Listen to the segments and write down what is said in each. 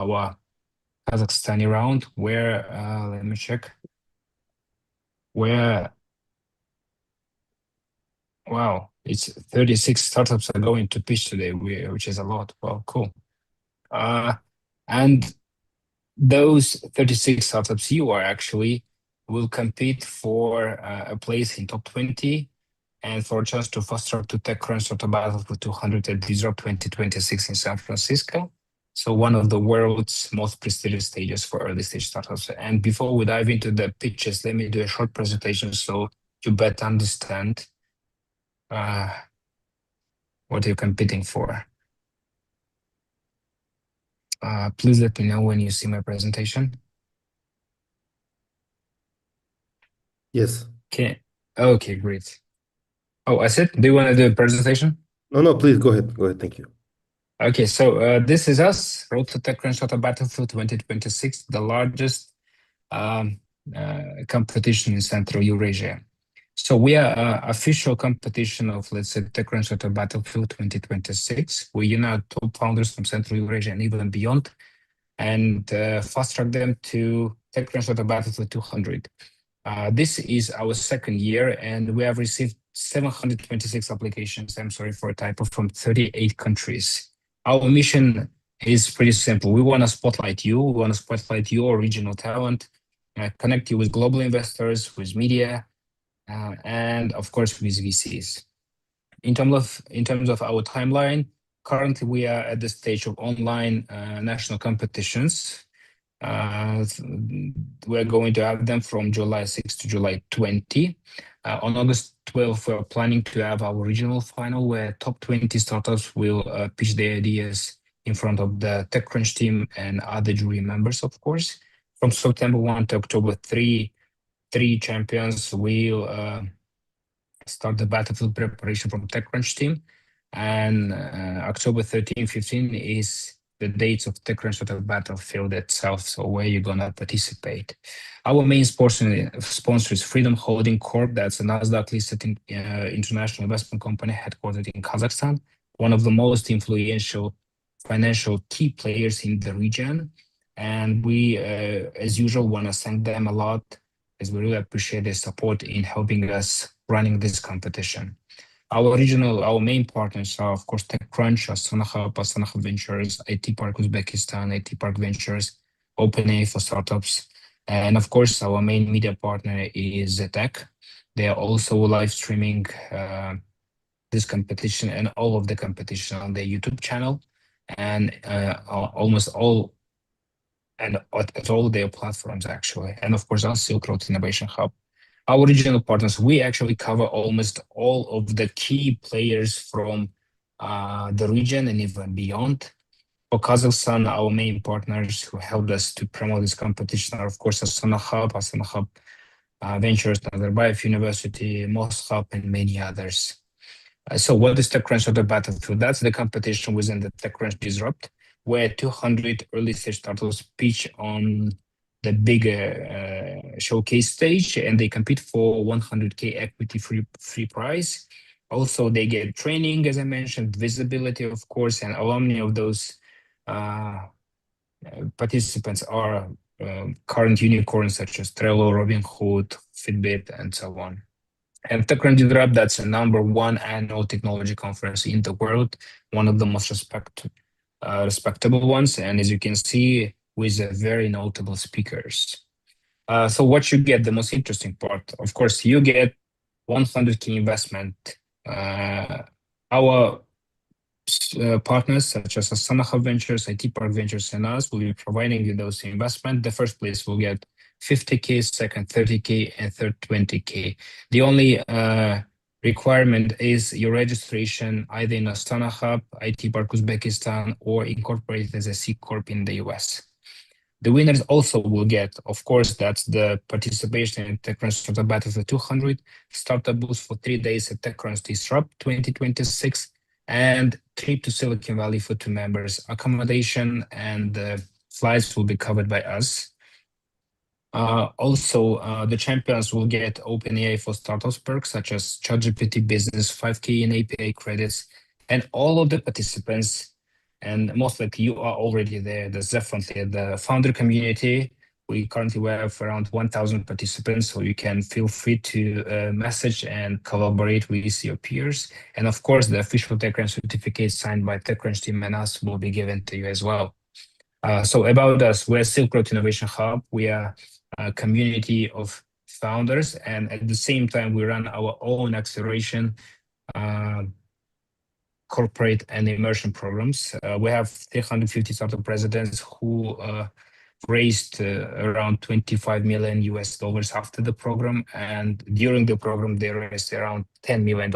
our Kazakhstani round, where let me check. Where wow, it's 36 startups are going to pitch today, which is a lot. Well, cool. And those 36 startups you are actually will compete for a place in top 20 and for a chance to fast track to TechCrunch Startup Battle for 200 at Disrupt 2026 in San Francisco. So one of the world's most prestigious stages for early stage startups. And before we dive into the pitches, let me do a short presentation so you better understand what you're competing for. Please let me know when you see my presentation. Yes. Okay, great. Oh, I said, do you want to do a presentation? No, please go ahead. Go ahead. Thank you. Okay, so this is us, Road to TechCrunch Startup Battlefield 2026, the largest competition in Central Eurasia. So we are official competition of, let's say, TechCrunch Startup Battlefield 2026. We unite top founders from Central Eurasia and even beyond, and fast track them to TechCrunch Startup Battlefield 200. This is our second year, and we have received 726 applications, I'm sorry for a typo, from 38 countries. Our mission is pretty simple. We want to spotlight you. We want to spotlight your original talent, connect you with global investors, with media, and of course with VCs. In terms of our timeline, currently we are at the stage of online national competitions. We're going to have them from July 6 to July 20. On August 12, we're planning to have our regional final where top 20 startups will pitch their ideas in front of the TechCrunch team and other jury members, of course. From September 1 to October 3, 3 champions will start the battlefield preparation from TechCrunch team. And October 13, 15 is the dates of TechCrunch Startup Battlefield itself, so where you're gonna participate. Our main sponsor is Freedom Holding Corp. That's a Nasdaq-listed international investment company headquartered in Kazakhstan, one of the most influential financial key players in the region. And we, as usual, want to thank them a lot, as we really appreciate their support in helping us running this competition. Our main partners are, of course, TechCrunch, Astana Ventures, IT Park Uzbekistan, IT Park Ventures, OpenAI for startups, and of course, our main media partner is Tech. They are also live streaming this competition and all of the competition on their YouTube channel, and almost all and at all their platforms actually, and of course, on Silk Road Innovation Hub. Our regional partners, we actually cover almost all of the key players from the region and even beyond. For Kazakhstan, our main partners who helped us to promote this competition are, of course, Astana Hub Ventures, Nazarbayev University, Moscow, and many others. So what is TechCrunch Startup Battlefield? That's the competition within the TechCrunch Disrupt, where 200 early stage startups pitch on the bigger showcase stage, and they compete for 100K equity free prize. Also, they get training, as I mentioned, visibility, of course, and alumni of those participants are current unicorns such as Trello, Robinhood, Fitbit, and so on. And TechCrunch Disrupt, that's the #1 annual technology conference in the world, one of the most respectable ones, and as you can see, with very notable speakers. So what you get, the most interesting part, of course, you get 100K investment. Our partners such as Astana Ventures, IT Park Ventures, and us will be providing you those investment. The first place will get 50K, second 30K, and third 20K. The only requirement is your registration either in Astana Hub, IT Park Uzbekistan, or incorporated as a C Corp in the US. The winners also will get, of course, that's the participation in TechCrunch Startup Battlefield 200, startup boost for 3 days at TechCrunch Disrupt 2026, and trip to Silicon Valley for 2 members. Accommodation and flights will be covered by us. Also, the champions will get OpenAI for startups perks such as ChatGPT Business, 5K in API credits, and all of the participants and most likely you are already there. There's definitely the founder community. We currently have around 1,000 participants, so you can feel free to message and collaborate with your peers. And of course, the official TechCrunch certificate signed by TechCrunch team and us will be given to you as well. So about us, we're Silk Road Innovation Hub. We are a community of founders, and at the same time, we run our own acceleration corporate and immersion programs. We have 350 startup presidents who raised around 25 million US dollars after the program, and during the program they raised around $10 million.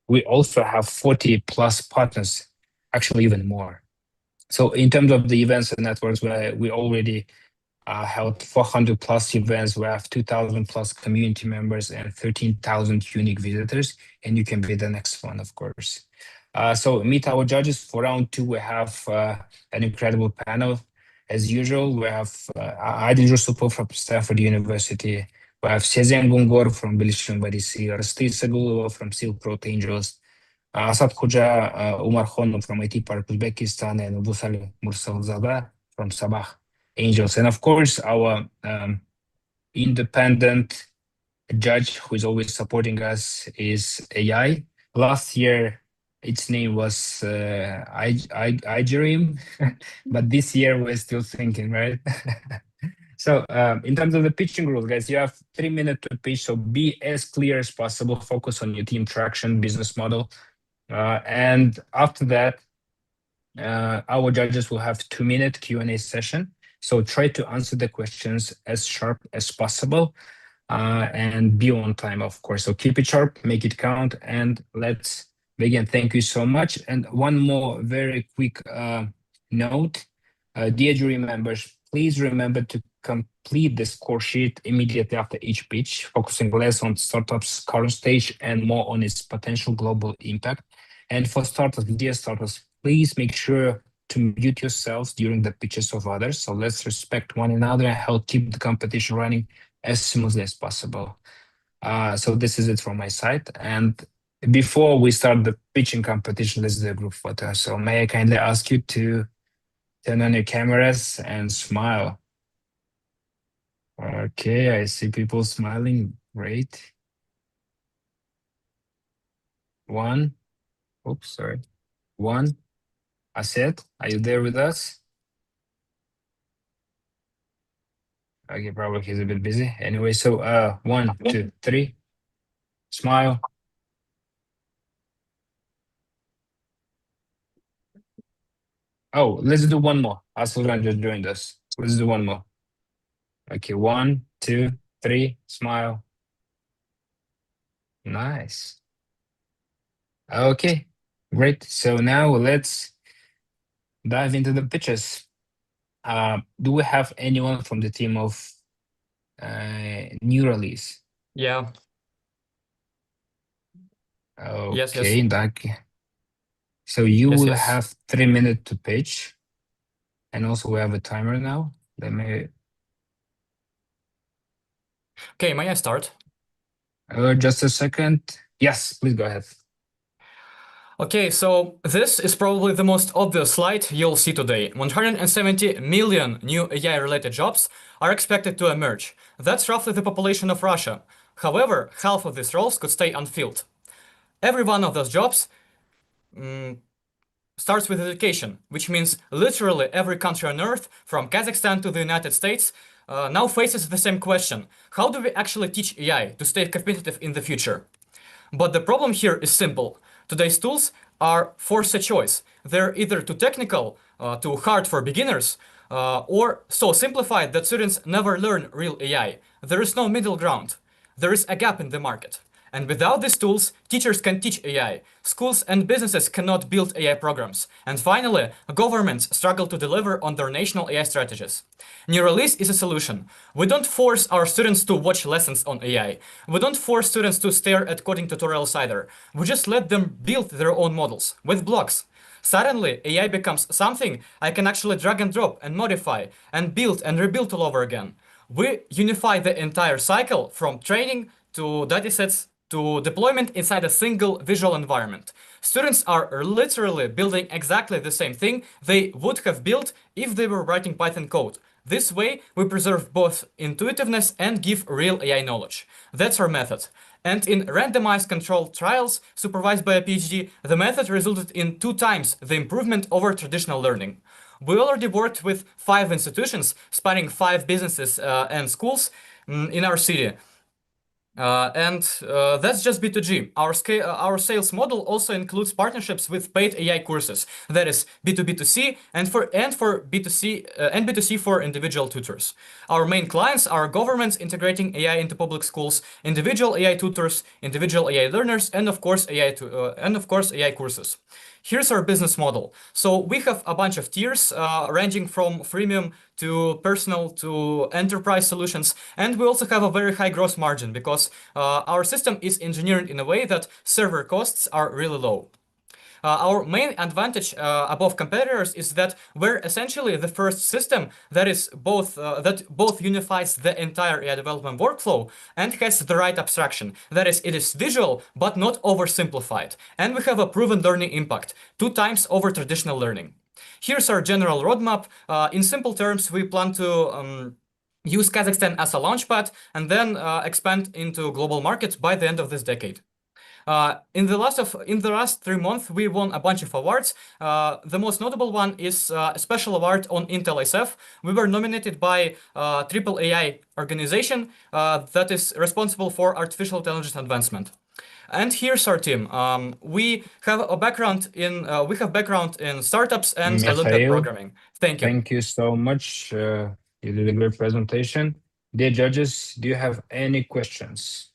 We also have 40 plus partners, actually even more. So in terms of the events and networks, we already held 400 plus events. We have 2,000 plus community members and 13,000 unique visitors, and you can be the next one, of course. So meet our judges for round 2. We have an incredible panel. As usual, we have Adil Yusupov from Stanford University. We have Sezen Gungor from Billish University, Rastis Sagulova from Silk Road Angels, Asad Khuja Umar Khan from IT Park Uzbekistan, and Vusal Mursalzada from Sabah Angels. And of course, our independent judge who is always supporting us is AI. Last year, its name was Igerim, but this year we're still thinking, right? So in terms of the pitching rules, guys, you have 3 minutes to pitch, so be as clear as possible, focus on your team traction, business model. And after that, our judges will have 2-minute Q&A session. So try to answer the questions as sharp as possible and be on time, of course. So keep it sharp, make it count, and let's begin. Thank you so much. And one more very quick note. Dear jury members, please remember to complete the score sheet immediately after each pitch, focusing less on startup's current stage and more on its potential global impact. And for startups, dear startups, please make sure to mute yourselves during the pitches of others. So let's respect one another and help keep the competition running as smoothly as possible. So this is it from my side. And before we start the pitching competition, let's do a group photo. So may I kindly ask you to turn on your cameras and smile. Okay, I see people smiling. Great. One. Oops, sorry. One. Asad, are you there with us? Okay, probably he's a bit busy. Anyway, so 1, 2, 3. Smile. Oh, let's do one more. Aslan just joined us. Let's do one more. Okay, 1, 2, 3. Smile. Nice. Okay, great. So now let's dive into the pitches. Do we have anyone from the team of new release? Yeah. Okay, Yes, yes. in that so you Yes, will yes. have 3 minutes to pitch, and also we have a timer now. Let me Okay, may I start? just a second. Yes, please go ahead. Okay, so this is probably the most obvious slide you'll see today. 170 million new AI-related jobs are expected to emerge. That's roughly the population of Russia. However, half of these roles could stay unfilled. Every one of those jobs starts with education, which means literally every country on earth, from Kazakhstan to the United States, now faces the same question. How do we actually teach AI to stay competitive in the future? But the problem here is simple. Today's tools are forced a choice. They're either too technical, too hard for beginners, or so simplified that students never learn real AI. There is no middle ground. There is a gap in the market. And without these tools, teachers can teach AI. Schools and businesses cannot build AI programs. And finally, governments struggle to deliver on their national AI strategies. New Release is a solution. We don't force our students to watch lessons on AI. We don't force students to stare at coding tutorials either. We just let them build their own models with blocks. Suddenly, AI becomes something I can actually drag and drop and modify and build and rebuild all over again. We unify the entire cycle from training to datasets to deployment inside a single visual environment. Students are literally building exactly the same thing they would have built if they were writing Python code. This way, we preserve both intuitiveness and give real AI knowledge. That's our method. And in randomized controlled trials supervised by a PhD, the method resulted in 2 times the improvement over traditional learning. We already worked with 5 institutions, spanning 5 businesses and schools in our city. That's just B2G. Our sales model also includes partnerships with paid AI courses. That is B2B2C and for B2C and B2C for individual tutors. Our main clients are governments integrating AI into public schools, individual AI tutors, individual AI learners, and of course AI courses. Here's our business model. So we have a bunch of tiers ranging from freemium to personal to enterprise solutions. And we also have a very high gross margin because our system is engineered in a way that server costs are really low. Our main advantage above competitors is that we're essentially the first system that is that both unifies the entire AI development workflow and has the right abstraction. That is, it is visual but not oversimplified, and we have a proven learning impact 2 times over traditional learning. Here's our general roadmap. In simple terms, we plan to use Kazakhstan as a launchpad and then expand into global markets by the end of this decade. In the last 3 months, we won a bunch of awards. The most notable one is a special award on Intel SF. We were nominated by Triple AI organization that is responsible for artificial intelligence advancement. And here's our team. We have a background in startups and Olympiad programming. Thank you. Thank you so much. You did a great presentation. Dear judges, do you have any questions?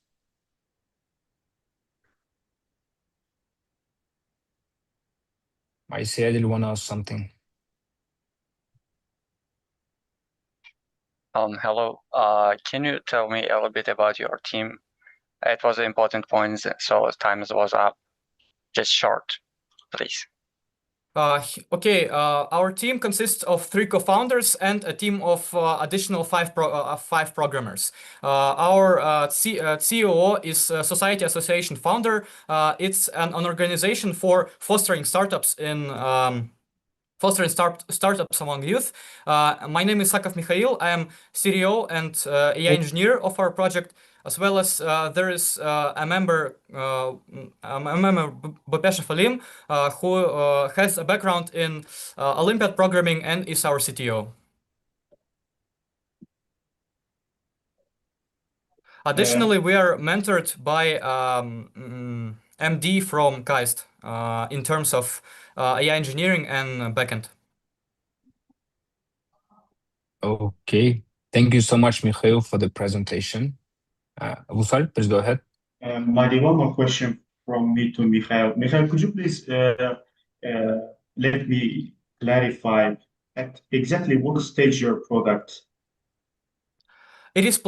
I see Adil want to ask something. Hello. Can you tell me a little bit about your team? It was an important point, so time was up. Just short, please. Okay, our team consists of 3 co-founders and a team of additional 5 programmers. Our COO is a Society Association founder. It's an organization for fostering startups startups among youth. My name is Sakov Mikhail. I am CTO and AI engineer of our project, as well as there is a member, Bopeshev Alim, who has a background in Olympiad programming and is our CTO. Additionally, we are mentored by MD from KAIST in terms of AI engineering and backend. Okay, thank you so much, Mikhail, for the presentation. Vusal, please go ahead. Maybe one more question from me to Mikhail. Mikhail, could you please let me clarify at exactly what stage your product? It is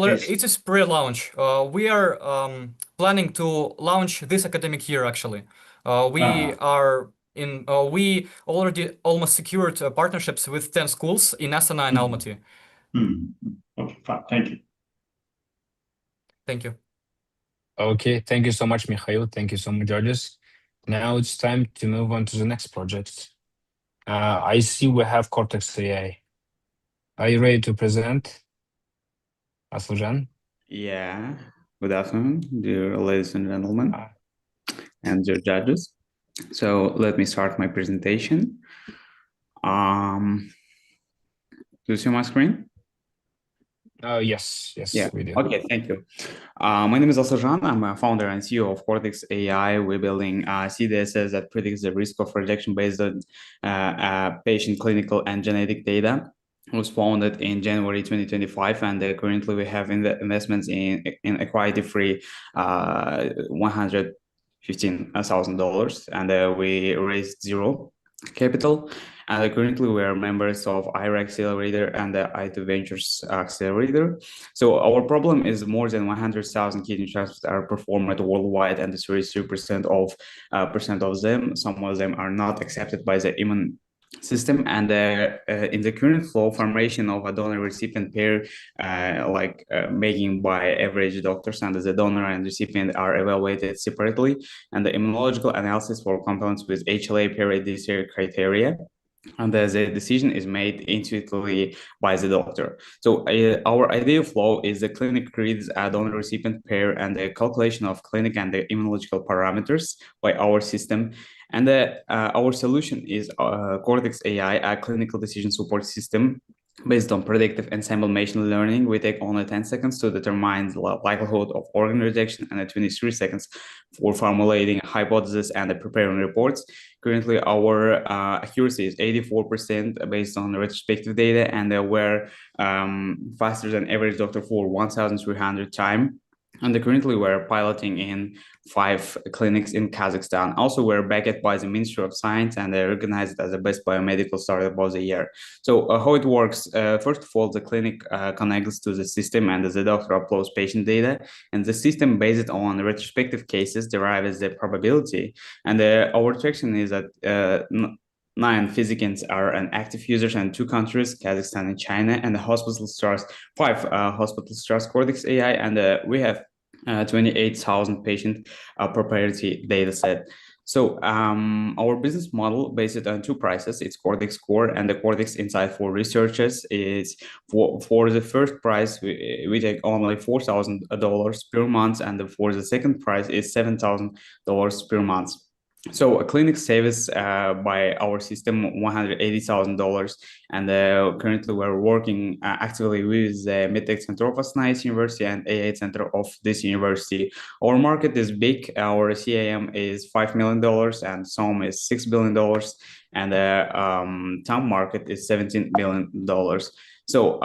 pre-launch. We are planning to launch this academic year. Actually, we already almost secured partnerships with 10 schools in Astana and Almaty. Okay, fine. Thank you. Thank you. Okay, thank you so much, Mikhail. Thank you so much, judges. Now it's time to move on to the next project. I see we have Cortex AI. Are you ready to present, Aslujan? Yeah. Good afternoon, dear ladies and gentlemen, and dear judges. So let me start my presentation. Do you see my screen? Yes, Yeah. we do. Okay, thank you. My name is Aslujan. I'm a founder and CEO of Cortex AI. We're building CDSS that predicts the risk of rejection based on patient clinical and genetic data. It was founded in January 2025, and currently we have investments in equity-free $115,000, and we raised 0 capital. And currently we are members of IRA Accelerator and the I2 Ventures Accelerator. So our problem is more than 100,000 kidney transplants are performed worldwide, and 33% of them, some of them are not accepted by the system, and in the current flow, formation of a donor recipient pair, making by average doctors, and the donor and recipient are evaluated separately, and the immunological analysis for compounds with HLA pair criteria. And the decision is made intuitively by the doctor. So our ideal flow is the clinic reads a donor recipient pair and the calculation of clinic and the immunological parameters by our system. And our solution is Cortex AI, a clinical decision support system based on predictive ensemble machine learning. We take only 10 seconds to determine the likelihood of organ rejection and 23 seconds for formulating hypotheses and preparing reports. Currently, our accuracy is 84% based on retrospective data, and we're faster than average doctor for 1,300 times. And currently, we're piloting in 5 clinics in Kazakhstan. Also, we're backed by the Ministry of Science and they're recognized as the best biomedical startup of the year. So how it works, first of all, the clinic connects to the system and the doctor uploads patient data, and the system based on retrospective cases derives the probability. And our traction is that 9 physicians are an active users and 2 countries, Kazakhstan and China, and the hospitals trust 5 hospitals trust Cortex AI, and we have 28,000 patient proprietary data set. So our business model based on 2 prices. It's Cortex Core and the Cortex Insight for researchers. Is for the first price, we take only $4,000 per month, and for the second price is $7,000 per month. So a clinic saves by our system $180,000, and currently we're working actively with the MedTech Center of Основatели University and AI Center of this university. Our market is big. Our CAM is $5 million and SOM is $6 billion, and the TAM market is $17 billion. So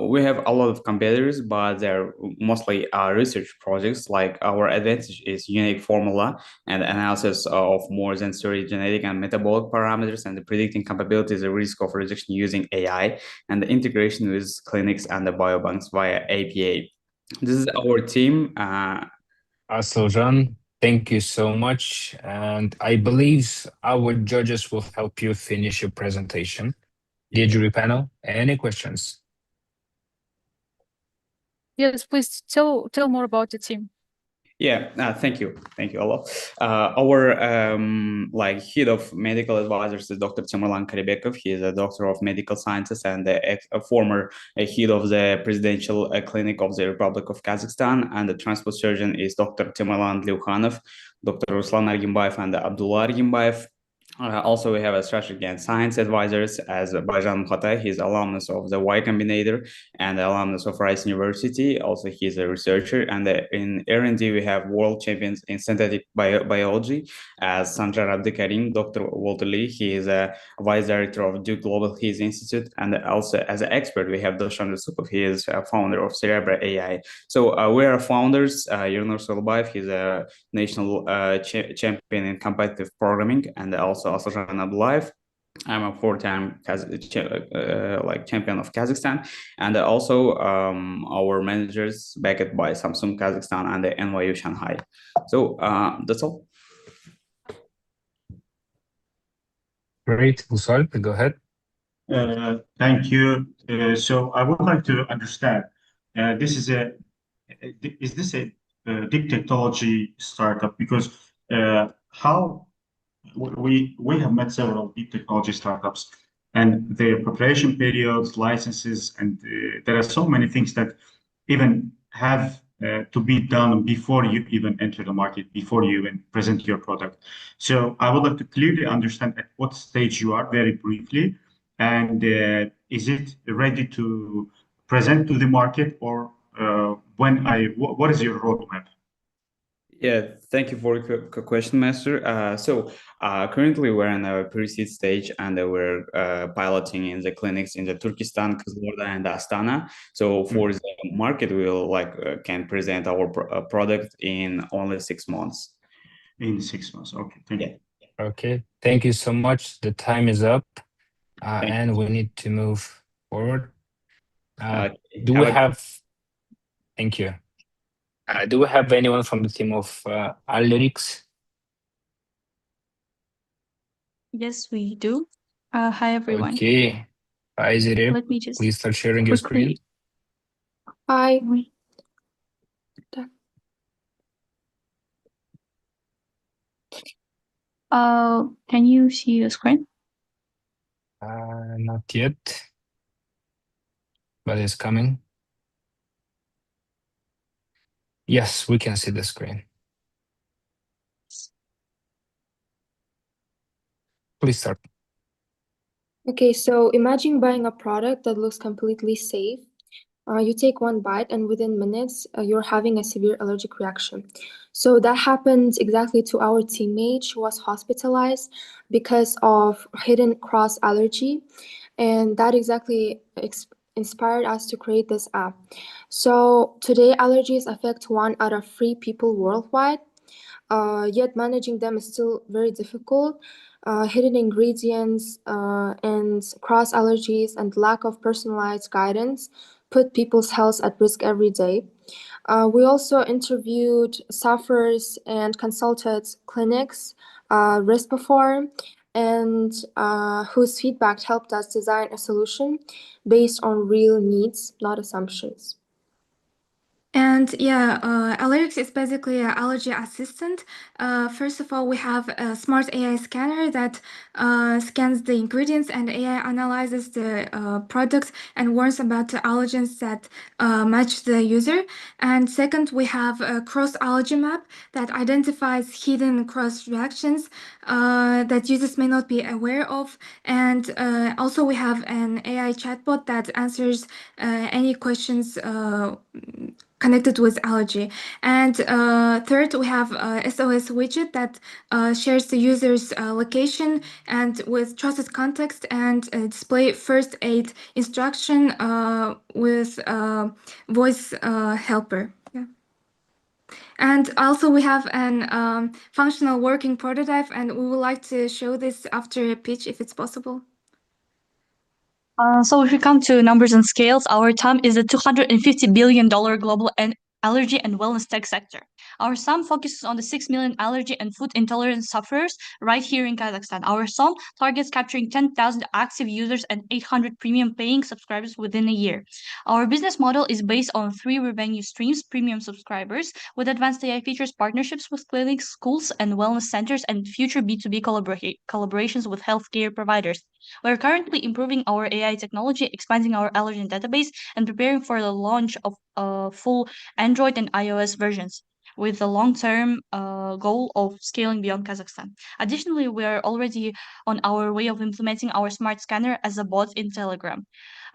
we have a lot of competitors, but they're mostly research projects. Like our advantage is unique formula and analysis of more than 30 genetic and metabolic parameters, and the predicting capabilities, the risk of rejection using AI, and the integration with clinics and the biobanks via API. This is our team. Asılcan, thank you so much. And I believe our judges will help you finish your presentation. Dear jury panel, any questions? Yes, please tell more about the team. Yeah, thank you a lot. Our head of medical advisors is Dr. Timurlan Karibekov. He is a doctor of medical sciences and a former head of the presidential clinic of the Republic of Kazakhstan. And the transport surgeon is Dr. Timurlan Liukhanov, Dr. Ruslan Argimbayev, and Abdullah Argimbayev. Also, we have a strategy and science advisors as Bajan Khatay. He's alumnus of the Y Combinator and alumnus of Rice University. Also, he's a researcher. And in R&D, we have world champions in synthetic biology as Sanjar Abdikarim, Dr. Walter Lee. He is a vice director of Duke Global Health Institute. And also, as an expert, we have Doshan Yusupov. He is a founder of Cerebra AI. So we are founders. Yernur Solbayev, he's a national champion in competitive programming, and also Asılcan Abdullayev. I'm a 4-time champion of Kazakhstan, and also our managers backed by Samsung Kazakhstan and the NYU Shanghai. So that's all. Great, Usal, go ahead. Thank you. So I would like to understand, is this a deep technology startup? Because how we have met several deep technology startups, and their preparation periods, licenses, and there are so many things that even have to be done before you even enter the market, before you even present your product. So I would like to clearly understand at what stage you are, very briefly, and is it ready to present to the market, or what is your roadmap? Yeah, thank you for the question, Master. So currently we're in a pre-seed stage, and we're piloting in the clinics in the Turkestan, Kızılorda, and Astana. So for the market, we'll can present our product in only 6 months. In 6 months, okay. Thank you. Okay, thank you so much. The time is up, and we need to move forward. Do we have? Thank you. Do we have anyone from the team of Allerix? Yes, we do. Hi, everyone. Okay. Hi, Zire. Let me just Please start sharing your screen. Hi. Can you see the screen? Not yet, but it's coming. Yes, we can see the screen. Please start. Okay, so imagine buying a product that looks completely safe. You take one bite, and within minutes, you're having a severe allergic reaction. So that happened exactly to our teammate. She was hospitalized because of hidden cross allergy, and that exactly inspired us to create this app. So today, allergies affect 1 out of 3 people worldwide. Yet managing them is still very difficult. Hidden ingredients and cross allergies and lack of personalized guidance put people's health at risk every day. We also interviewed sufferers and consulted clinics, risk perform, and whose feedback helped us design a solution based on real needs, not assumptions. And yeah, Alerix is basically an allergy assistant. First of all, we have a smart AI scanner that scans the ingredients, and AI analyzes the products and warns about the allergens that match the user. And second, we have a cross allergy map that identifies hidden cross reactions that users may not be aware of. And also, we have an AI chatbot that answers any questions connected with allergy. And third, we have a SOS widget that shares the user's location and with trusted context, and display first aid instruction with voice helper. Yeah. And also we have an functional working prototype, and we would like to show this after a pitch if it's possible. So if we come to numbers and scales, our TAM is a $250 billion global allergy and wellness tech sector. Our SAM focuses on the 6 million allergy and food intolerance sufferers right here in Kazakhstan. Our SAM targets capturing 10,000 active users and 800 premium paying subscribers within a year. Our business model is based on 3 revenue streams: premium subscribers with advanced AI features, partnerships with clinics, schools, and wellness centers, and future B2B collaborations with healthcare providers. We're currently improving our AI technology, expanding our allergen database, and preparing for the launch of full Android and iOS versions, with the long-term goal of scaling beyond Kazakhstan. Additionally, we are already on our way of implementing our smart scanner as a bot in Telegram.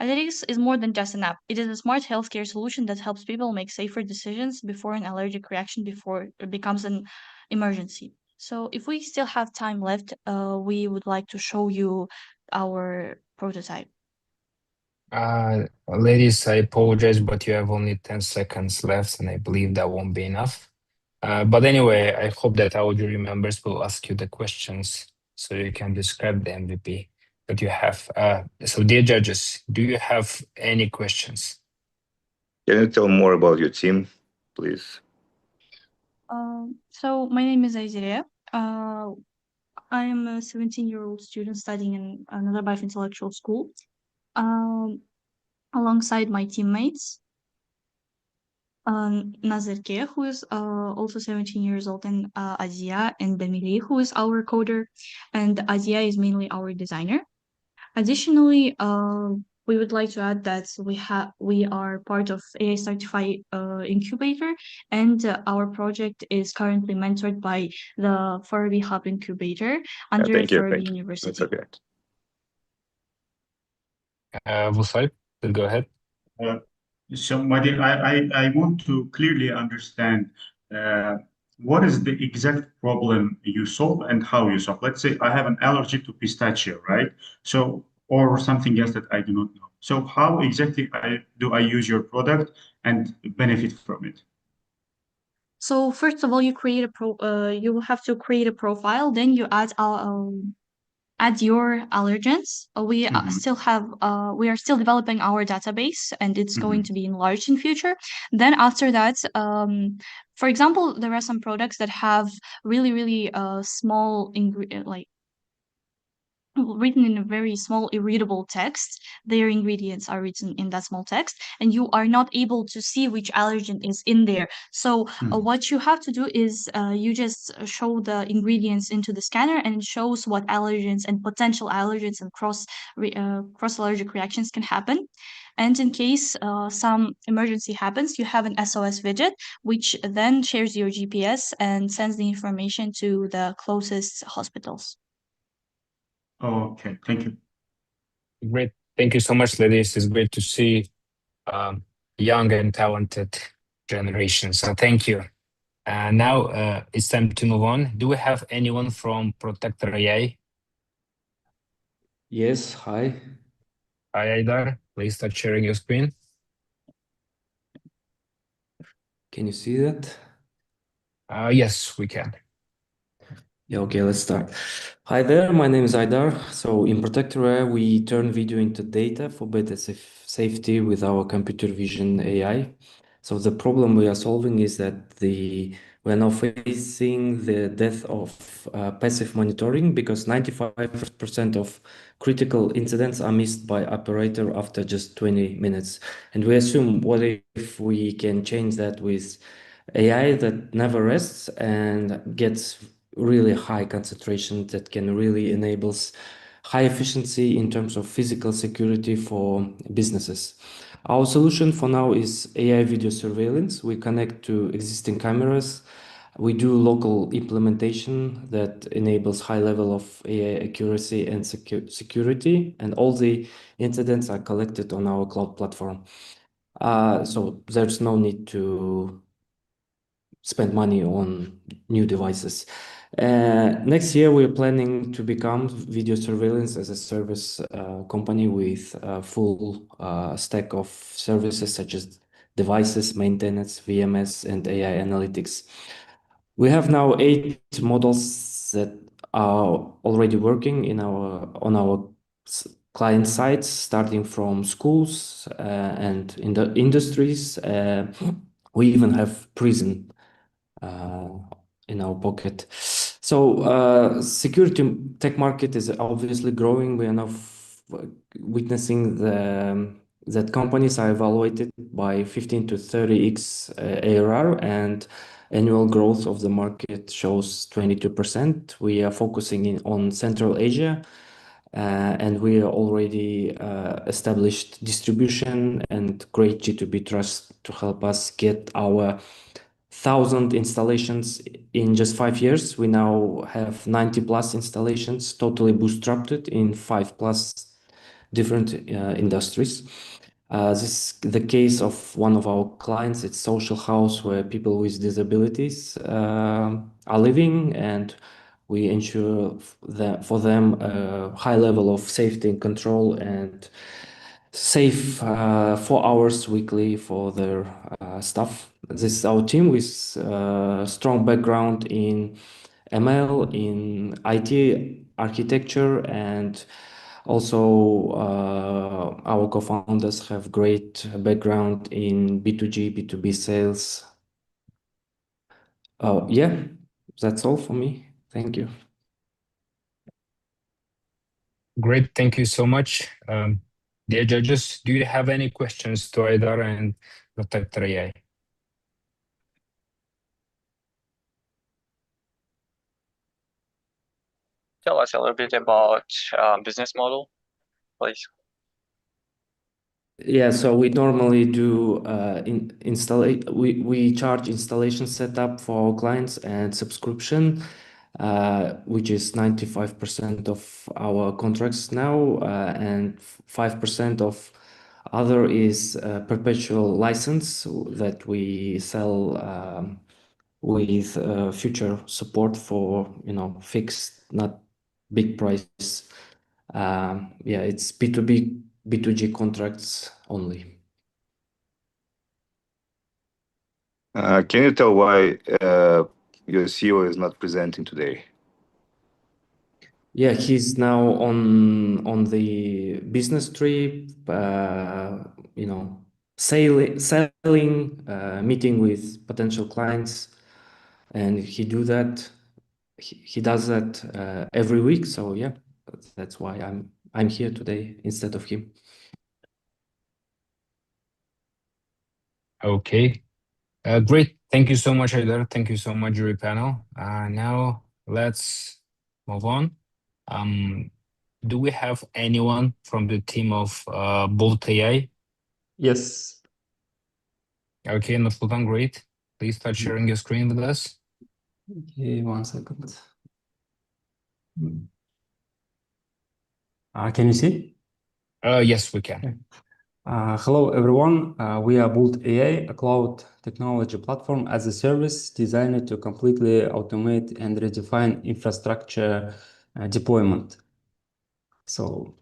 Analytics is more than just an app. It is a smart healthcare solution that helps people make safer decisions before an allergic reaction it becomes an emergency. So if we still have time left, we would like to show you our prototype. Ladies, I apologize, but you have only 10 seconds left, and I believe that won't be enough. But anyway, I hope that our jury members will ask you the questions so you can describe the MVP that you have. So dear judges, do you have any questions? Can you tell more about your team, please? So my name is Aizire. I am a 17-year-old student studying in another biointellectual school. Alongside my teammates, Nazarke, who is also 17 years old, and Azia and Damili, who is our coder, and Azia is mainly our designer. Additionally, we would like to add that we are part of AI Certified Incubator, and our project is currently mentored by the Furby Hub Incubator under Furby University. That's okay. Vusal, go ahead. So, Madin, I want to clearly understand what is the exact problem you solve and how you solve. Let's say I have an allergy to pistachio, right? So, or something else that I do not know. So, how exactly do I use your product and benefit from it? So first of all, you will have to create a profile. Then you add your allergens. We are still developing our database, and it's going to be enlarged in future. Then after that, for example, there are some products that have really small written in a very small, irreadable text. Their ingredients are written in that small text, and you are not able to see which allergen is in there. So what you have to do is you just show the ingredients into the scanner, and it shows what allergens and potential allergens and cross allergic reactions can happen. And in case some emergency happens, you have an SOS widget, which then shares your GPS and sends the information to the closest hospitals. Okay, thank you. Great. Thank you so much, ladies. It's great to see young and talented generation. So thank you. Now it's time to move on. Do we have anyone from Protector AI? Yes, hi. Hi, Aidar. Please start sharing your screen. Can you see that? Yes, we can. Yeah, okay, let's start. Hi there, my name is Aidar. So in Protector AI, we turn video into data for better safety with our computer vision AI. So the problem we are solving is that we are now facing the death of passive monitoring, because 95% of critical incidents are missed by operator after just 20 minutes. And we assume, what if we can change that with AI that never rests and gets really high concentration, that can really enables high efficiency in terms of physical security for businesses. Our solution for now is AI video surveillance. We connect to existing cameras. We do local implementation that enables high level of AI accuracy and security, and all the incidents are collected on our cloud platform. So there's no need to spend money on new devices. Next year, we're planning to become video surveillance as a service company with a full stack of services such as devices, maintenance, VMS, and AI analytics. We have now 8 models that are already working on our client sites, starting from schools and in the industries. We even have prison in our pocket. So security tech market is obviously growing. We are now witnessing that companies are evaluated by 15 to 30x ARR, and annual growth of the market shows 22%. We are focusing on Central Asia, and we are already established distribution and great G2B trust to help us get our 1,000 installations in just 5 years. We now have 90 plus installations, totally bootstrapped in 5+ different industries. This is the case of one of our clients. It's social house where people with disabilities are living, and we ensure that for them a high level of safety and control, and safe 4 hours weekly for their staff. This is our team with strong background in ML, in IT architecture, and also our co-founders have great background in B2G, B2B sales. Yeah, that's all for me. Thank you. Great. Thank you so much. Dear judges, do you have any questions to Aidar and Protector AI? Tell us a little bit about business model, please. Yeah, so we normally do we charge installation setup for our clients and subscription, which is 95% of our contracts now, and 5% of other is perpetual license that we sell with future support for fixed, not big price. Yeah, it's B2B, B2G contracts only. Can you tell why your CEO is not presenting today? Yeah, he's now on the business trip, selling, meeting with potential clients, and he does that every week. So yeah, that's why I'm here today instead of him. Okay. Great. Thank you so much, Haidar. Thank you so much, jury panel. Now let's move on. Do we have anyone from the team of Bolt AI? Yes. Okay, Nursultan, great. Please start sharing your screen with us. Okay, 1 second. Can you see? Yes, we can. Hello, everyone. We are Bolt AI, a cloud technology platform as a service designed to completely automate and redefine infrastructure deployment. So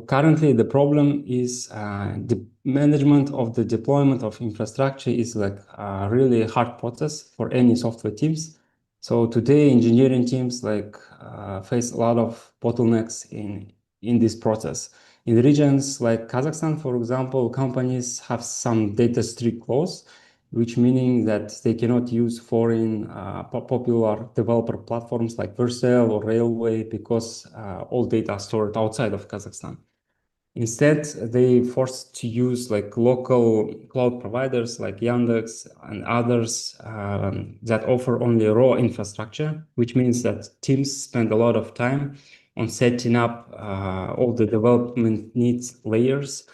currently the problem is the management of the deployment of infrastructure is like a really hard process for any software teams. So today engineering teams face a lot of bottlenecks in this process. In regions like Kazakhstan, for example, companies have some data strict laws, which meaning that they cannot use foreign popular developer platforms like Vercel or Railway because all data are stored outside of Kazakhstan. Instead, they forced to use like local cloud providers like Yandex and others that offer only raw infrastructure, which means that teams spend a lot of time on setting up all the development needs layers.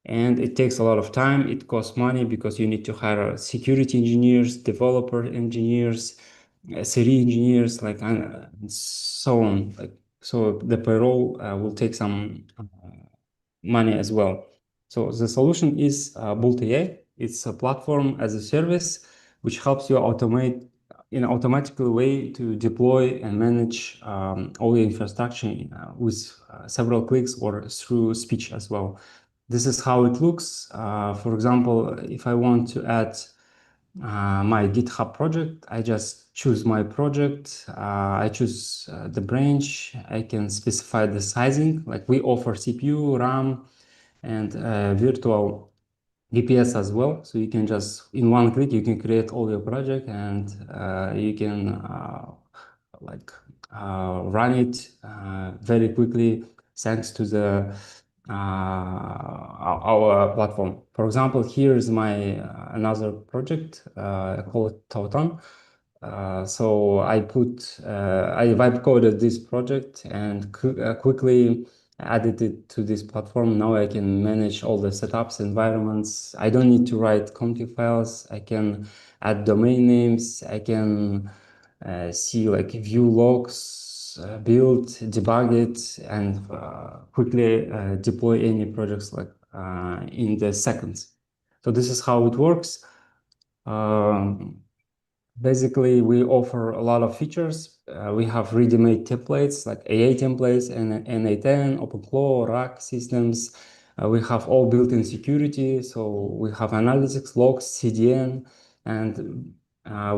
And it takes a lot of time. It costs money because you need to hire security engineers, developer engineers, SRE engineers, and so on. So the payroll will take some money as well. So the solution is Bolt AI. It's a platform as a service which helps you automate in an automatical way to deploy and manage all the infrastructure with several clicks or through speech as well. This is how it looks. For example, if I want to add my GitHub project, I just choose my project. I choose the branch. I can specify the sizing. Like we offer CPU, RAM, and virtual VPS as well. So you can just, in one click, you can create all your project and you can run it very quickly thanks to the our platform. For example, here is my another project called Tautan. So I vibe coded this project and quickly added it to this platform. Now I can manage all the setups, environments. I don't need to write config files. I can add domain names. I can see like view logs, build, debug it, and quickly deploy any projects in the seconds. So this is how it works. Basically, we offer a lot of features. We have ready-made templates like AA templates and NA10, OpenClaw, RAC systems. We have all built-in security. So we have analytics, logs, CDN, and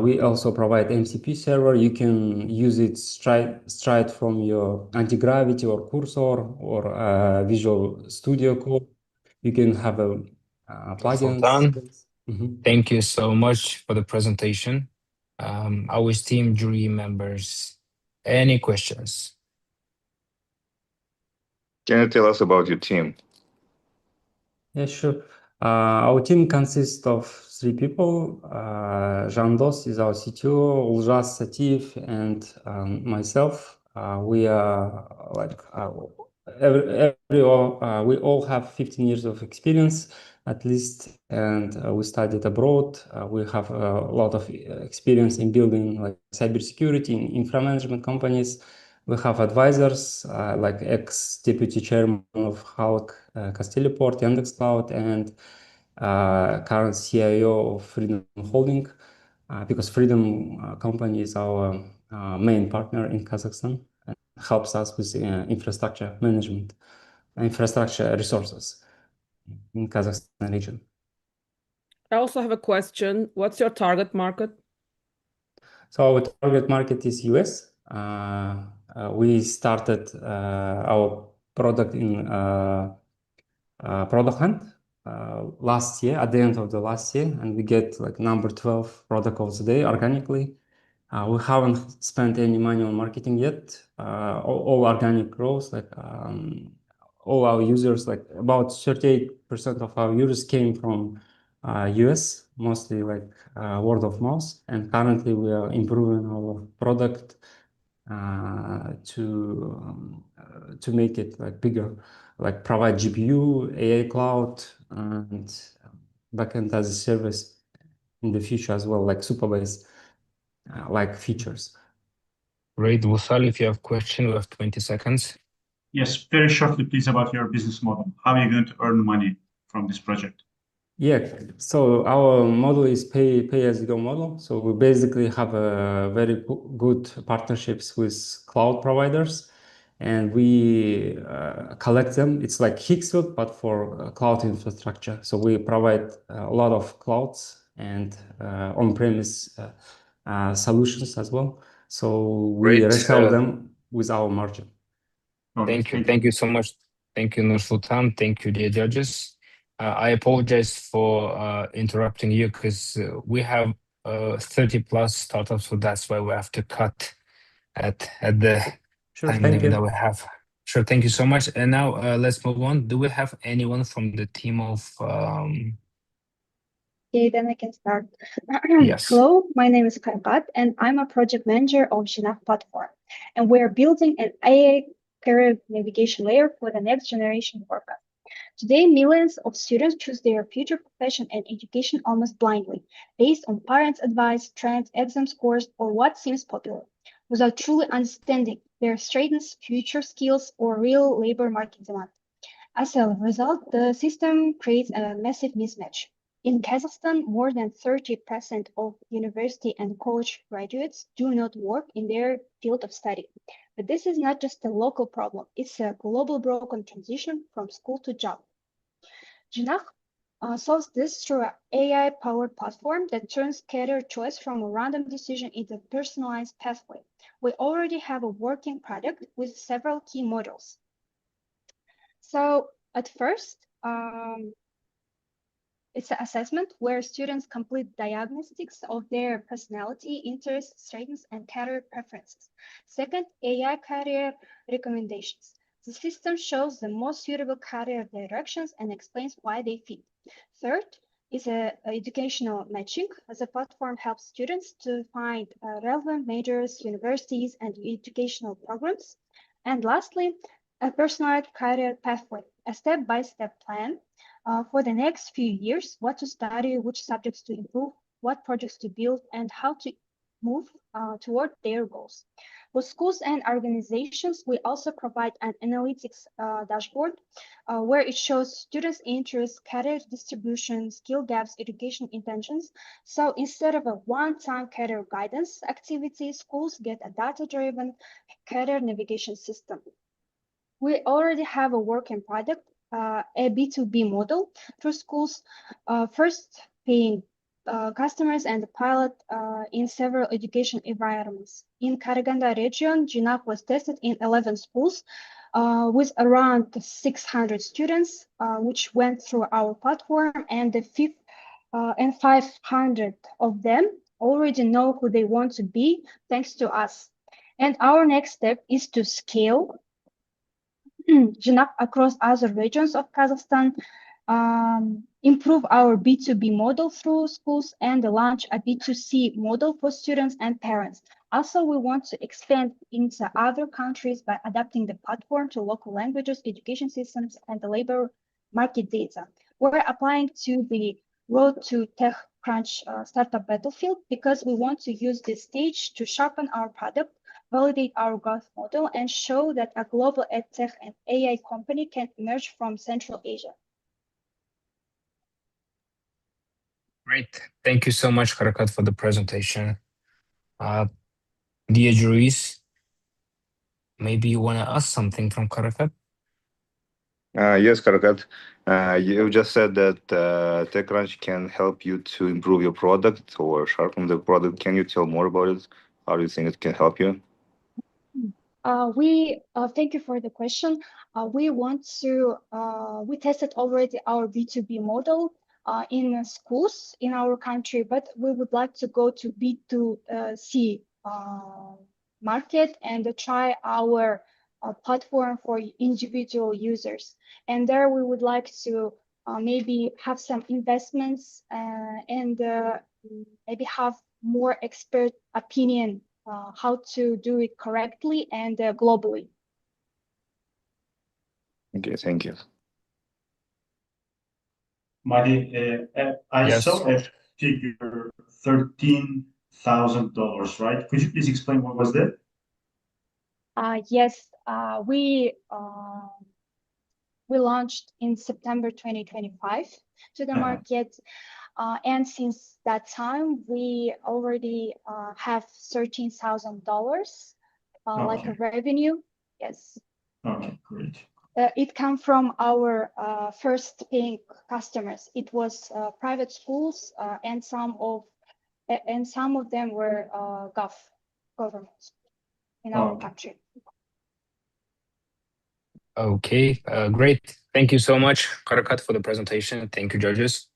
we also provide MCP server. You can use it straight from your anti-gravity or cursor or Visual Studio Code. You can have a plugin. Thank you so much for the presentation. Our esteemed jury members, any questions? Can you tell us about your team? Yeah, sure. Our team consists of 3 people. Jandos is our CTO, Uljas Satif, and myself. We are we all have 15 years of experience at least, and we studied abroad. We have a lot of experience in building like cybersecurity in infra management companies. We have advisors like ex-deputy chairman of Hulk, Castelliport, Yandex Cloud, and current CIO of Freedom Holding, because Freedom company is our main partner in Kazakhstan and helps us with infrastructure management, infrastructure resources in Kazakhstan region. I also have a question. What's your target market? So our target market is US. We started our product in Product Hunt last year, at the end of the last year, and we get like number 12 product of the day organically. We haven't spent any money on marketing yet. All organic growth, like all our users, like about 38% of our users came from US, mostly like word of mouth. And currently we are improving our product to make it like bigger, like provide GPU, AI cloud, and backend as a service in the future as well, like supervised like features. Great. Wusal, if you have a question, we have 20 seconds. Yes, very shortly, please, about your business model. How are you going to earn money from this project? Yeah, so our model is pay as you go model. So we basically have a very good partnerships with cloud providers, and we collect them. It's like Hicksfield, but for cloud infrastructure. So we provide a lot of clouds and on-premise solutions as well. So we Great. resell them with our margin. Thank you. Thank you so much. Thank you, Nursultan. Thank you, dear judges. I apologize for interrupting you because we have 30 plus startups, so that's why we have to cut at the time limit that we have. Sure, thank you so much. And now let's move on. Do we have anyone from the team of Okay, then I can start. Yes. Hello, my name is Karpat, and I'm a project manager of Jinaf platform. And we're building an AI career navigation layer for the next generation worker. Today, millions of students choose their future profession and education almost blindly, based on parents' advice, trends, exam scores, or what seems popular, without truly understanding their strengths, future skills, or real labor market demand. As a result, the system creates a massive mismatch. In Kazakhstan, more than 30% of university and college graduates do not work in their field of study. But this is not just a local problem, it's a global broken transition from school to job. Jinaf solves this through an AI-powered platform that turns career choice from a random decision into a personalized pathway. We already have a working product with several key modules. So at first, it's an assessment where students complete diagnostics of their personality, interests, strengths, and career preferences. Second, AI career recommendations. The system shows the most suitable career directions and explains why they fit. Third is educational matching. The platform helps students to find relevant majors, universities, and educational programs. And lastly, a personalized career pathway, a step-by-step plan for the next few years, what to study, which subjects to improve, what projects to build, and how to move toward their goals. For schools and organizations, we also provide an analytics dashboard where it shows students' interests, career distribution, skill gaps, education intentions. So instead of a one-time career guidance activity, schools get a data-driven career navigation system. We already have a working product, a B2B model through schools, first paying customers and the pilot in several education environments. In Karaganda region, Jinaf was tested in 11 schools with around 600 students, which went through our platform, and 500 of them already know who they want to be thanks to us. And our next step is to scale Jinaf across other regions of Kazakhstan, improve our B2B model through schools, and launch a B2C model for students and parents. Also, we want to expand into other countries by adapting the platform to local languages, education systems, and the labor market data. We're applying to the Road to TechCrunch startup battlefield because we want to use this stage to sharpen our product, validate our growth model, and show that a global edtech and AI company can emerge from Central Asia. Great. Thank you so much, Karakat, for the presentation. Dear juries, maybe you want to ask something from Karakat? Yes, Karakat. You just said that TechCrunch can help you to improve your product or sharpen the product. Can you tell more about it? How do you think it can help you? Thank you for the question. We tested already our B2B model in schools in our country, but we would like to go to B2C market and try our platform for individual users. And there we would like to maybe have some investments and maybe have more expert opinion how to do it correctly and globally. Okay, thank you. Madi, I Yes. saw a figure $13,000, right? Could you please explain what was that? Yes, we launched in September 2025 to the market. And since that time, we already have $13,000 like a revenue. Yes. Okay, great. It came from our first paying customers. It was private schools, and some of them were governments in our country. Okay, great. Thank you so much, Karakat, for the presentation. Thank you, judges.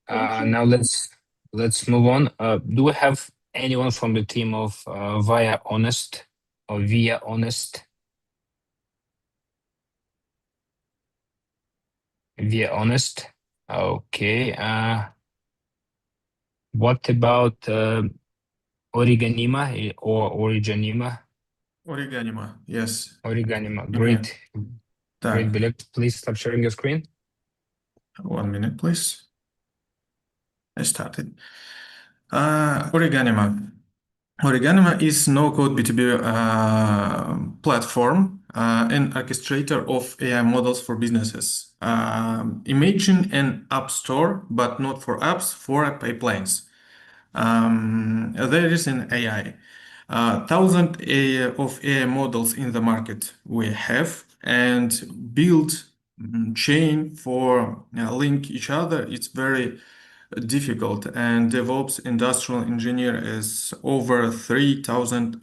Thank you. Now let's move on. Do we have anyone from the team of Via Honest or Via Honest? Via Honest. Okay. What about Origanima or Origanima? Origanima, yes. Origanima. Great. Great, Bilek. Please stop sharing your screen. 1 minute, please. I started. Origanima. Origanima is no-code B2B platform and orchestrator of AI models for businesses. Imagine an app store, but not for apps, for pipelines. There is an AI. Thousands of AI models in the market we have, and build chain for link each other. It's very difficult, and DevOps industrial engineer is over $3,000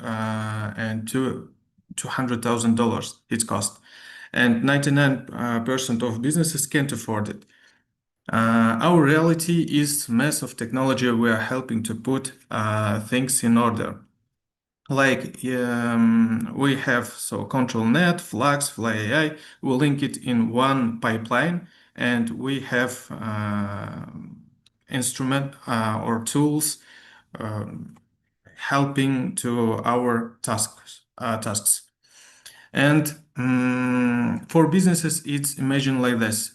and $200,000 its cost, and 99% of businesses can't afford it. Our reality is mess of technology. We are helping to put things in order. Like we have ControlNet, Flux, FlyAI. We link it in one pipeline, and we have instrument or tools helping to our tasks. And for businesses, it's imagine like this.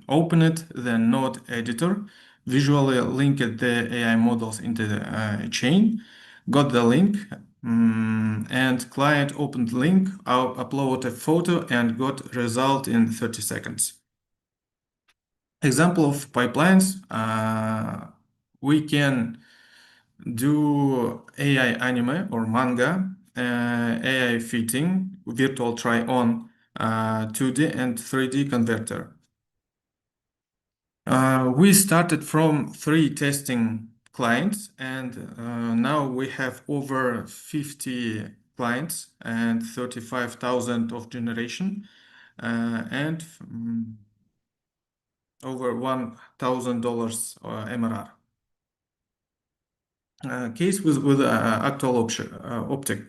Open it, the node editor, visually link the AI models into the chain, got the link, and client opened link, upload a photo, and got result in 30 seconds. Example of pipelines, we can do AI anime or manga, AI fitting, virtual try-on, 2D and 3D converter. We started from 3 testing clients, and now we have over 50 clients and 35,000 of generation, and over $1,000 MRR. Case with actual optic.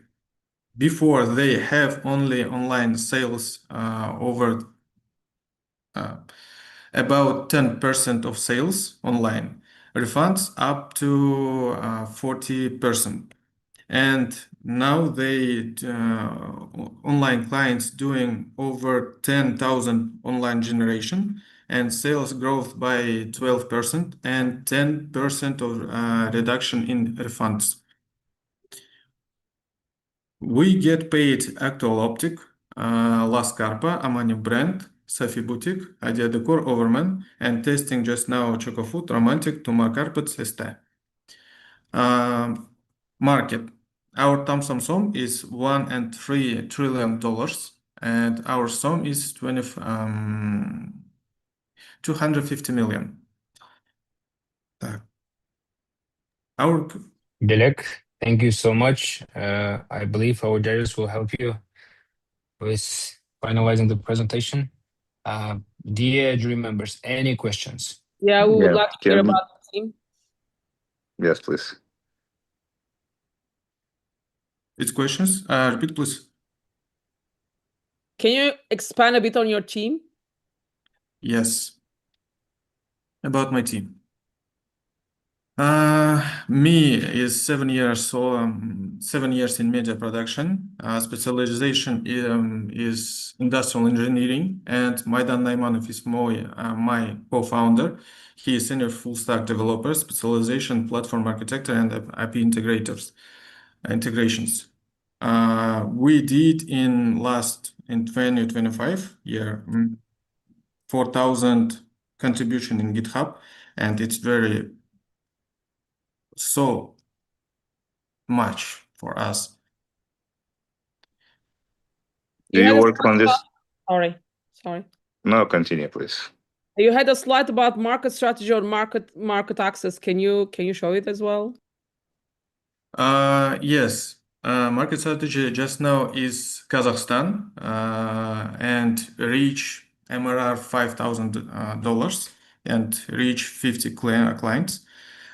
Before, they have only online sales over about 10% of sales online, refunds up to 40%. And now they online clients doing over 10,000 online generation, and sales growth by 12% and 10% of reduction in refunds. We get paid actual optic, La Scarpa, Amani brand, Safi boutique, Idea Decor, Overman, and testing just now Choco Food, Romantic, Tuma Carpets, Este. Market. Our Thompson sum is $1.3 trillion, and our sum is 250 million. Bilek, thank you so much. I believe our judges will help you with finalizing the presentation. Dear jury members, any questions? Yeah, we would like to hear about the team. Yes, please. It's questions. Repeat, please. Can you expand a bit on your team? Yes. About my team. Me is 7 years, so 7 years in media production. Specialization is industrial engineering, and Maydan Naymanov is my co-founder. He is senior full stack developer, specialization platform architect, and IP integrations. We did in 2025 year 4,000 contribution in GitHub, and it's very so much for us. Do you work on this? Sorry. No, continue, please. You had a slide about market strategy or market access. Can you show it as well? Yes. Market strategy just now is Kazakhstan and reach MRR $5,000 and reach 50 clients.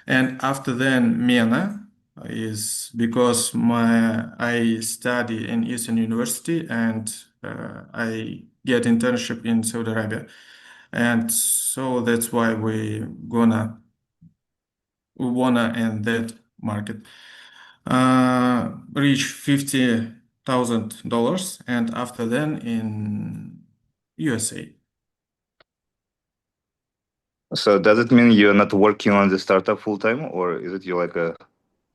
And after then, MENA is because I study in Eastern University and I get internship in Saudi Arabia. And so that's why we wanna end that market. Reach $50,000 and after then in USA. So does it mean you're not working on the startup full time, or is it like a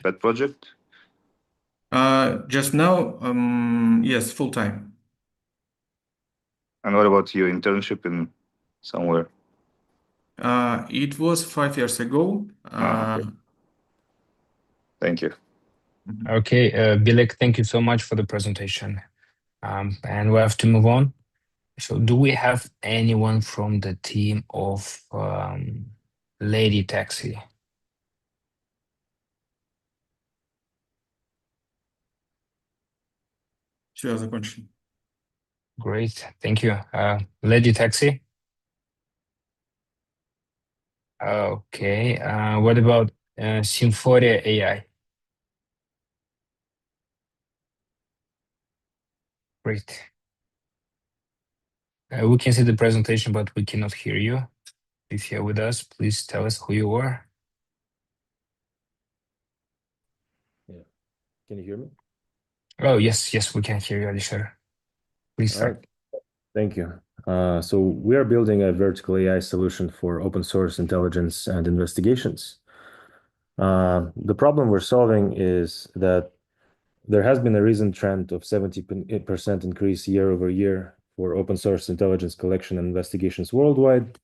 pet project? Just now, yes, full time. And what about your internship in somewhere? It was 5 years ago. Okay. Thank you. Okay, Bilek, thank you so much for the presentation. And we have to move on. So do we have anyone from the team of Lady Taxi? Все, закончили. Great, thank you. Lady Taxi? Okay, what about Symphoria AI? Great. We can see the presentation, but we cannot hear you. If you're with us, please tell us who you are. Yeah. Can you hear me? Oh, yes, we can hear you, Alisher. Please start. Thank you. So we are building a vertical AI solution for open source intelligence and investigations. The problem we're solving is that there has been a recent trend of 70% increase year over year for open source intelligence collection and investigations worldwide.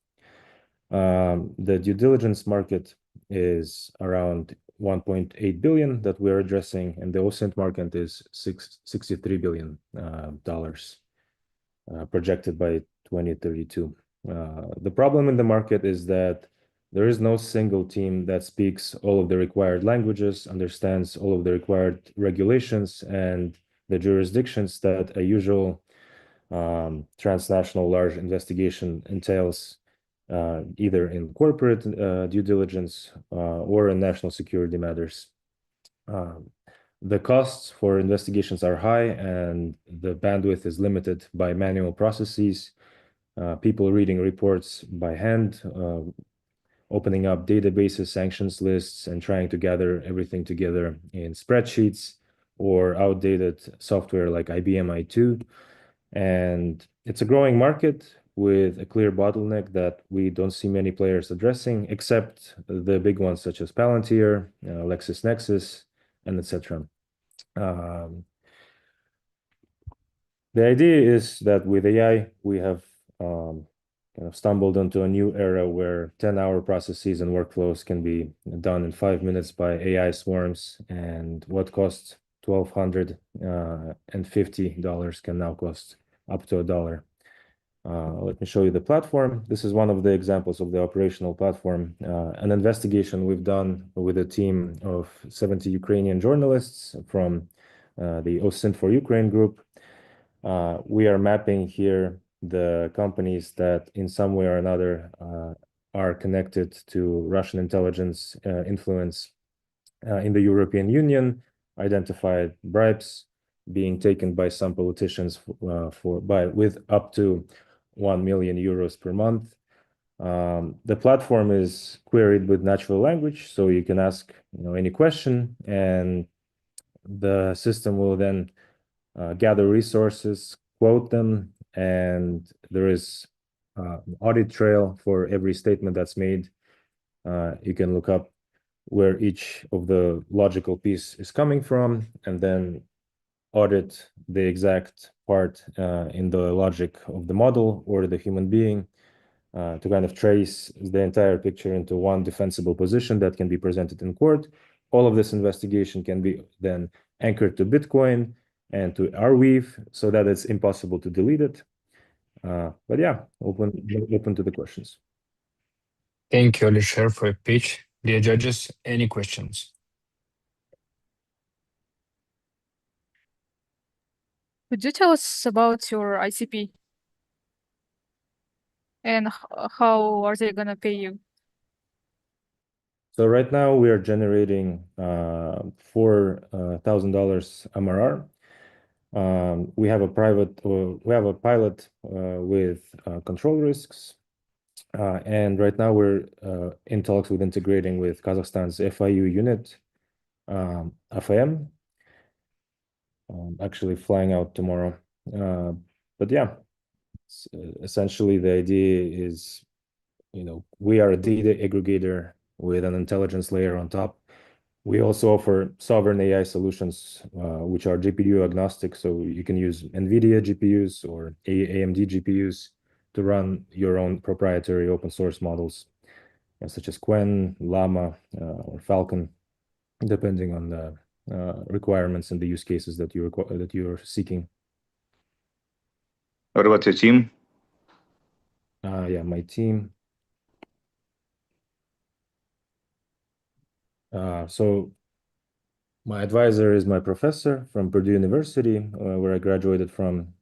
The due diligence market is around 1.8 billion that we're addressing, and the OSINT market is $63 billion projected by 2032. The problem in the market is that there is no single team that speaks all of the required languages, understands all of the required regulations and the jurisdictions that a usual transnational large investigation entails, either in corporate due diligence or in national security matters. The costs for investigations are high and the bandwidth is limited by manual processes, people reading reports by hand, opening up databases, sanctions lists, and trying to gather everything together in spreadsheets or outdated software like IBM i2. And it's a growing market with a clear bottleneck that we don't see many players addressing, except the big ones such as Palantir, LexisNexis, and etc. The idea is that with AI, we have kind of stumbled into a new era where 10-hour processes and workflows can be done in 5 minutes by AI swarms, and what costs $1,250 can now cost up to $1. Let me show you the platform. This is one of the examples of the operational platform. An investigation we've done with a team of 70 Ukrainian journalists from the OSINT for Ukraine group. We are mapping here the companies that in some way or another are connected to Russian intelligence influence in the European Union, identified bribes being taken by some politicians with up to 1 million euros per month. The platform is queried with natural language, so you can ask any question, and the system will then gather resources, quote them, and there is an audit trail for every statement that's made. You can look up where each of the logical piece is coming from, and then audit the exact part in the logic of the model or the human being to kind of trace the entire picture into one defensible position that can be presented in court. All of this investigation can be then anchored to Bitcoin and to Arweave so that it's impossible to delete it. But yeah, open to the questions. Thank you, Alisher, for your pitch. Dear judges, any questions? Could you tell us about your ICP? And how are they gonna pay you? So right now we are generating $4,000 MRR. We have a pilot with control risks, and right now we're in talks with integrating with Kazakhstan's FIU unit, FIM. Actually flying out tomorrow, but yeah, essentially the idea is, we are a data aggregator with an intelligence layer on top. We also offer sovereign AI solutions, which are GPU agnostic, so you can use NVIDIA GPUs or AMD GPUs to run your own proprietary open source models, such as Qwen, Llama, or Falcon, depending on the requirements and the use cases that you're seeking. What about your team? Yeah, my team. So my advisor is my professor from Purdue University, where I graduated from,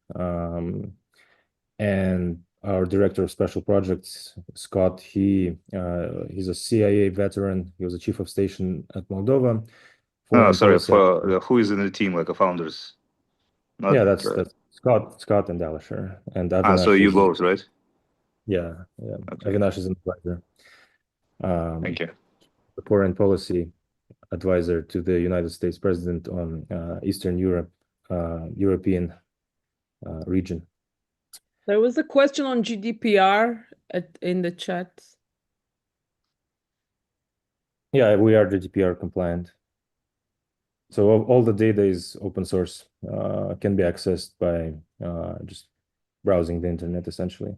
and our director of special projects, Scott. He's a CIA veteran. He was a chief of station at Moldova. Oh, sorry. For who is in the team, like a founders? Yeah, that's Scott and Alisher and Avinash. So you both, right? Yeah. Okay. Avinash is an advisor. Thank you. The foreign policy advisor to the United States president on Eastern European region. There was a question on GDPR in the chat. Yeah, we are GDPR compliant. So all the data is open source, can be accessed by just browsing the internet, essentially.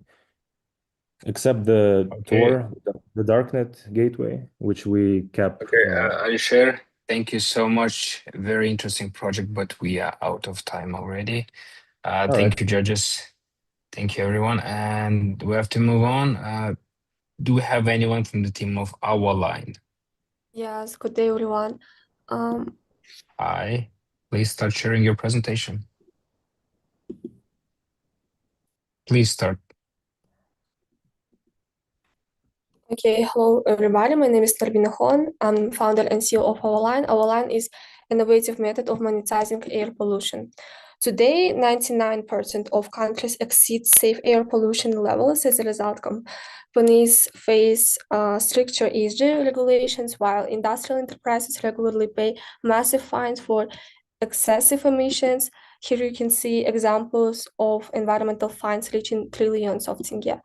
Except the Tor, the darknet gateway, which we kept. Okay, Alisher, thank you so much. Very interesting project, but we are out of time already. Thank you, judges. Thank you, everyone. And we have to move on. Do we have anyone from the team of our line? Yes, good day, everyone. Hi, please start sharing your presentation. Please start. Okay, hello everybody. My name is Tarbina Khan. I'm founder and CEO of Our Line. Our Line is an innovative method of monetizing air pollution. Today, 99% of countries exceed safe air pollution levels. As a result, companies face stricter ESG regulations, while industrial enterprises regularly pay massive fines for excessive emissions. Here you can see examples of environmental fines reaching trillions of tenge.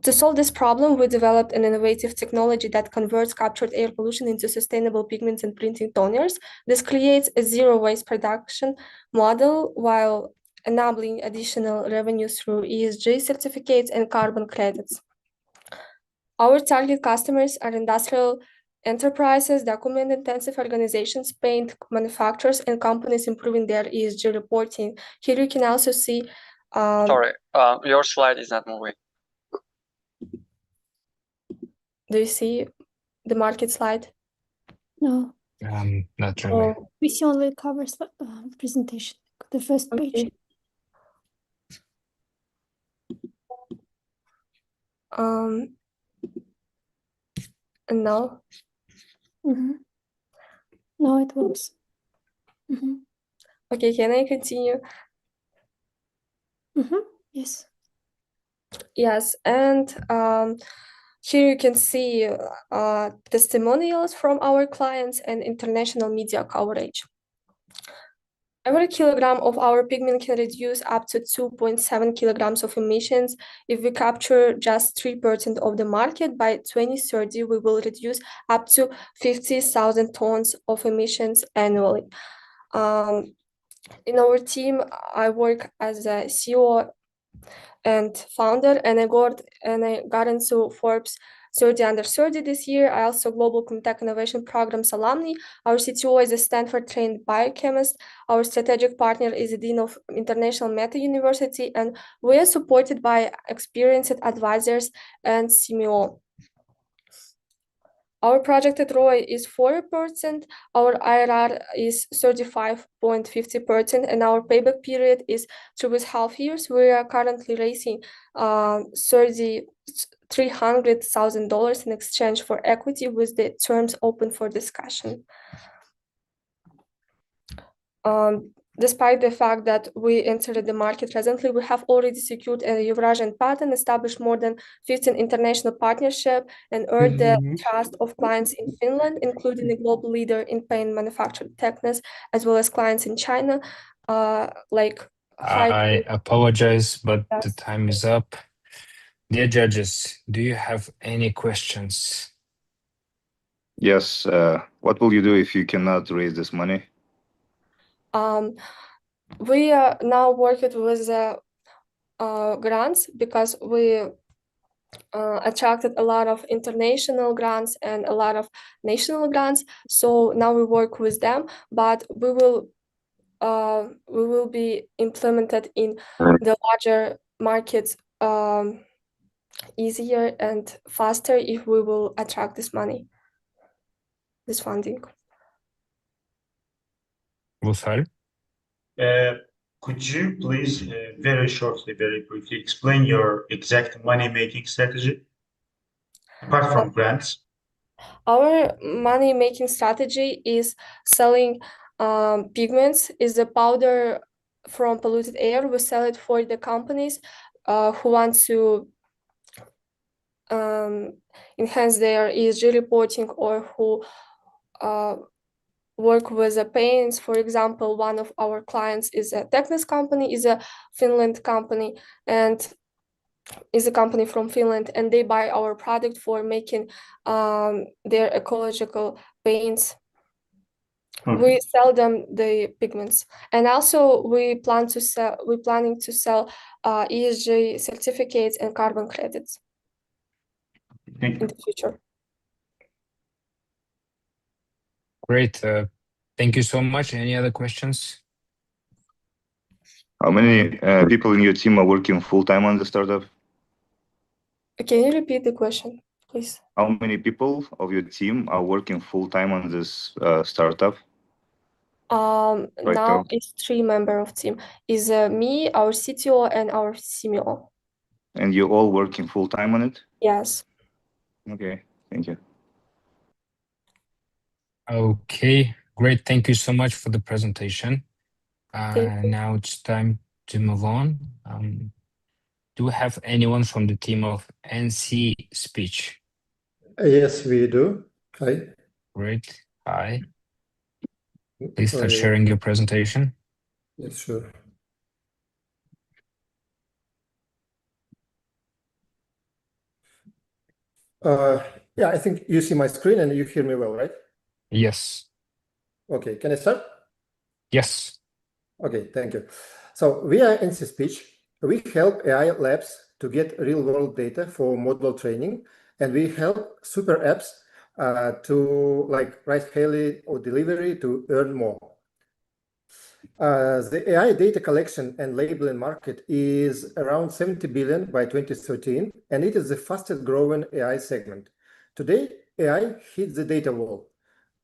To solve this problem, we developed an innovative technology that converts captured air pollution into sustainable pigments and printing toners. This creates a zero-waste production model while enabling additional revenue through ESG certificates and carbon credits. Our target customers are industrial enterprises, document-intensive organizations, paint manufacturers, and companies improving their ESG reporting. Here you can also see... Sorry, your slide is not moving. Do you see the market slide? No. Not really. We see only cover presentation, the first page. And now? No, it works. Okay, can I continue? Yes. Yes, and here you can see testimonials from our clients and international media coverage. Every kilogram of our pigment can reduce up to 2.7 kilograms of emissions. If we capture just 3% of the market, by 2030, we will reduce up to 50,000 tons of emissions annually. In our team, I work as a CEO and founder, and I got into Forbes 30 under 30 this year. I also Global Cleantech Innovation Programs alumni. Our CTO is a Stanford-trained biochemist. Our strategic partner is the Dean of International Meta University, and we are supported by experienced advisors and CMO. Our projected ROI is 4%, our IRR is 35.50%, and our payback period is 2.5 years. We are currently raising $300,000 in exchange for equity, with the terms open for discussion. Despite the fact that we entered the market recently, we have already secured a Eurasian patent, established more than 15 international partnerships, and earned the trust of clients in Finland, including a global leader in paint manufacturing techniques, as well as clients in China, I apologize, but the time is up. Dear judges, do you have any questions? Yes. What will you do if you cannot raise this money? We are now working with grants, because we attracted a lot of international grants and a lot of national grants. So now we work with them, but we will be implemented in the larger markets easier and faster if we will attract this money, this funding. Vursal? Could you please very shortly, very briefly explain your exact money-making strategy apart from grants? Our money-making strategy is selling pigments, is a powder from polluted air. We sell it for the companies who want to enhance their ESG reporting, or who work with the paints. For example, one of our clients is a Technics company, is a Finland company, and is a company from Finland, and they buy our product for making their ecological paints. We sell them the pigments, and also we're planning to sell ESG certificates and carbon credits in the future. Great. Thank you so much. Any other questions? How many people in your team are working full-time on the startup? Can you repeat the question, please? How many people of your team are working full-time on this startup? Now it's 3 members of team. Is me, our CTO, and our CMO. And you're all working full-time on it? Yes. Okay, thank you. Okay, great. Thank you so much for the presentation. Now it's time to move on. Do we have anyone from the team of NC Speech? Yes, we do. Hi. Great. Hi. Please start sharing your presentation. Yes, sure. Yeah, I think you see my screen and you hear me well, right? Yes. Okay, can I start? Yes. Okay, thank you. So we are NC Speech. We help AI labs to get real-world data for model training, and we help super apps to ride hailing or delivery to earn more. The AI data collection and labeling market is around 70 billion by 2013, and it is the fastest growing AI segment. Today, AI hits the data wall.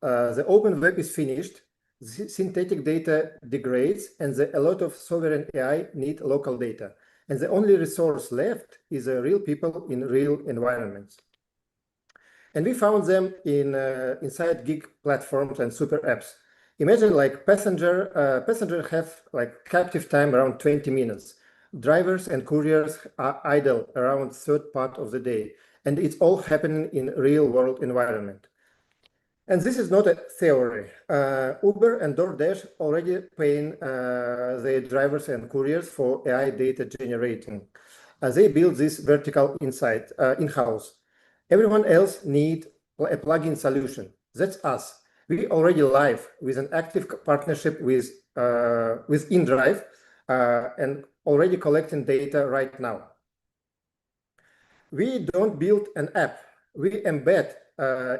The open web is finished, synthetic data degrades, and a lot of sovereign AI need local data. And the only resource left is real people in real environments. And we found them inside gig platforms and super apps. Imagine like passenger have like captive time around 20 minutes. Drivers and couriers are idle around third part of the day, and it's all happening in real world environment. And this is not a theory. Uber and DoorDash already paying their drivers and couriers for AI data generating. They build this vertical insight in-house. Everyone else need a plugin solution. That's us. We already live with an active partnership with InDrive and already collecting data right now. We don't build an app. We embed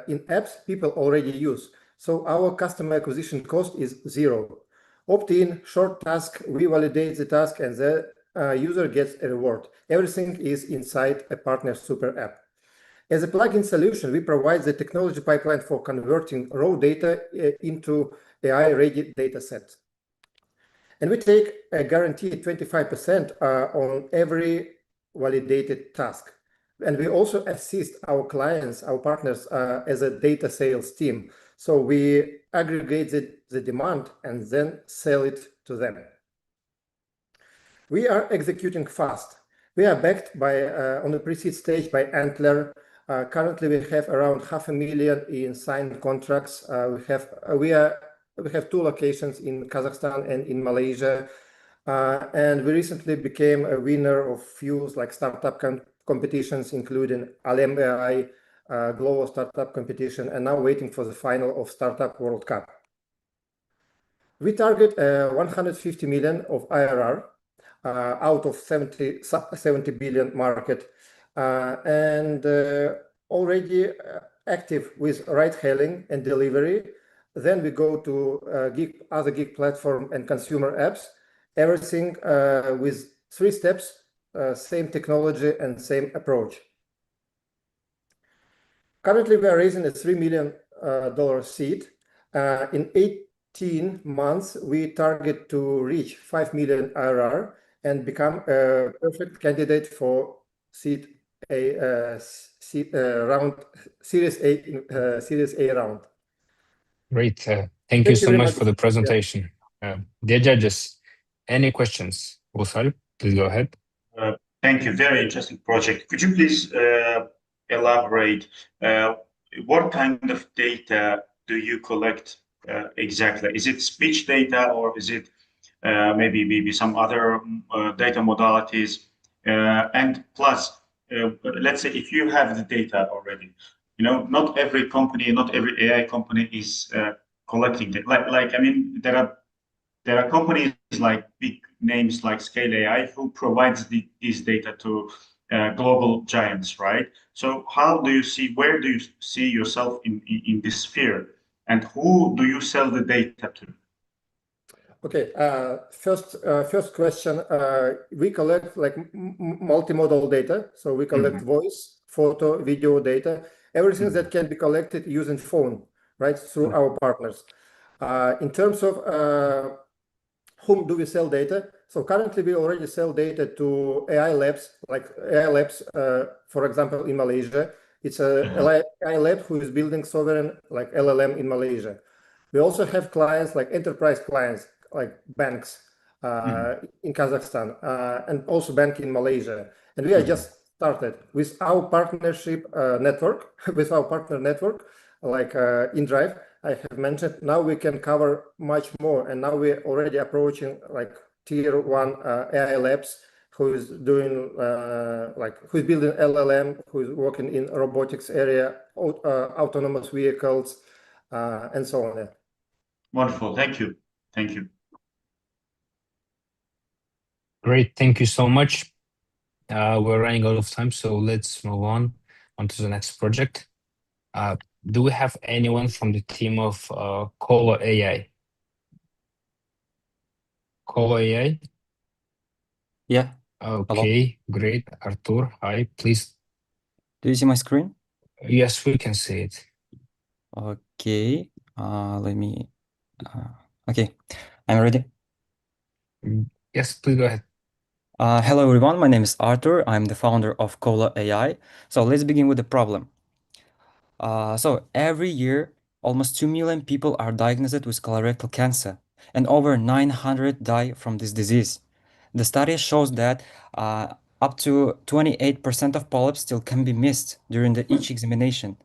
in apps people already use. So our customer acquisition cost is zero. Opt-in, short task, we validate the task and the user gets a reward. Everything is inside a partner super app. As a plugin solution, we provide the technology pipeline for converting raw data into AI-ready data sets. And we take a guaranteed 25% on every validated task. And we also assist our clients, our partners, as a data sales team. So we aggregate the demand and then sell it to them. We are executing fast. We are backed by, on the pre-seed stage by Antler. Currently, we have around 500,000 in signed contracts. We have 2 locations in Kazakhstan and in Malaysia. And we recently became a winner of few like startup competitions, including Alem AI, global startup competition, and now waiting for the final of Startup World Cup. We target 150 million of IRR out of 70 billion market, and already active with ride-hailing and delivery. Then we go to other gig platform and consumer apps. Everything with 3 steps. Same technology and same approach. Currently, we are raising a $3 million seed. In 18 months, we target to reach 5 million IRR and become a perfect candidate for Series A round. Great. Thank you so much for the presentation. Dear judges, any questions? Usal, please go ahead. Thank you. Very interesting project. Could you please elaborate what kind of data do you collect exactly? Is it speech data or is it maybe some other data modalities? And plus, let's say if you have the data already, not every company, not every AI company is collecting it. Like I mean, there are companies like big names like Scale AI who provides these data to global giants, right? So where do you see yourself in this sphere, and who do you sell the data to? Okay, first question, we collect like multimodal data. So we collect voice, photo, video data, everything that can be collected using phone, right, through our partners. In terms of whom do we sell data? So currently we already sell data to AI labs, for example, in Malaysia. It's a AI lab who is building sovereign like LLM in Malaysia. We also have clients like enterprise clients, like banks in Kazakhstan, and also bank in Malaysia. And we are just started with our partnership network, with our partner network, like InDrive, I have mentioned. Now we can cover much more, and now we're already approaching like tier 1 AI labs who is doing who's building LLM, who is working in robotics area, autonomous vehicles, and so on. Wonderful. Thank you. Thank you. Great. Thank you so much. We're running out of time, so let's move on to the next project. Do we have anyone from the team of Colo AI? Colo AI? Yeah. Okay, great. Artur, hi, please. Do you see my screen? Yes, we can see it. Okay. Let me. Okay, I'm ready. Yes, please go ahead. Hello, everyone. My name is Artur. I'm the founder of Colo AI. So let's begin with the problem. So every year, almost 2 million people are diagnosed with colorectal cancer, and over 900 die from this disease. The study shows that up to 28% of polyps still can be missed during each examination.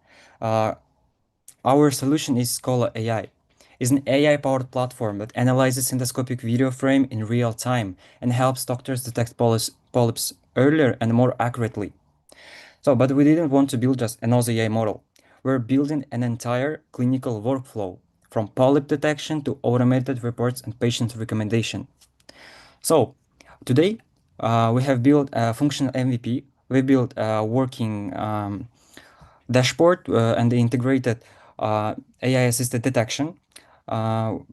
Our solution is Scholar AI. It's an AI-powered platform that analyzes endoscopic video frame in real time and helps doctors detect polyps earlier and more accurately. But we didn't want to build just another AI model. We're building an entire clinical workflow from polyp detection to automated reports and patient recommendation. So today, we have built a functional MVP. We built a working dashboard and the integrated AI-assisted detection. And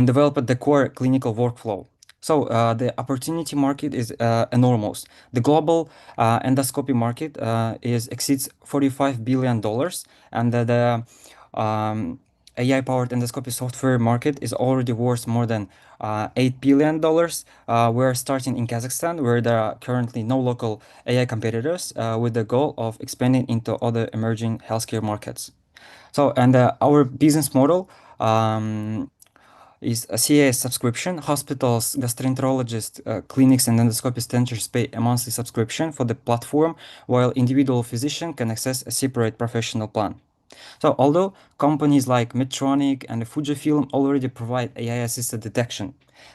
developed the core clinical workflow. So the opportunity market is enormous. The global endoscopy market exceeds $45 billion, and the AI-powered endoscopy software market is already worth more than $8 billion. We're starting in Kazakhstan, where there are currently no local AI competitors, with the goal of expanding into other emerging healthcare markets. Our business model is a CAS subscription. Hospitals, gastroenterologists, clinics, and endoscopy centers pay a monthly subscription for the platform, while individual physician can access a separate professional plan. So although companies like Medtronic and Fujifilm already provide AI-assisted detection,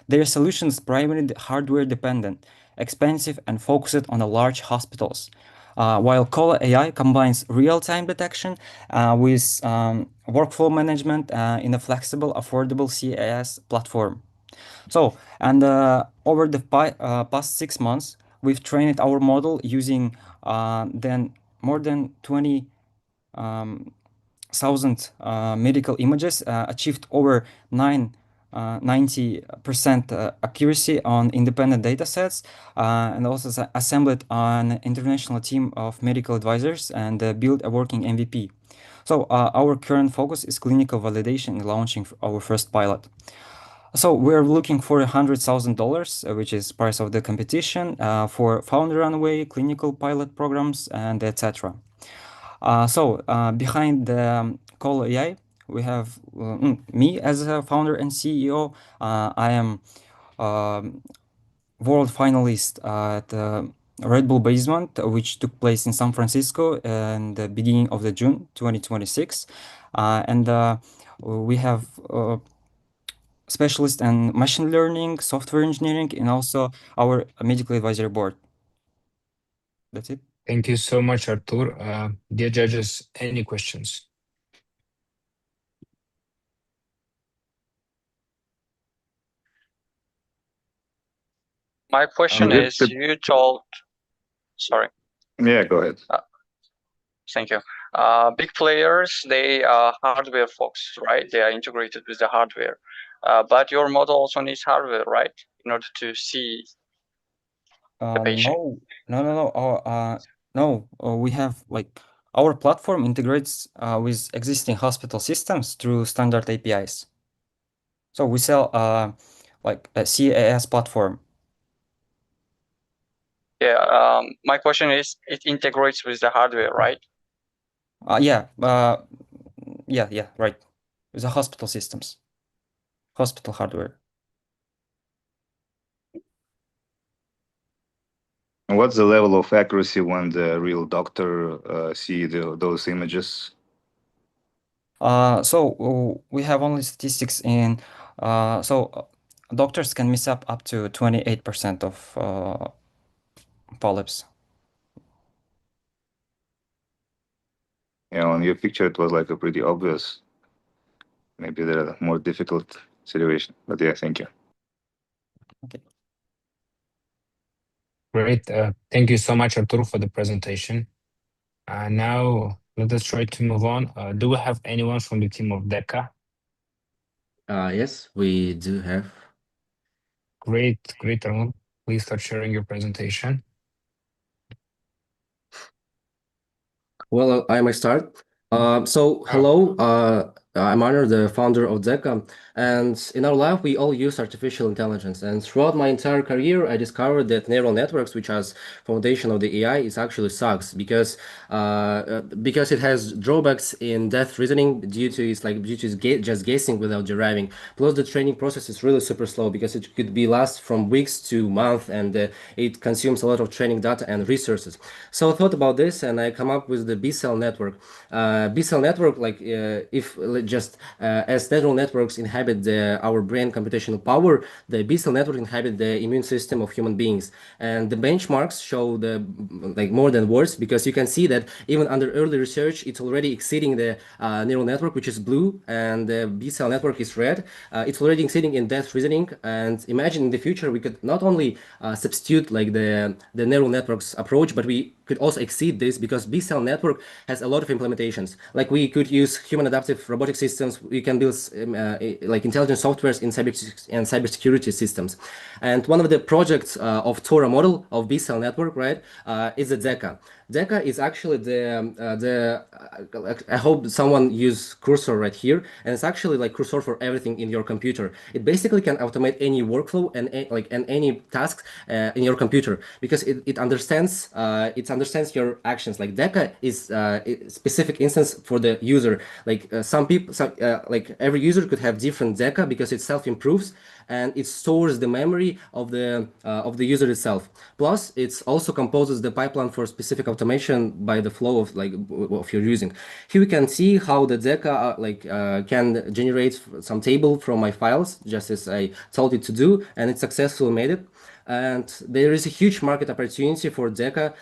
their solutions primarily hardware dependent, expensive, and focused on the large hospitals. While Scholar AI combines real-time detection with workflow management in a flexible, affordable CAS platform. Over the past 6 months, we've trained our model using more than 20,000 medical images, achieved over 90% accuracy on independent data sets, and also assembled an international team of medical advisors and built a working MVP. So our current focus is clinical validation and launching our first pilot. So we're looking for $100,000, which is price of the competition, for founder runway, clinical pilot programs, and etc. Behind the Scholar AI, we have me as a founder and CEO. I am world finalist at Red Bull Basement, which took place in San Francisco in the beginning of the June 2026. We have specialists in machine learning, software engineering, and also our medical advisory board. That's it. Thank you so much, Artur. Dear judges, any questions? My question is, you told, sorry. Yeah, go ahead. Thank you. Big players, they are hardware folks, right? They are integrated with the hardware. But your model also needs hardware, right? In order to see the patient. No. We have our platform integrates with existing hospital systems through standard APIs. So we sell like a CAS platform. Yeah. My question is, it integrates with the hardware, right? Yeah, right. With the hospital systems, hospital hardware. What's the level of accuracy when the real doctor see those images? So we have only statistics in doctors can miss up to 28% of polyps. Yeah, on your picture it was like a pretty obvious. Maybe there are more difficult situation, but yeah, thank you. Okay. Great. Thank you so much, Artur, for the presentation. Now let us try to move on. Do we have anyone from the team of DECA? Yes, we do have. Great, Arnold. Please start sharing your presentation. Well, I might start. Hello. I'm Arner, the founder of Zeka, and in our life we all use artificial intelligence. And throughout my entire career, I discovered that neural networks, which are foundation of the AI, is actually sucks because it has drawbacks in depth reasoning due to just guessing without deriving. Plus, the training process is really super slow because it could be last from weeks to months, and it consumes a lot of training data and resources. So I thought about this, and I come up with the B-cell network. B-cell network, as neural networks inhabit our brain computational power, the B-cell network inhabit the immune system of human beings. And the benchmarks show more than words, because you can see that even under early research, it's already exceeding the neural network, which is blue, and the B-cell network is red. It's already exceeding in depth reasoning. And imagine in the future, we could not only substitute the neural networks approach, but we could also exceed this, because B-cell network has a lot of implementations. Like, we could use human adaptive robotic systems. We can build intelligent softwares in cybersecurity systems. And one of the projects of Tora model of B-cell network, right, is the Zeka. Zeka is actually I hope someone use cursor right here, and it's actually like cursor for everything in your computer. It basically can automate any workflow and any task in your computer, because it understands your actions. Like, Zeka is a specific instance for the user. Like, every user could have different Zeka because it self-improves, and it stores the memory of the user itself. Plus, it also composes the pipeline for specific automation by the flow of your using. Here we can see how the Zeka can generate some table from my files, just as I told it to do, and it successfully made it. And there is a huge market opportunity for Zeka,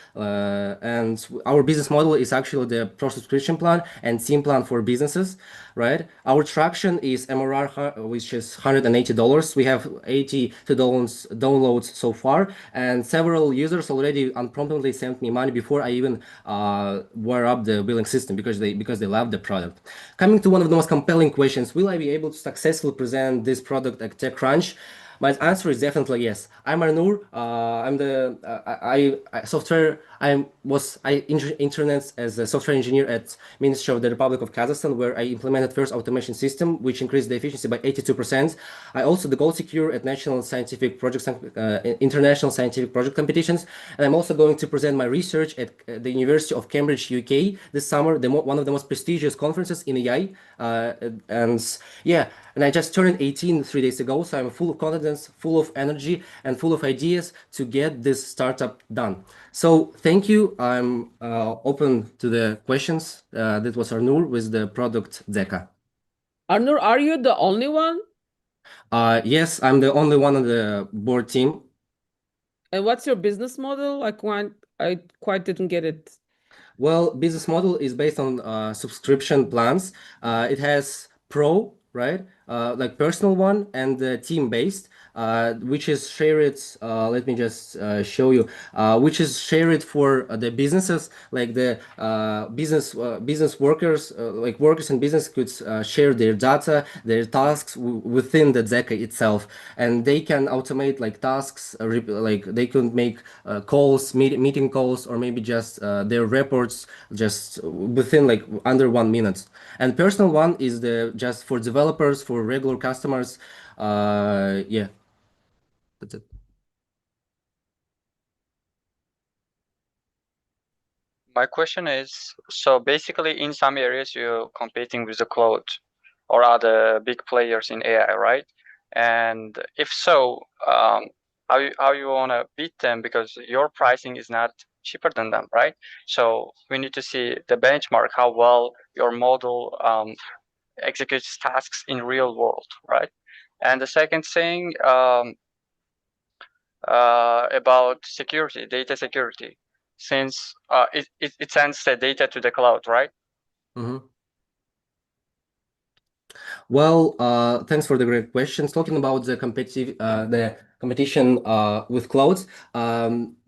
and our business model is actually the pro subscription plan and team plan for businesses, right? Our traction is MRR, which is $180. We have 82 downloads so far, and several users already unpromptedly sent me money before I even wire up the billing system, because they love the product. Coming to one of the most compelling questions: will I be able to successfully present this product at TechCrunch? My answer is definitely yes. I'm Arnur. I'm the internet as a software engineer at Ministry of the Republic of Kazakhstan, where I implemented first automation system, which increased the efficiency by 82%. I also the gold secure at international scientific project competitions, and I'm also going to present my research at the University of Cambridge, UK this summer, one of the most prestigious conferences in AI. And I just turned 18 3 days ago, so I'm full of confidence, full of energy, and full of ideas to get this startup done. So thank you. I'm open to the questions. That was Arnur with the product Zeka. Arnur, are you the only one? Yes, I'm the only one on the board team. And what's your business model? I quite didn't get it. Well, business model is based on subscription plans. It has pro, right? Like personal one, and the team-based, which is shared. Let me just show you. Which is shared for the businesses, like the business workers, like workers in business could share their data, their tasks within the Zeka itself, and they can automate like tasks, like they can make calls, meeting calls, or maybe just their reports just within like under 1 minute. And personal one is just for developers, for regular customers. Yeah, that's it. My question is, so basically in some areas you're competing with the cloud or other big players in AI, right? And if so, how you want to beat them, because your pricing is not cheaper than them, right? So we need to see the benchmark, how well your model executes tasks in real world, right? And the second thing about security, data security, since it sends the data to the cloud, right? Mm-hmm. Well, thanks for the great questions. Talking about the competitive, competition with clouds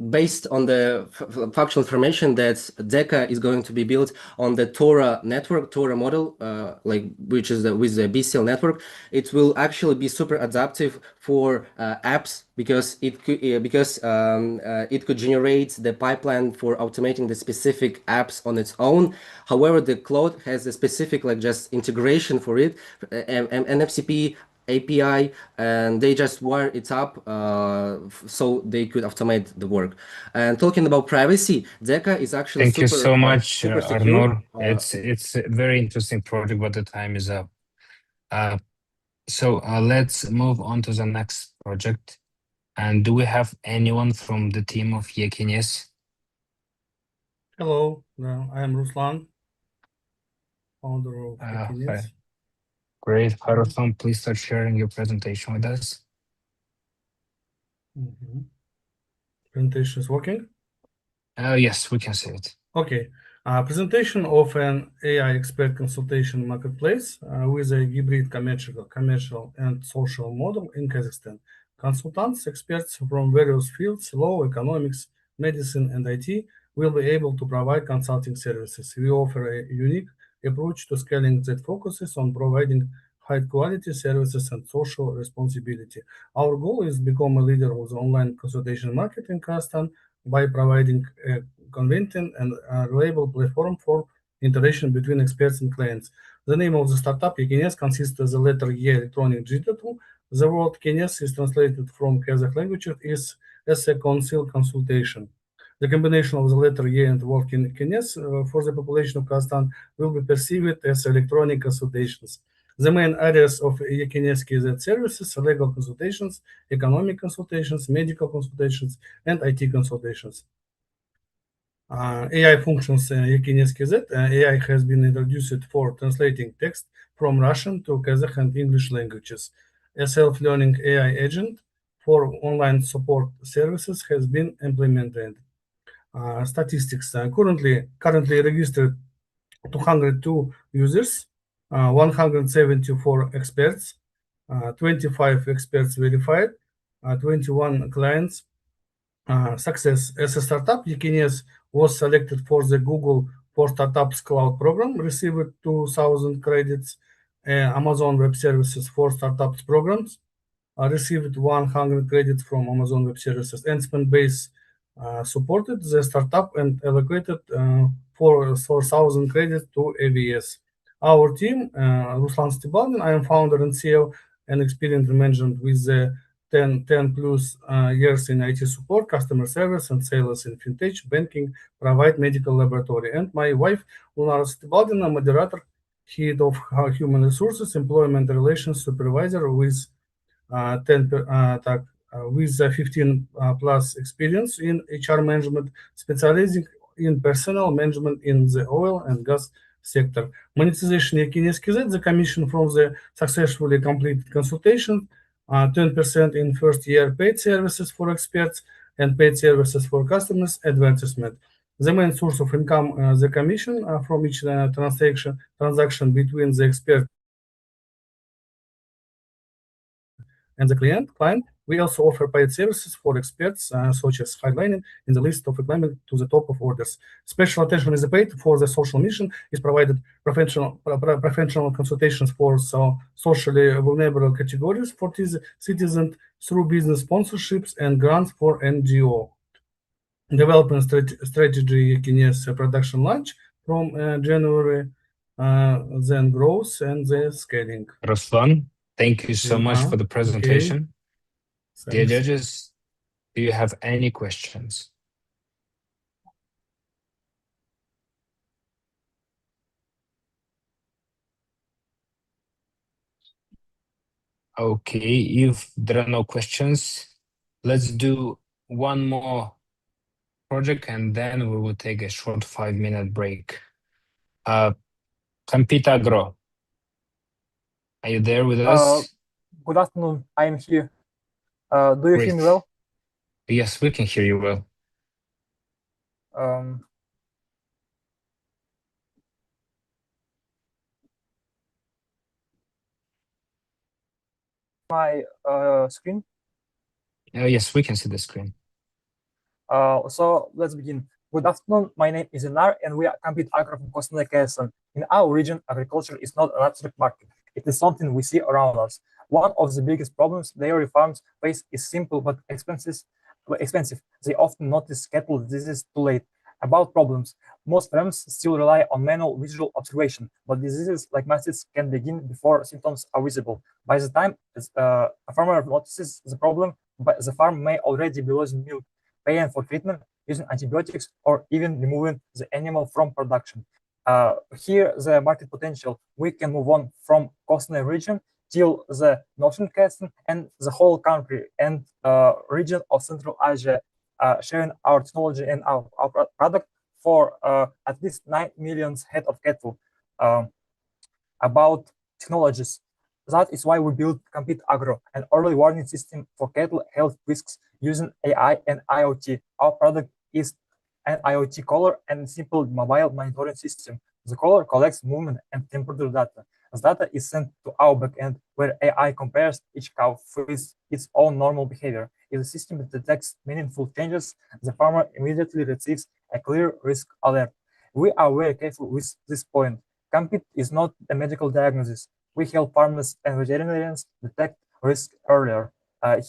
based on the factual information that DECA is going to be built on the Tora network, Tora model, which is with the BCL network. It will actually be super adaptive for apps because it could generate the pipeline for automating the specific apps on its own. However, the cloud has a specific just integration for it, NFCP API, and they just wire it up so they could automate the work. And talking about privacy, DECA is actually Thank you so much, super secure. Arnor. It's a very interesting project, but the time is up. So let's move on to the next project. And do we have anyone from the team of Yekines? Hello, I am Ruslan, founder of Yekines. Great. Ruslan, please start sharing your presentation with us. Presentation is working? Yes, we can see it. Okay. Presentation of an AI expert consultation marketplace with a hybrid commercial and social model in Kazakhstan. Consultants, experts from various fields, law, economics, medicine, and IT, will be able to provide consulting services. We offer a unique approach to scaling that focuses on providing high-quality services and social responsibility. Our goal is to become a leader of the online consultation market in Kazakhstan by providing a convenient and reliable platform for interaction between experts and clients. The name of the startup, Yekines, consists of the letter Y electronic digital. The word Kines is translated from Kazakh language as a council consultation. The combination of the letter Y and the word Kines for the population of Kazakhstan will be perceived as electronic consultations. The main areas of Yekines KZ services are legal consultations, economic consultations, medical consultations, and IT consultations. AI functions Yekines KZ. AI has been introduced for translating text from Russian to Kazakh and English languages. A self-learning AI agent for online support services has been implemented. Statistics currently registered 202 users, 174 experts, 25 experts verified, 21 clients. Success as a startup, Yekines was selected for the Google for Startups Cloud program, received 2,000 credits. Amazon Web Services for Startups programs received 100 credits from Amazon Web Services, and Spendbase supported the startup and allocated 4,000 credits to AWS. Our team, Ruslan Stebaldin, I am founder and CEO and experienced management with 10 plus years in IT support, customer service, and sales in fintech, banking, private medical laboratory. And my wife, Lunar Stebaldin, a moderator, head of human resources, employment relations supervisor with 15 plus experience in HR management, specializing in personnel management in the oil and gas sector. Monetization Yekines KZ, the commission from the successfully completed consultation, 10% in first year paid services for experts and paid services for customers, advertisement. The main source of income, the commission from each transaction between the expert and the client. We also offer paid services for experts, such as highlighting in the list of climbing to the top of orders. Special attention is paid for the social mission, is provided professional consultations for socially vulnerable categories for citizens through business sponsorships and grants for NGO. Development strategy Yekines production launch from January, then growth and the scaling. Ruslan, thank you so much for the presentation. Okay. Dear judges, do you have any questions? Okay, if there are no questions, let's do one more project and then we will take a short 5-minute break. Compitagro, are you there with us? Good afternoon, I am here. Do you hear me well? Yes, we can hear you well. My screen? Yes, we can see the screen. So let's begin. Good afternoon. My name is Inar, and we are Compete Agro from Kazakhstan. In our region, agriculture is not an abstract market. It is something we see around us. One of the biggest problems dairy farms face is simple but expensive. They often notice cattle diseases too late. About problems, most farms still rely on manual visual observation, but diseases like mastitis can begin before symptoms are visible. By the time a farmer notices the problem, the farm may already be losing milk, paying for treatment, using antibiotics, or even removing the animal from production. Here, the market potential, we can move on from Kostny region till the Northern Kazakhstan and the whole country and region of Central Asia, sharing our technology and our product for at least 9 million head of cattle. About technologies, that is why we built Compete Agro, an early warning system for cattle health risks using AI and IoT. Our product is an IoT collar and simple mobile monitoring system. The collar collects movement and temperature data. The data is sent to our backend, where AI compares each cow with its own normal behavior. If the system detects meaningful changes, the farmer immediately receives a clear risk alert. We are very careful with this point. Compete is not a medical diagnosis. We help farmers and veterinarians detect risk earlier.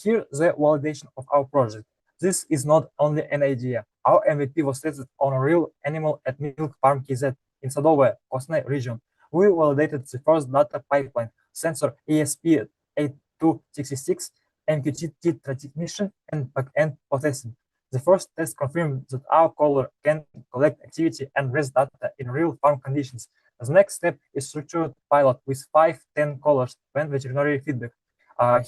Here, the validation of our project. This is not only an idea. Our MVP was tested on a real animal at Milk Farm KZ in Sadove, Kostny region. We validated the first data pipeline, sensor ESP8266, MQTT transmission, and backend processing. The first test confirmed that our collar can collect activity and rest data in real farm conditions. The next step is structured pilot with 5-10 collars when veterinary feedback.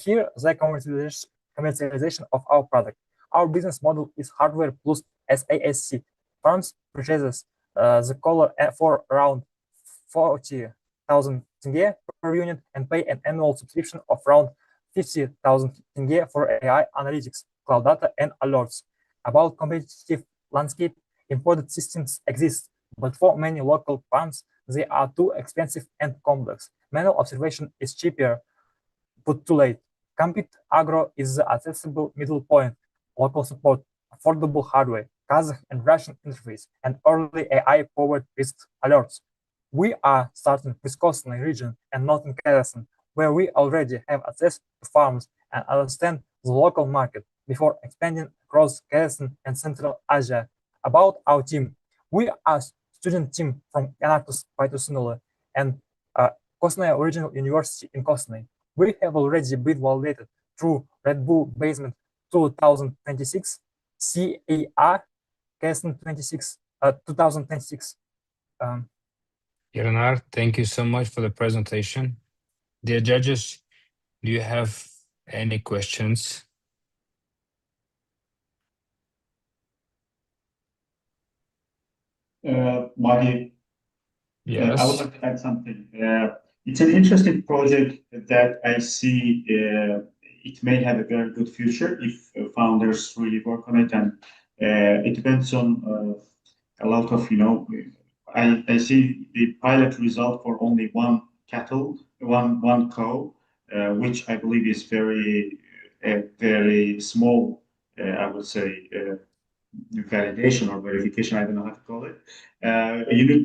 Here, the commercialization of our product. Our business model is hardware plus SaaS. Farms purchases the collar for around 40,000 tenge per unit and pay an annual subscription of around 50,000 tenge for AI analytics, cloud data, and alerts. About competitive landscape, imported systems exist, but for many local farms, they are too expensive and complex. Manual observation is cheaper, but too late. Compete Agro is the accessible middle point, local support, affordable hardware, Kazakh and Russian interface, and early AI-powered risk alerts. We are starting with Kostny region and not in Kazakhstan, where we already have access to farms and understand the local market before expanding across Kazakhstan and Central Asia. About our team, we are student team from Yanakos Phytosanula and Kostny Regional University in Kostny. We have already been validated through Red Bull Basement 2026, CAR Kazakhstan 2026. Iranar, thank you so much for the presentation. Dear judges, do you have any questions? Madi, yes. I would like to add something. It's an interesting project that I see it may have a very good future if founders really work on it, and it depends on a lot of, I see the pilot result for only one cow, which I believe is very small, I would say, validation or verification, I don't know how to call it. You need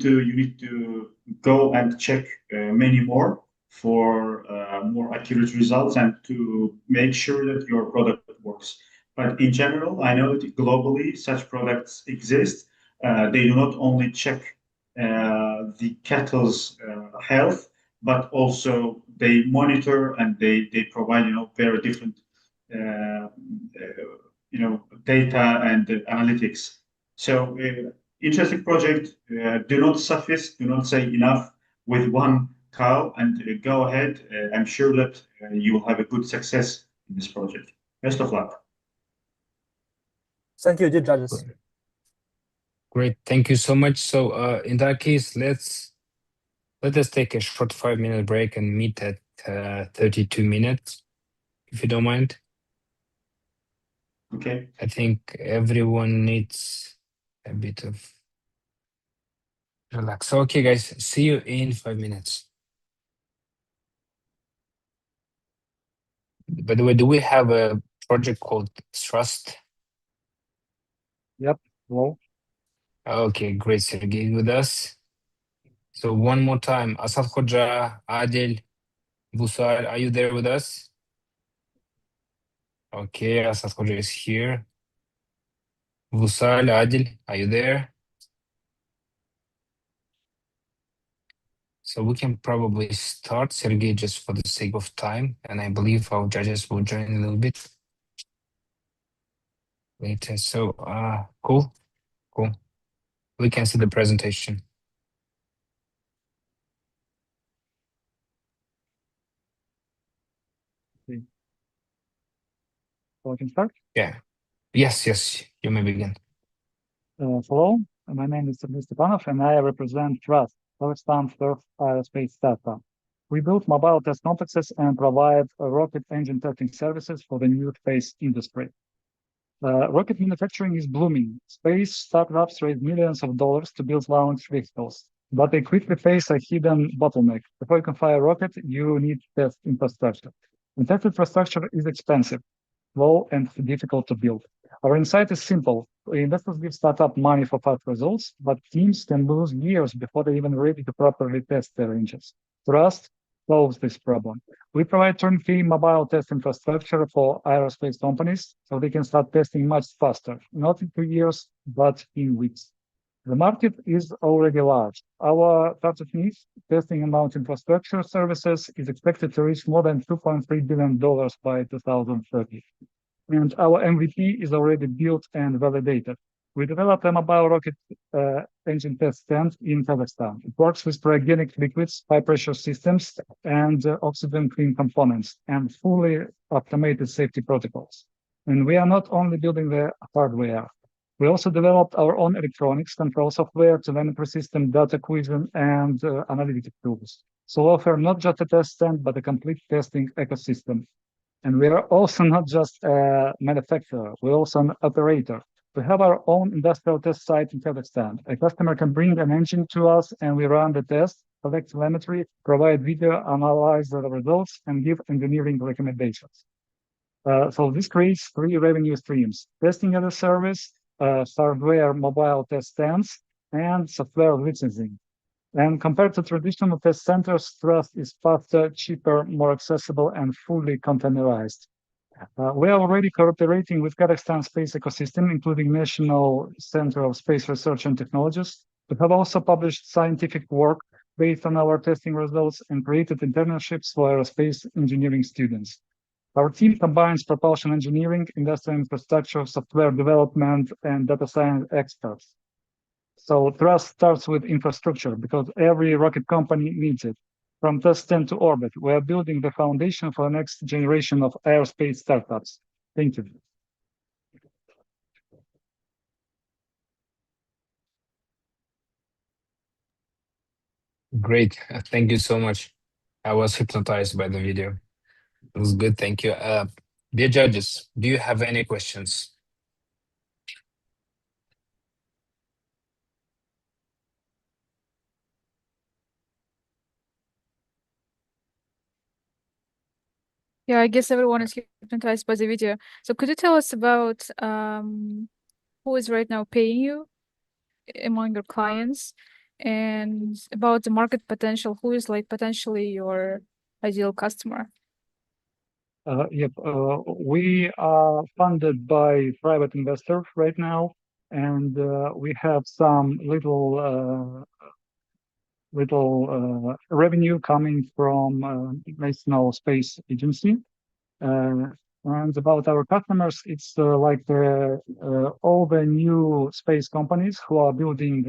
to go and check many more for more accurate results and to make sure that your product works. But in general, I know that globally such products exist. They do not only check the cattle's health, but also they monitor and they provide very different data and analytics. So interesting project. Do not say enough with one cow, and go ahead. I'm sure that you will have a good success in this project. Best of luck. Thank you, dear judges. Great, thank you so much. So in that case, let us take a short 5-minute break and meet at 32 minutes, if you don't mind. Okay. I think everyone needs a bit of relax. So, okay, guys, see you in 5 minutes. By the way, do we have a project called Trust. Yep. Hello. Okay, great, Sergey with us. So one more time, Asad Khoja, Adil, Busal, are you there with us? Okay, Asad Khoja is here. Busal, Adil, are you there? So we can probably start, Sergey, just for the sake of time, and I believe our judges will join a little bit later. So, cool. We can see the presentation. So I can start? Yeah. Yes, you may begin. Hello, my name is Sergey Stepanov, and I represent Trust, Kazakhstan's first aerospace startup. We build mobile test complexes and provide rocket engine testing services for the new space industry. Rocket manufacturing is blooming. Space startups raise millions of dollars to build launch vehicles, but they quickly face a hidden bottleneck. Before you can fire a rocket, you need test infrastructure. And test infrastructure is expensive, slow, and difficult to build. Our insight is simple. Investors give startup money for fast results, but teams can lose years before they're even ready to properly test their engines. Trust solves this problem. We provide turnkey mobile test infrastructure for aerospace companies so they can start testing much faster, not in 2 years, but in weeks. The market is already large. Our target niche, testing and launch infrastructure services, is expected to reach more than $2.3 billion by 2030. And our MVP is already built and validated. We developed a mobile rocket engine test stand in Kazakhstan. It works with cryogenic liquids, high-pressure systems, and oxygen-clean components, and fully automated safety protocols. And we are not only building the hardware. We also developed our own electronics, control software, telemetry system, data acquisition, and analytic tools. So we offer not just a test stand, but a complete testing ecosystem. And we are also not just a manufacturer, we're also an operator. We have our own industrial test site in Kazakhstan. A customer can bring an engine to us and we run the test, collect telemetry, provide video, analyze the results, and give engineering recommendations. So this creates 3 revenue streams: testing as a service, hardware mobile test stands, and software licensing. And compared to traditional test centers, Trust is faster, cheaper, more accessible, and fully containerized. We are already cooperating with Kazakhstan space ecosystem, including National Center of Space Research and Technologies. We have also published scientific work based on our testing results and created internships for aerospace engineering students. Our team combines propulsion engineering, industrial infrastructure, software development, and data science experts. So Trust starts with infrastructure because every rocket company needs it. From test stand to orbit, we are building the foundation for the next generation of aerospace startups. Thank you. Great, thank you so much. I was hypnotized by the video. It was good, thank you. Dear judges, do you have any questions? Yeah, I guess everyone is hypnotized by the video. So could you tell us about who is right now paying you among your clients, and about the market potential? Who is like potentially your ideal customer? Yep, we are funded by private investors right now, and we have some little revenue coming from National Space Agency. And about our customers, it's like all the new space companies who are building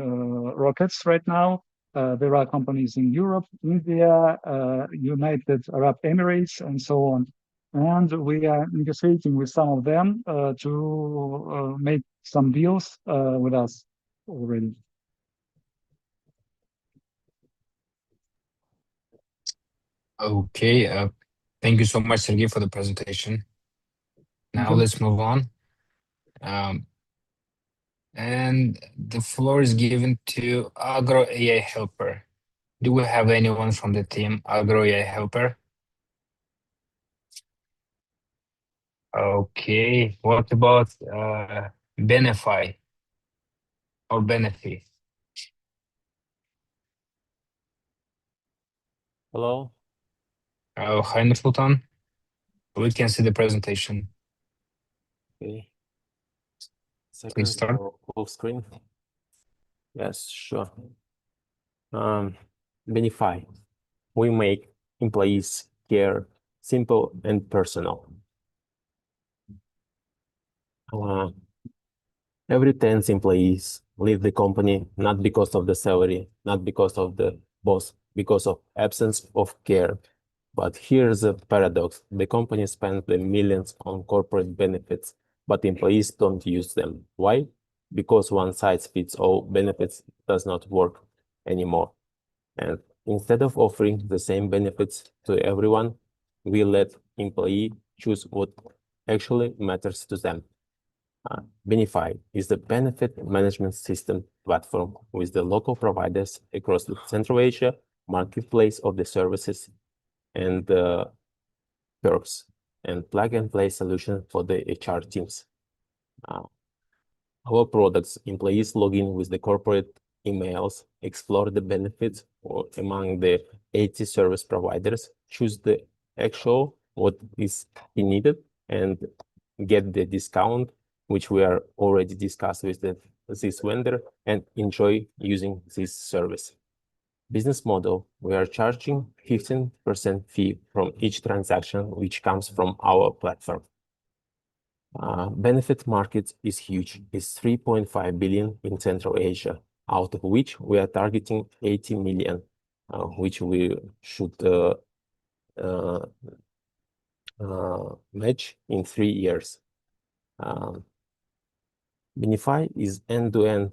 rockets right now. There are companies in Europe, India, United Arab Emirates, and so on. And we are negotiating with some of them to make some deals with us already. Okay, thank you so much, Sergey, for the presentation. Now let's move on. And the floor is given to Agro AI Helper. Do we have anyone from the team Agro AI Helper? Okay. What about Benefy or Benefit? Hello. Hi, Nursultan. We can see the presentation. Okay. Second, Please start. full screen. Yes, sure. Benefy. We make employees care simple and personal. Every 10 employees leave the company not because of the salary, not because of the boss, because of absence of care. But here's a paradox. The company spends the millions on corporate benefits, but employees don't use them. Why? Because one size fits all benefits does not work anymore. And instead of offering the same benefits to everyone, we let employee choose what actually matters to them. Benefy is the benefit management system platform with the local providers across the Central Asia marketplace of the services and perks and plug-and-play solution for the HR teams. Our products, employees log in with the corporate emails, explore the benefits among the 80 service providers, choose the actual what is needed, and get the discount, which we are already discussed with this vendor, and enjoy using this service. Business model, we are charging 15% fee from each transaction, which comes from our platform. Benefit market is huge. It's 3.5 billion in Central Asia, out of which we are targeting 80 million, which we should match in 3 years. Benefy is end-to-end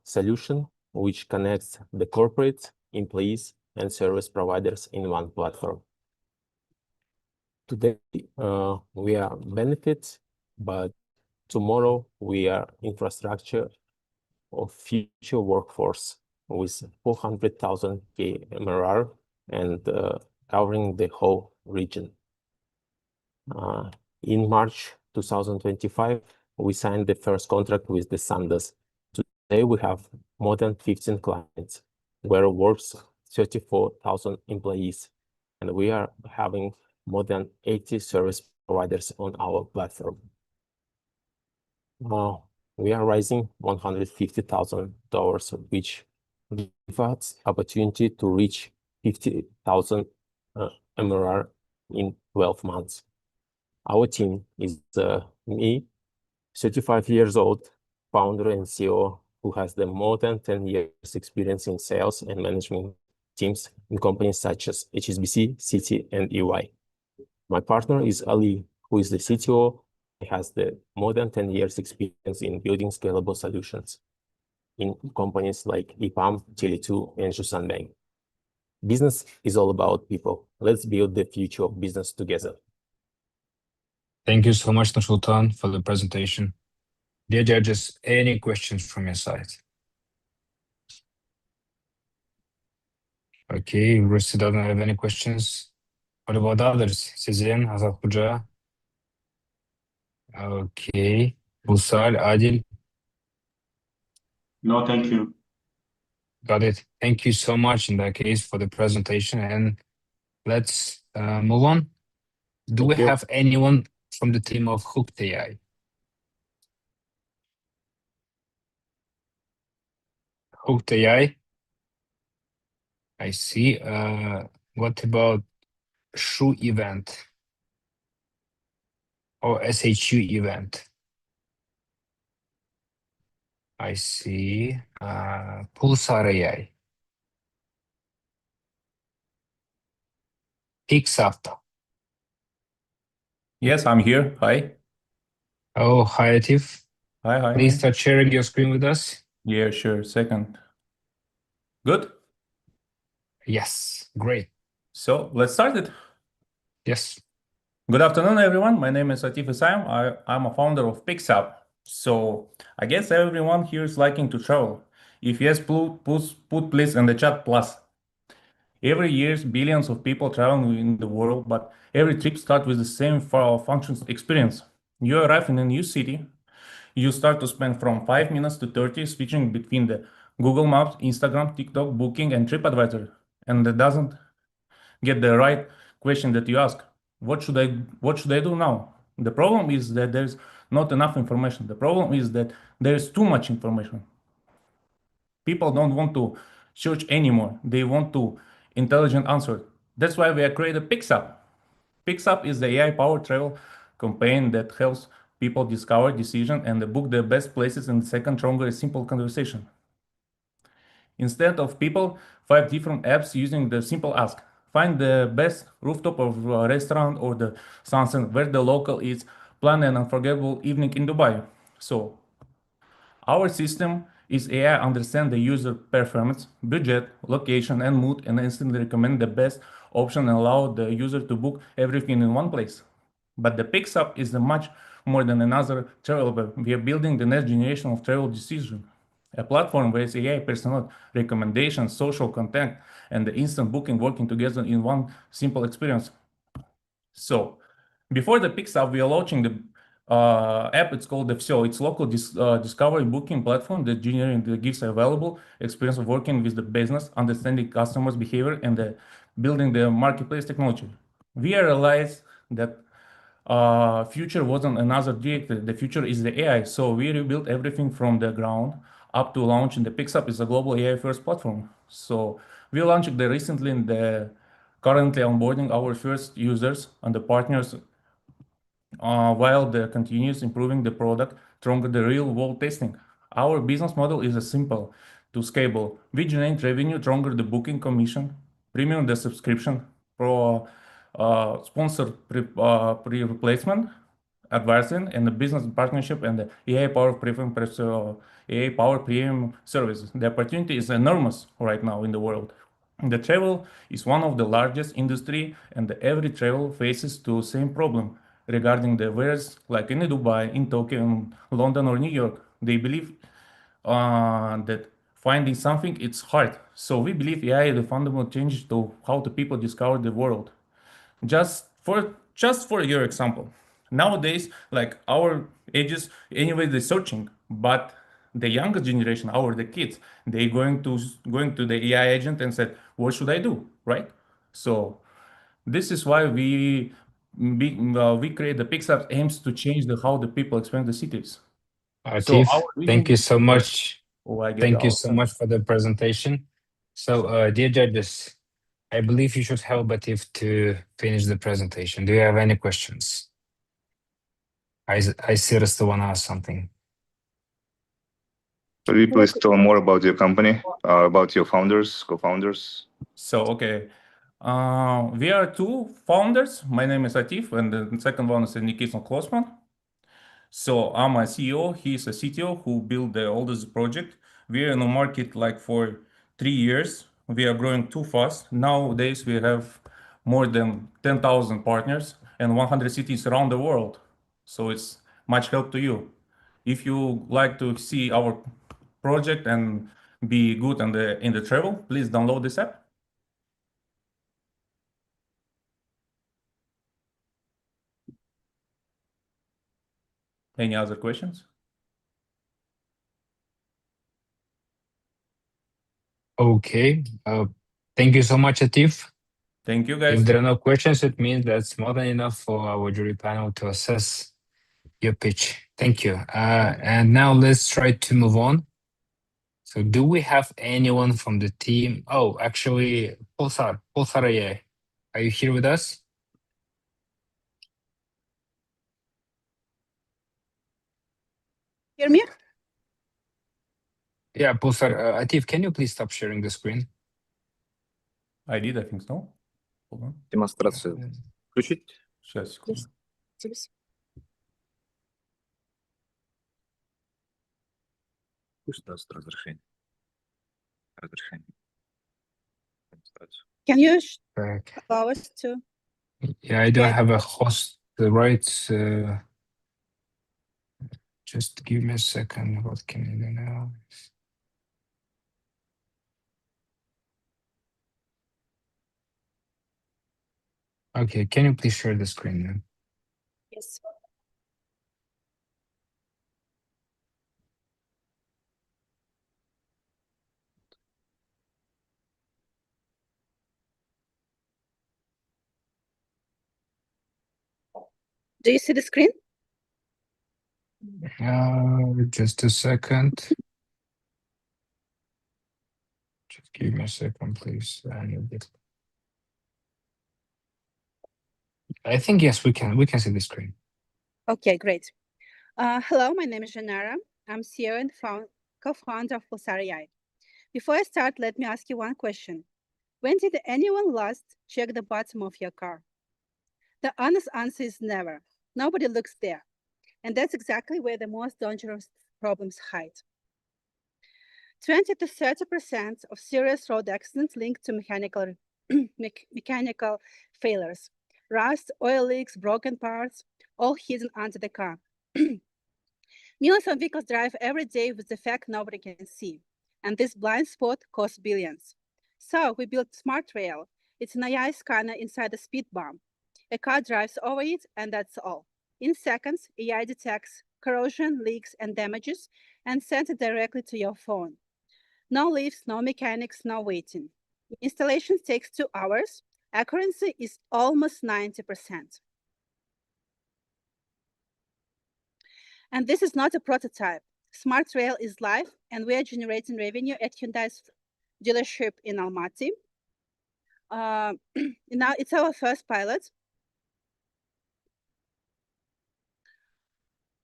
solution which connects the corporate, employees, and service providers in one platform. Today, we are benefits, but tomorrow we are infrastructure of future workforce with 400,000 MRR and covering the whole region. In March 2025, we signed the first contract with the Sandas. Today we have more than 15 clients, where works 34,000 employees, and we are having more than 80 service providers on our platform. We are raising $150,000, which gives us opportunity to reach 50,000 MRR in 12 months. Our team is me, 35 years old, founder and CEO, who has the more than 10 years experience in sales and management teams in companies such as HSBC, Citi, and EY. My partner is Ali, who is the CTO. He has the more than 10 years experience in building scalable solutions in companies like EPAM, Tele2, and Jusan Bank. Business is all about people. Let's build the future of business together. Thank you so much, Nursultan, for the presentation. Dear judges, any questions from your side? Okay, Rusty doesn't have any questions. What about others? Sezen, Azad Khuja? Okay. Busal, Adil? No, thank you. Got it. Thank you so much in that case for the presentation, and let's move on. Do we have anyone from the team of Hooked AI? Hooked AI? I see. What about SHU event or SHU event? I see. Pulsar AI. Pixap. Yes, I'm here. Hi. Oh, hi, Atif. Hi. Please start sharing your screen with us. Yeah, sure. Second. Good? Yes, great. So let's start it. Yes. Good afternoon, everyone. My name is Atif Isayam. I'm a founder of Pixap. So I guess everyone here is liking to travel. If yes, put please in the chat plus. Every year, billions of people travel in the world, but every trip starts with the same functions experience. You arrive in a new city, you start to spend from 5 minutes to 30 switching between the Google Maps, Instagram, TikTok, Booking, and TripAdvisor. And that doesn't get the right question that you ask. What should I do now? The problem is that there's not enough information. The problem is that there's too much information. People don't want to search anymore. They want to intelligent answer. That's why we have created PixUp. PixUp is the AI-powered travel campaign that helps people discover, decision, and book the best places in the second, stronger, simple conversation. Instead of people, 5 different apps using the simple ask. Find the best rooftop of a restaurant or the sunset where the local eats. Plan an unforgettable evening in Dubai. So our system is AI understand the user performance, budget, location, and mood, and instantly recommend the best option and allow the user to book everything in one place. But the PixUp is much more than another travel web. We are building the next generation of travel decision. A platform where AI personal recommendations, social content, and the instant booking working together in one simple experience. So before the PixUp, we are launching the app. It's called the VSO. It's local discovery booking platform that gives available experience of working with the business, understanding customers' behavior, and building the marketplace technology. We realized that future wasn't another director. The future is the AI. So we rebuilt everything from the ground up to launching the PixUp is a global AI first platform. So we launched the recently in the currently onboarding our first users and the partners while they continues improving the product through the real world testing. Our business model is a simple to scalable. We generate revenue through the booking commission, premium the subscription, pro sponsor pre-replacement, advising, and the business partnership and the AI power premium services. The opportunity is enormous right now in the world. The travel is one of the largest industry, and every travel faces the same problem regarding the wares, like in Dubai, in Tokyo, in London, or New York. They believe that finding something it's hard. So we believe AI is the fundamental change to how the people discover the world. Just for your example, nowadays, like our ages, anyway, they're searching, but the younger generation, the kids, they going to the AI agent and said, "What should I do?" Right? So this is why we create the PixUp aims to change how the people experience the cities. So Atif, thank you so much. Thank you all so much for the presentation. So, dear judges, I believe you should help Atif to finish the presentation. Do you have any questions? I see Rasta want to ask something. Could you please tell more about your company, about your founders, co-founders? So, okay. We are 2 founders. My name is Atif, and the second one is Nikita Klosman. So I'm a CEO, he's a CTO who built the oldest project. We are in the market like for 3 years. We are growing too fast. Nowadays, we have more than 10,000 partners and 100 cities around the world. So it's much help to you. If you like to see our project and be good in the travel, please download this app. Any other questions? Okay. Thank you so much, Atif. Thank you, guys. If there are no questions, it means that's more than enough for our jury panel to assess your pitch. Thank you. And now let's try to move on. So do we have anyone from the team? Oh, actually, Pulsar, are you here with us? Hear me? Yeah, Pulsar. Atif, can you please stop sharing the screen? I think so. Hold on. Демонстрацию включить? Сейчас, секунду. Пусть даст разрешение. Can you Back. allow us to? Yeah, I don't have a host rights. Just give me a second. What can I do now? Okay, can you please share the screen now? Yes. Do you see the screen? Just a second. Just give me a second, please. I think yes, we can see the screen. Okay, great. Hello, my name is Janara. I'm CEO and co-founder of Pulsar AI. Before I start, let me ask you one question. When did anyone last check the bottom of your car? The honest answer is never. Nobody looks there. And that's exactly where the most dangerous problems hide. 20 to 30% of serious road accidents linked to mechanical failures. Rust, oil leaks, broken parts, all hidden under the car. Millions of vehicles drive every day with the fact nobody can see. And this blind spot costs billions. So we built Smart Rail. It's an AI scanner inside a speed bump. A car drives over it, and that's all. In seconds, AI detects corrosion, leaks, and damages, and sends it directly to your phone. No lifts, no mechanics, no waiting. Installation takes 2 hours. Accuracy is almost 90%. And this is not a prototype. Smart Rail is live, and we are generating revenue at Hyundai's dealership in Almaty. Now it's our first pilot.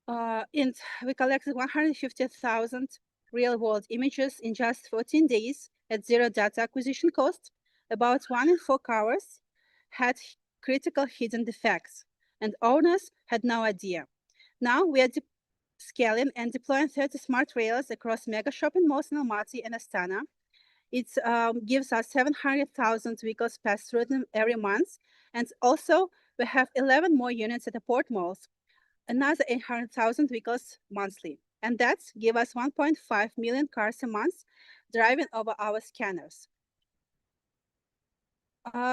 And we collected 150,000 real-world images in just 14 days at zero data acquisition cost. About 1 in 4 cars had critical hidden defects, and owners had no idea. Now we are scaling and deploying 30 smart rails across mega shopping malls in Almaty and Astana. It gives us 700,000 vehicles pass through them every month. And also we have 11 more units at the port malls, another 800,000 vehicles monthly. And that gives us 1.5 million cars a month driving over our scanners.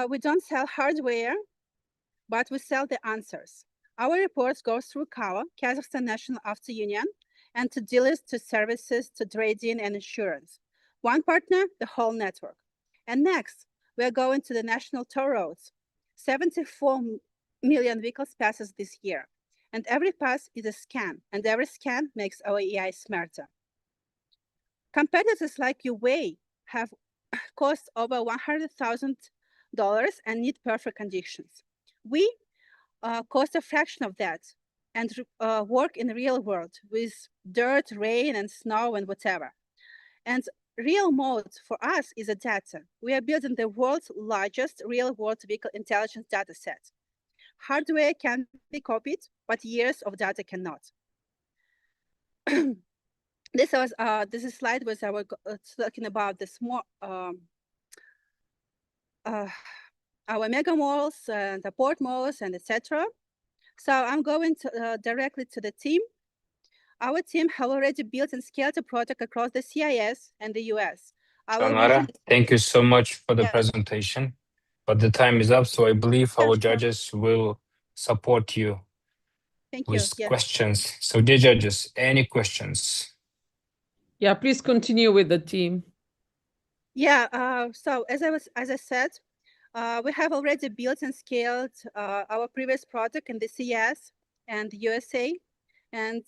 We don't sell hardware, but we sell the answers. Our reports go through KAWA, Kazakhstan National Auto Union, and to dealers, to services, to trading and insurance. One partner, the whole network. And next, we are going to the national toll roads. 74 million vehicles passes this year. And every pass is a scan, and every scan makes our AI smarter. Competitors like UWay have cost over $100,000 and need perfect conditions. We cost a fraction of that and work in the real world with dirt, rain, and snow and whatever. And real mode for us is a data. We are building the world's largest real-world vehicle intelligence data set. Hardware can be copied, but years of data cannot. This slide was talking about the small our mega malls and the port malls and etc. So I'm going to, directly to the team. Our team have already built and scaled a product across the CIS and the US. Janara, thank you so much for the presentation. But the time is up, so I believe our judges will support you with questions. So dear judges, any questions? Yeah, please continue with the team. Yeah, so as I said, we have already built and scaled our previous product in the CIS and the USA. And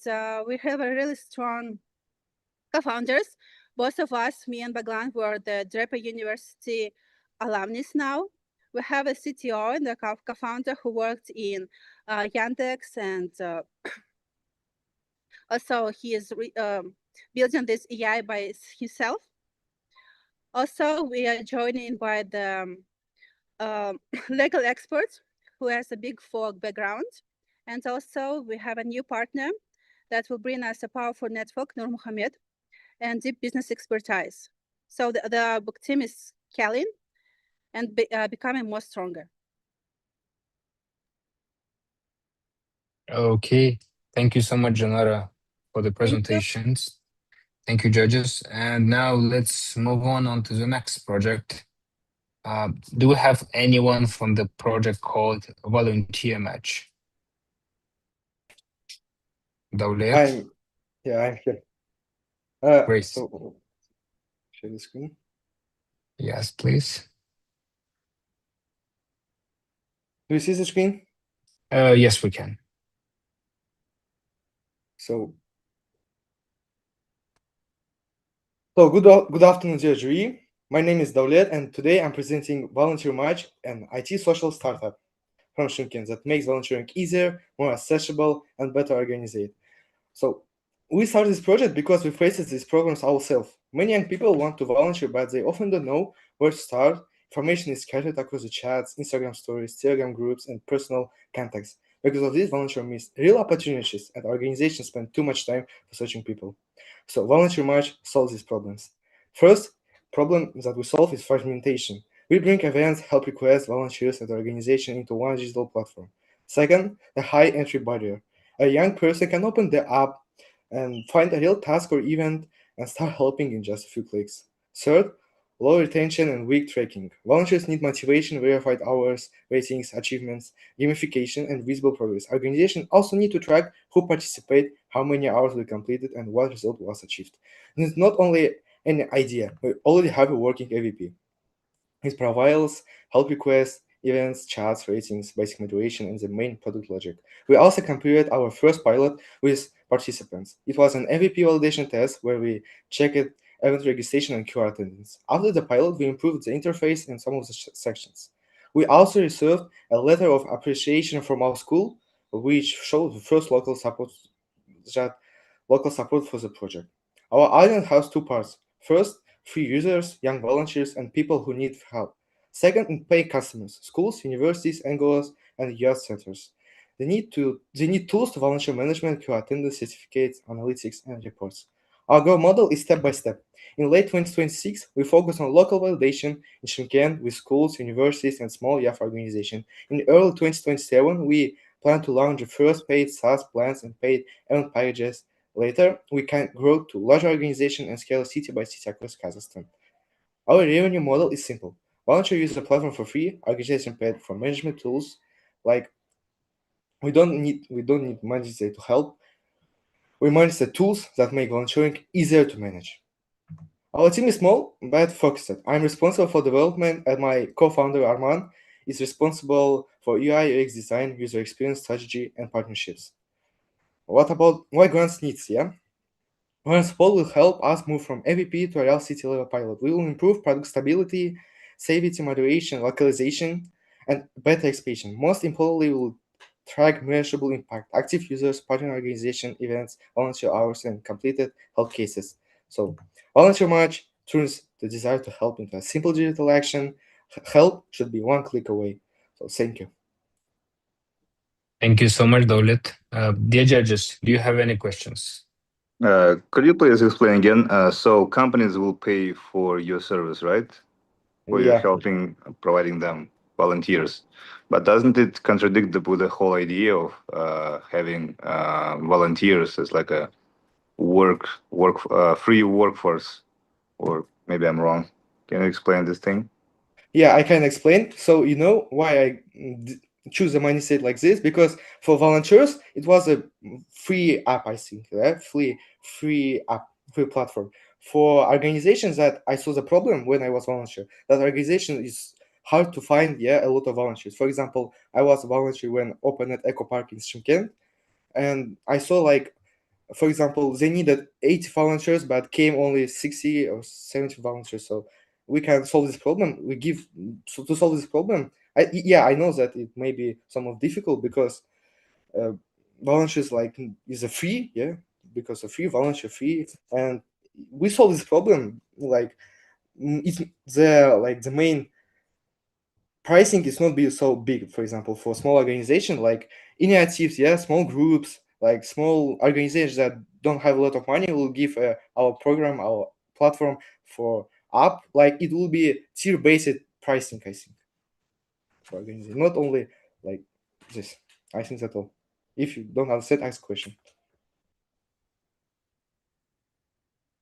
we have a really strong co-founders. Both of us, me and Baglan, were the Draper University alumnus now. We have a CTO and a co-founder who worked in Yandex, and also he is building this AI by himself. Also, we are joined by the legal expert who has a Big Four background. And also we have a new partner that will bring us a powerful network, Nur Mohammed, and deep business expertise. So the book team is scaling and becoming more stronger. Okay, thank you so much, Janara, for the presentations. Thank you, judges. And now let's move on to the next project. Do we have anyone from the project called Volunteer Match? Daulet? I'm here. Great. So share the screen. Yes, please. Do you see the screen? Yes, we can. So good afternoon, dear jury. My name is Daulet, and today I'm presenting Volunteer Match, an IT social startup from Shymkent that makes volunteering easier, more accessible, and better organized. So we started this project because we faced these problems ourselves. Many young people want to volunteer, but they often don't know where to start. Information is scattered across the chats, Instagram stories, Telegram groups, and personal contacts. Because of this, volunteer miss real opportunities, and organizations spend too much time researching people. So Volunteer Match solves these problems. First problem that we solve is fragmentation. We bring events, help requests, volunteers, and organization into one digital platform. Second, the high entry barrier. A young person can open the app and find a real task or event and start helping in just a few clicks. Third, low retention and weak tracking. Volunteers need motivation, verified hours, ratings, achievements, gamification, and visible progress. Organizations also need to track who participate, how many hours we completed, and what result was achieved. And it's not only an idea, we already have a working MVP. It provides help requests, events, chats, ratings, basic motivation, and the main product logic. We also completed our first pilot with participants. It was an MVP validation test where we checked event registration and QR attendance. After the pilot, we improved the interface in some of the sections. We also received a letter of appreciation from our school, which showed the first local support for the project. Our audience has two parts. First, free users, young volunteers, and people who need help. Second, paid customers, schools, universities, NGOs, and youth centers. They need tools to volunteer management, QR attendance, certificates, analytics, and reports. Our goal model is step by step. In late 2026, we focus on local validation in Shymkent with schools, universities, and small youth organizations. In early 2027, we plan to launch the first paid SaaS plans and paid event packages. Later, we can grow to larger organization and scale city by city across Kazakhstan. Our revenue model is simple. Volunteer use the platform for free, organization paid for management tools. Like we don't need money to help. We manage the tools that make volunteering easier to manage. Our team is small but focused. I'm responsible for development, and my co-founder Arman is responsible for UI, UX design, user experience, strategy, and partnerships. What about why grants needs? Grant support will help us move from MVP to a real city level pilot. We will improve product stability, safety, moderation, localization, and better expansion. Most importantly, we will track measurable impact, active users, partner organization, events, volunteer hours, and completed help cases. So Volunteer Match turns the desire to help into a simple digital action. Help should be one click away. So thank you. Thank you so much, Daulet. Dear judges, do you have any questions? Could you please explain again? So companies will pay for your service, right? For your helping, providing them volunteers. But doesn't it contradict with the whole idea of having volunteers as like a free workforce? Or maybe I'm wrong. Can you explain this thing? Yeah, I can explain. So you know why I choose a mindset like this? Because for volunteers, it was a free app, I think, right? Free app, free platform. For organizations that I saw the problem when I was volunteer, that organization is hard to find, a lot of volunteers. For example, I was a volunteer when opened at Eco Park in Shymkent, and I saw like, for example, they needed 80 volunteers, but came only 60 or 70 volunteers. So we can solve this problem. To solve this problem. I know that it may be somewhat difficult because volunteers is a free, because of free volunteer free, and we solve this problem. It's the main pricing is not be so big. For example, for small organization like initiatives, small groups, like small organizations that don't have a lot of money will give our program, our platform for app, like it will be tier-based pricing, I think, for organization, not only like this. I think that's all. If you don't understand, ask question.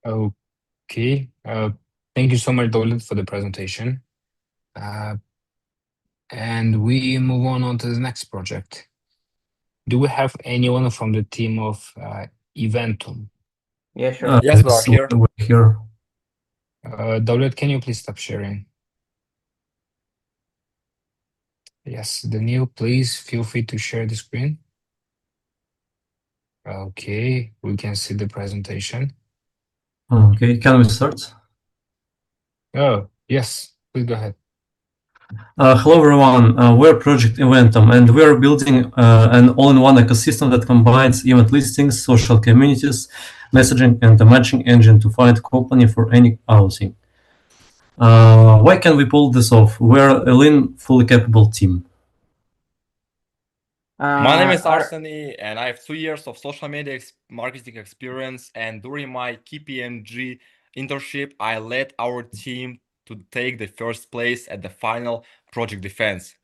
Okay. Thank you so much, Daulet, for the presentation. And we move on to the next project. Do we have anyone from the team of Eventum? Yeah, sure. Yes, we are here. We're here. Daulat, can you please stop sharing? Yes, Daniel, please feel free to share the screen. Okay, we can see the presentation. Okay, can we start? Oh, yes, please go ahead. Hello everyone, we're Project Eventum and we're building an all-in-one ecosystem that combines event listings, social communities, messaging and a matching engine to find company for any outing. Why can we pull this off? We're a lean, fully capable team. My name is Arseny, and I have 2 years of social media marketing experience. And during my KPMG internship, I led our team to take the first place at the final project defense.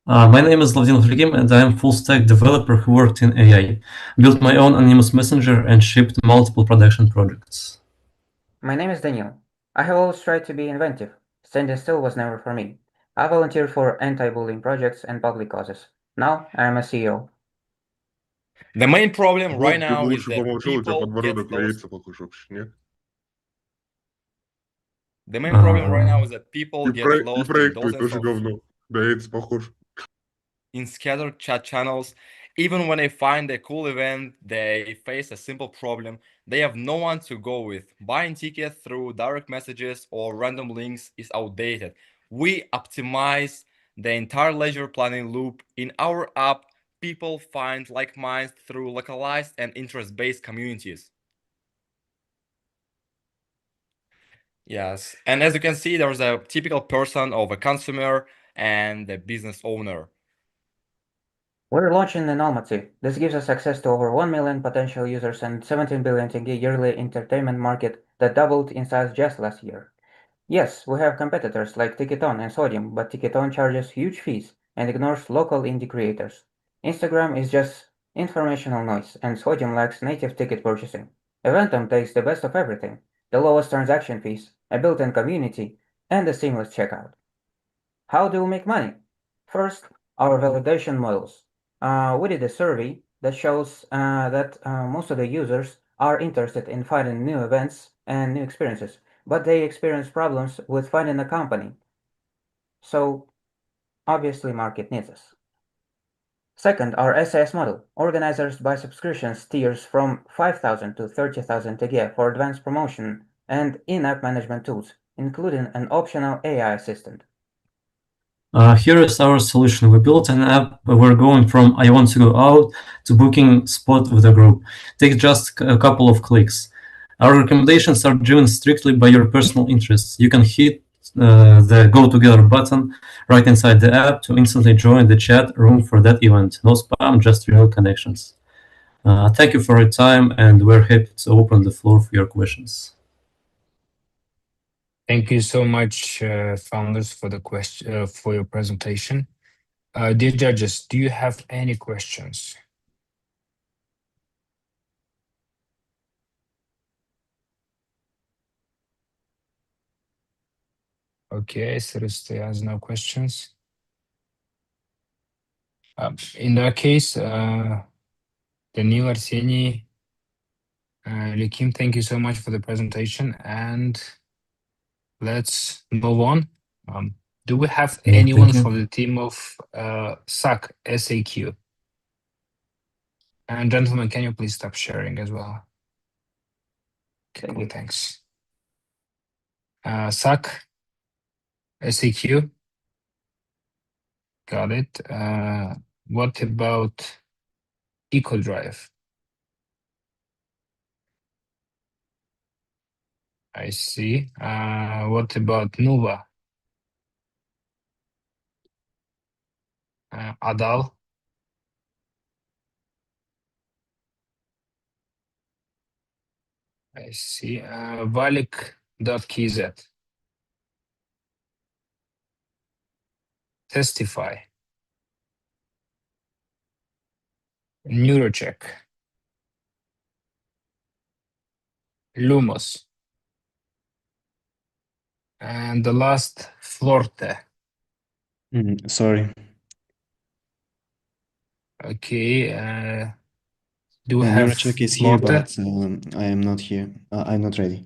My name is Vladimir Fligim, and I am full-stack developer who worked in AI, built my own anonymous messenger, and shipped multiple production projects. My name is Daniel. I have always tried to be inventive. Standing still was never for me. I volunteered for anti-bullying projects and public causes. Now I am a CEO. The main problem Вот right ты now бы is лучше that помолчал, у тебя people get подбородок на those. яйца похож вообще, нет? The main problem right now is that people И get про- и lost in проект твой dozens тоже of говно. На яйца похож. in scattered chat channels. Even when they find a cool event, they face a simple problem. They have no one to go with. Buying tickets through direct messages or random links is outdated. We optimize the entire leisure planning loop. In our app, people find like minds through localized and interest-based communities. Yes, and as you can see, there's a typical person of a consumer and a business owner. We're launching in Almaty. This gives us access to over 1 million potential users and 17 billion tenge yearly entertainment market that doubled in size just last year. Yes, we have competitors like Ticketon and Sodium, but Ticketon charges huge fees and ignores local indie creators. Instagram is just informational noise, and Sodium lacks native ticket purchasing. Eventum takes the best of everything: the lowest transaction fees, a built-in community, and a seamless checkout. How do we make money? First, our validation models. We did a survey that shows that most of the users are interested in finding new events and new experiences, but they experience problems with finding a company. So obviously market needs us. Second, our SAS model. Organizers buy subscriptions tiers from 5,000 to 30,000 tenge for advanced promotion and in-app management tools, including an optional AI assistant. Here is our solution. We built an app where we're going from I want to go out to booking spot with a group. Take just a couple of clicks. Our recommendations are driven strictly by your personal interests. You can hit the Go Together button right inside the app to instantly join the chat room for that event. No spam, just real connections. Thank you for your time, and we're happy to open the floor for your questions. Thank you so much, founders, for the question for your presentation. Dear judges, do you have any questions? Okay, Sarusty has no questions. In that case, Daniil, Arseny, Likim, thank you so much for the presentation, and let's move on. Do we have anyone from the team of SAC, SAQ? And gentlemen, can you please stop sharing as well? Okay, cool, thanks. SAC, SAQ, got it. What about EcoDrive? I see. What about Nuva? Adal? I see. Valik.kz. Testify. Neurocheck. Lumos. And the last, Florte. Sorry. Okay. Do we Yeah, have Neurachek is here, Florte? but I am not here. I'm not ready.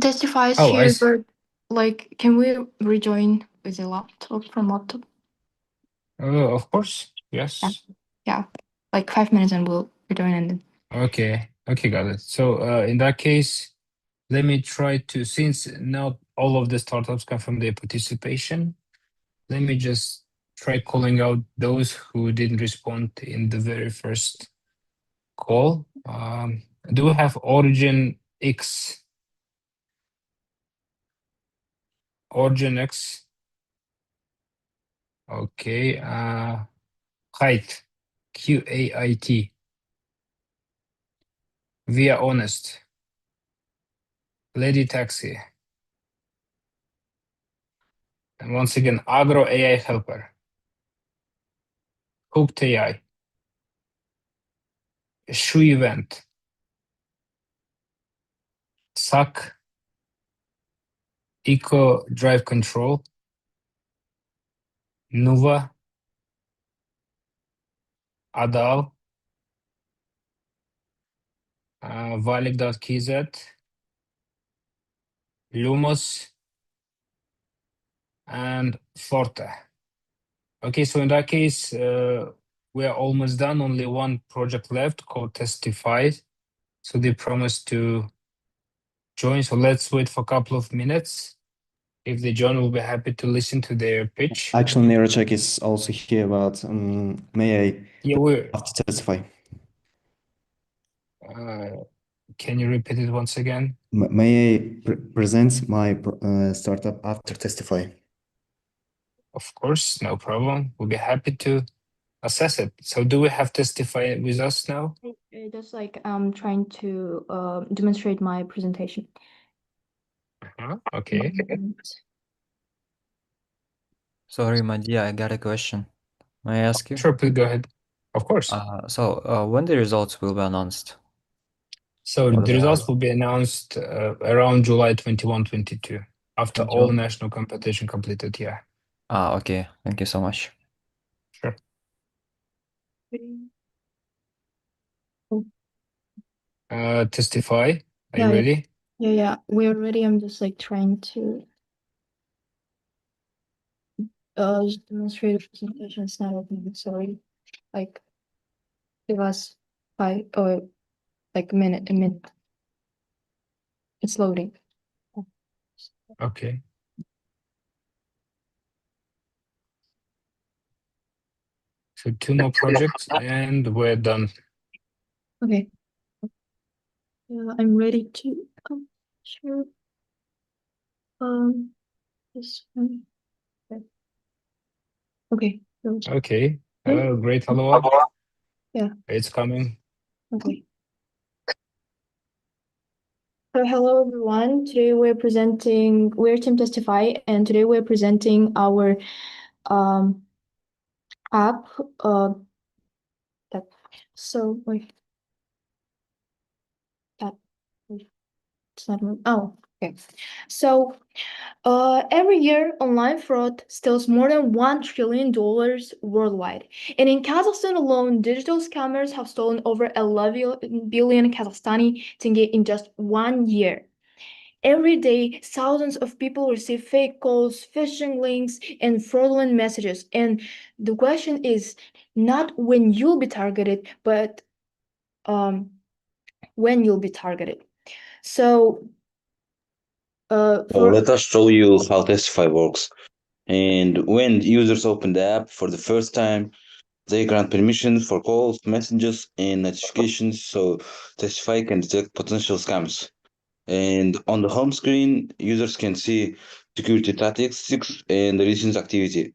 Testify is Oh, I here, see. but like, can we rejoin with a laptop from laptop? Of course. Yes. Yeah, like 5 minutes and we'll rejoin and then. Okay. Okay, got it. So in that case, let me try to, since not all of the startups come from their participation, let me just try calling out those who didn't respond in the very first call. Do we have Origin X? Origin X. Okay. Height. QAIT. Via Honest. Lady Taxi. And once again, Agro AI Helper. Hooked AI. Shoe Event. SAC. Eco Drive Control. Nuva. Adal. Valik.kz. Lumos. And Forte. Okay, so in that case, we are almost done. Only one project left called Testify. So they promised to join. So let's wait for a couple of minutes. If they join, we'll be happy to listen to their pitch. Actually, Neurachek is also here, but may I have to testify? Can you repeat it once again? May I present my startup after testify? Of course, no problem. We'll be happy to assess it. So do we have Testify with us now? Just like I'm trying to demonstrate my presentation. Okay. Sorry, Madia, I got a question. May I ask you? Sure, please go ahead. Of course. So when the results will be announced? So For the results will be announced around July 21, 22, after all national competition completed, yeah. Okay. Thank you so much. Sure. Testify, are you ready? Yeah, we're ready. I'm just like trying to just demonstrate the presentation. It's not opening, sorry. Like give us 5 or like a minute. It's loading. Okay. So 2 more projects and we're done. Okay. I'm ready to share. This one. Okay. Okay. Great, hello. Yeah. It's coming. Okay. So hello everyone. Today we're Team Testify, and today we're presenting our app. So wait. It's not. Oh, okay. So every year, online fraud steals more than $1 trillion worldwide. And in Kazakhstan alone, digital scammers have stolen over 11 billion Kazakhstani tenge in just 1 year. Every day, thousands of people receive fake calls, phishing links, and fraudulent messages. And the question is not when you'll be targeted, but when you'll be targeted. So let us show you how Testify works. And when users open the app for the first time, they grant permission for calls, messages, and notifications so Testify can detect potential scams. And on the home screen, users can see security statistics and recent activity.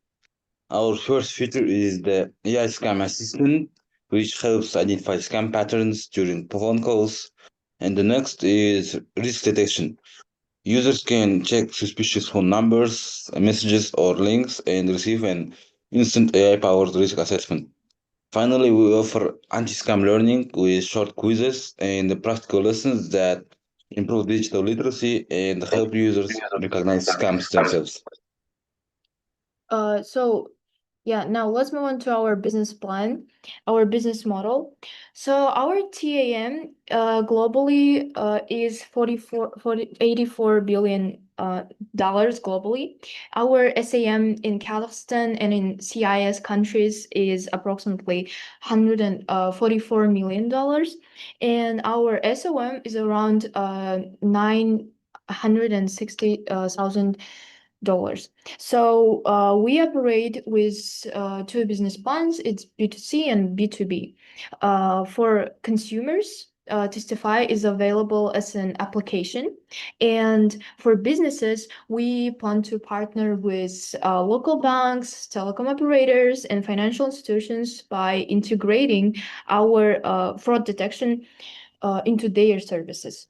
Our first feature is the AI Scam Assistant, which helps identify scam patterns during phone calls. And the next is risk detection. Users can check suspicious phone numbers, messages, or links and receive an instant AI-powered risk assessment. Finally, we offer anti-scam learning with short quizzes and practical lessons that improve digital literacy, and help users recognize scams themselves. So yeah, now let's move on to our business plan, our business model. So our TAM globally is 84 billion dollars globally. Our SAM in Kazakhstan and in CIS countries is approximately $144 million, and our SOM is around $960,000. So we operate with two business plans. It's B2C and B2B. For consumers, Testify is available as an application. And for businesses, we plan to partner with local banks, telecom operators, and financial institutions by integrating our fraud detection into their services.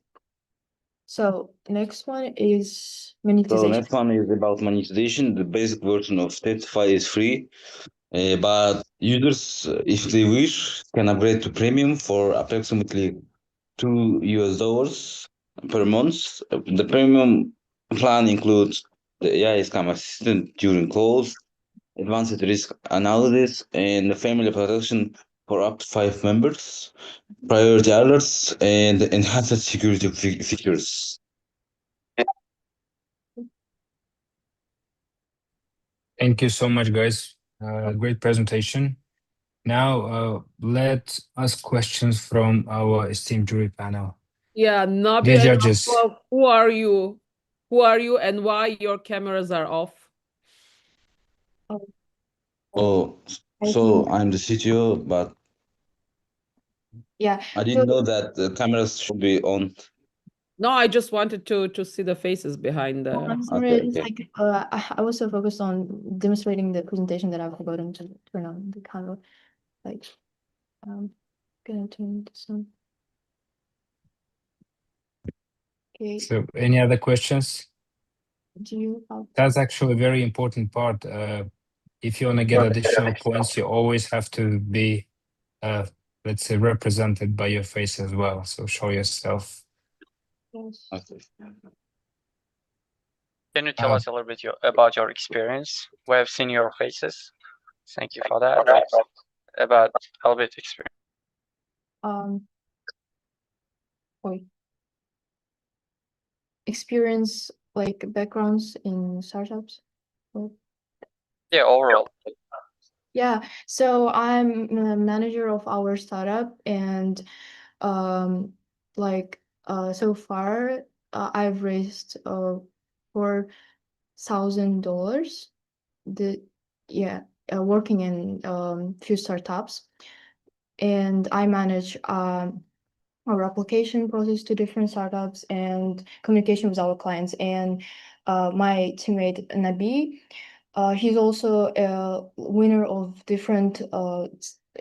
So next one is monetization. So next one is about monetization. The basic version of Testify is free, but users, if they wish, can upgrade to premium for approximately $2 per month. The premium plan includes the AI scam assistant during calls, advanced risk analysis, and the family protection for up to 5 members, priority alerts, and enhanced security features. Thank you so much, guys. Great presentation. Now, let's ask questions from our esteemed jury panel. Yeah, Nabi, Dear judges. who are you? Who are you and why your cameras are off? Oh, so I'm the CTO, but yeah, I didn't know that the cameras should be on. No, I just wanted to see the faces behind the. I'm sorry, it's like I was so focused on demonstrating the presentation that I've forgotten to turn on the camera. Like, gonna turn this on. Okay. So any other questions? Do you have... That's actually a very important part. If you want to get additional points, you always have to be, let's say, represented by your face as well. So show yourself. Yes. Can you tell us a little bit about your experience? We have seen your faces. Thank you for that. Like, about a little bit experience. Experience, like backgrounds in startups. Yeah, overall. Yeah, so I'm a manager of our startup, and so far I've raised $4,000. Working in few startups, and I manage our application process to different startups and communication with our clients. And my teammate Nabi, he's also a winner of different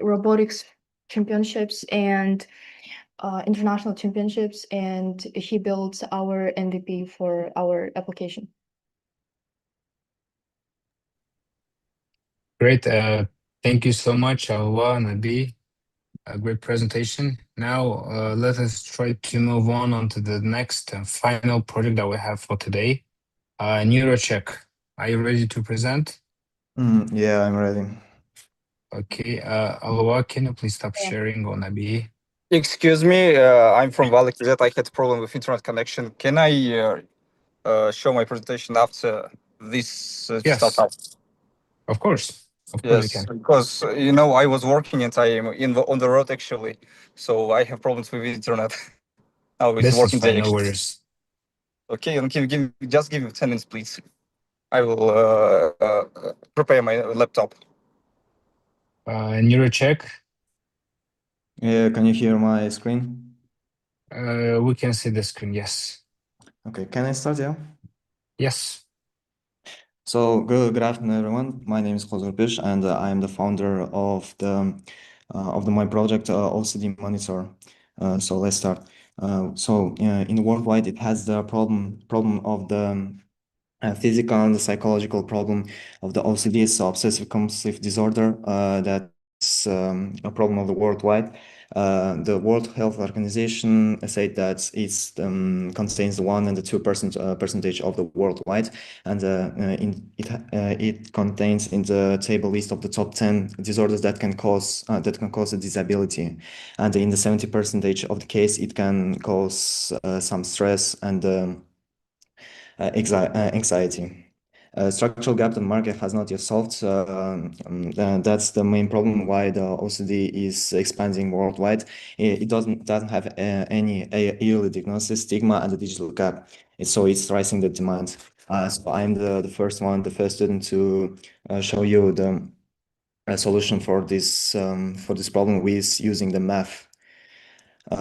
robotics championships and international championships, and he built our MVP for our application. Great. Thank you so much, Alwa, Nabi. A great presentation. Now, let us try to move on to the next and final project that we have for today. NeuroCheck. Are you ready to present? Yeah, I'm ready. Okay. Alwa, can you please stop sharing on Nabi? Excuse me, I'm from Valakizet. I had a problem with internet connection. Can I show my presentation after this Yes. startup? Of course. Of course you Yes, can. because I was working and I am on the road actually, so I have problems with internet. Now it's This is working fine, there. no worries. Okay, and just give me 10 minutes, please. I will prepare my laptop. NeuroCheck. Yeah, can you hear my screen? We can see the screen, yes. Okay, can I start, yeah? Yes. So good afternoon, everyone. My name is Khozurpish, and I am the founder of my project OCD Monitor. So let's start. In the worldwide, it has the problem of the physical and the psychological problem of the OCD, so obsessive compulsive disorder. That's a problem of the worldwide. The World Health Organization said that it contains the 1 and the 2% percentage of the worldwide, and it contains in the table list of the top 10 disorders that can cause a disability, and in the 70% of the case it can cause some stress and anxiety. Structural gap the market has not yet solved. That's the main problem why the OCD is expanding worldwide. It doesn't have any early diagnosis, stigma, and the digital gap. So it's rising the demand. So I'm the first student to show you the solution for this problem with using the math.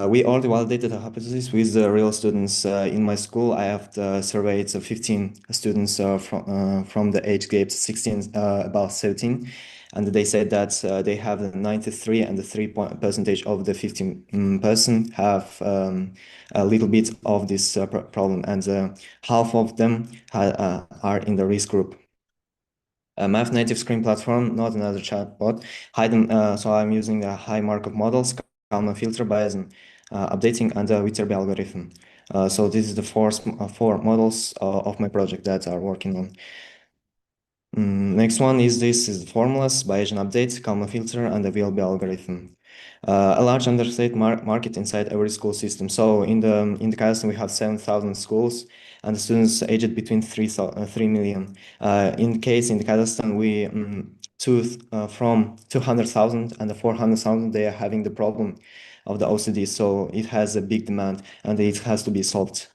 We already validated the hypothesis with the real students in my school. I have surveyed 15 students from the age gap 16 about 17, and they said that they have 93 and the 3% of the 15% have a little bit of this problem, and half of them are in the risk group. A math native screen platform, not another chatbot. So I'm using the high markup models, Kalman filter, Bayesian updating, and the Viterbi algorithm. So this is the four models of my project that are working on. Next one is the formulas, Bayesian update, Kalman filter, and the VLB algorithm. A large understated market inside every school system. So in the Kazakhstan we have 7,000 schools and the students aged between 3 million. In the Kazakhstan we from 200,000 and the 400,000 they are having the problem of the OCD. So it has a big demand and it has to be solved.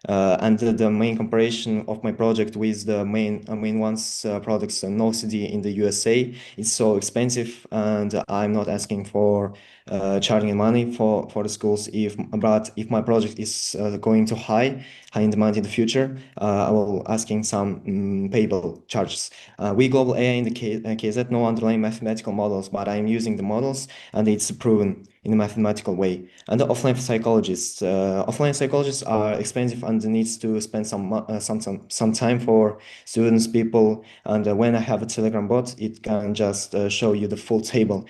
And the main comparison of my project with the main ones products OCD in the USA is so expensive, and I'm not asking for charging money for the schools. But if my project is going to high in demand in the future, I will asking some payable charges. We global AI in the KZ no underlying mathematical models, but I'm using the models and it's proven in a mathematical way. And the offline psychologists are expensive and needs to spend some time for students, people. And when I have a Telegram bot, it can just show you the full table,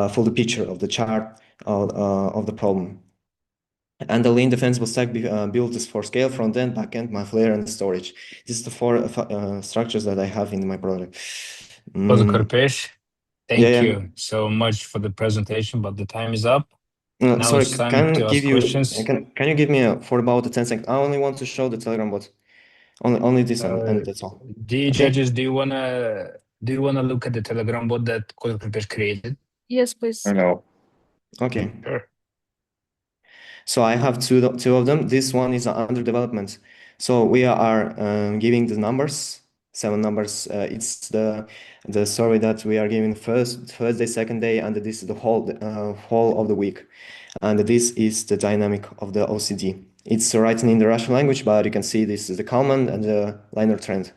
full picture of the chart of the problem. And the lean defensible stack built is for scale, front end, back end, math layer, and storage. This is the four structures that I have in my project. Thank you so much for the presentation, but the time is up. Now sorry, it's time to ask questions. Can you give me for about 10 seconds? I only want to show the Telegram bot. Only this and that's all. Dear judges, do you wanna look at the Telegram bot that Kodakrupesh created? Yes, please. No. Okay. Sure. So I have two of them. This one is under development. So we are giving the numbers, 7 numbers. It's the survey that we are giving first day, second day, and this is the whole of the week. And this is the dynamic of the OCD. It's written in the Russian language, but you can see this is the Kalman and the linear trend.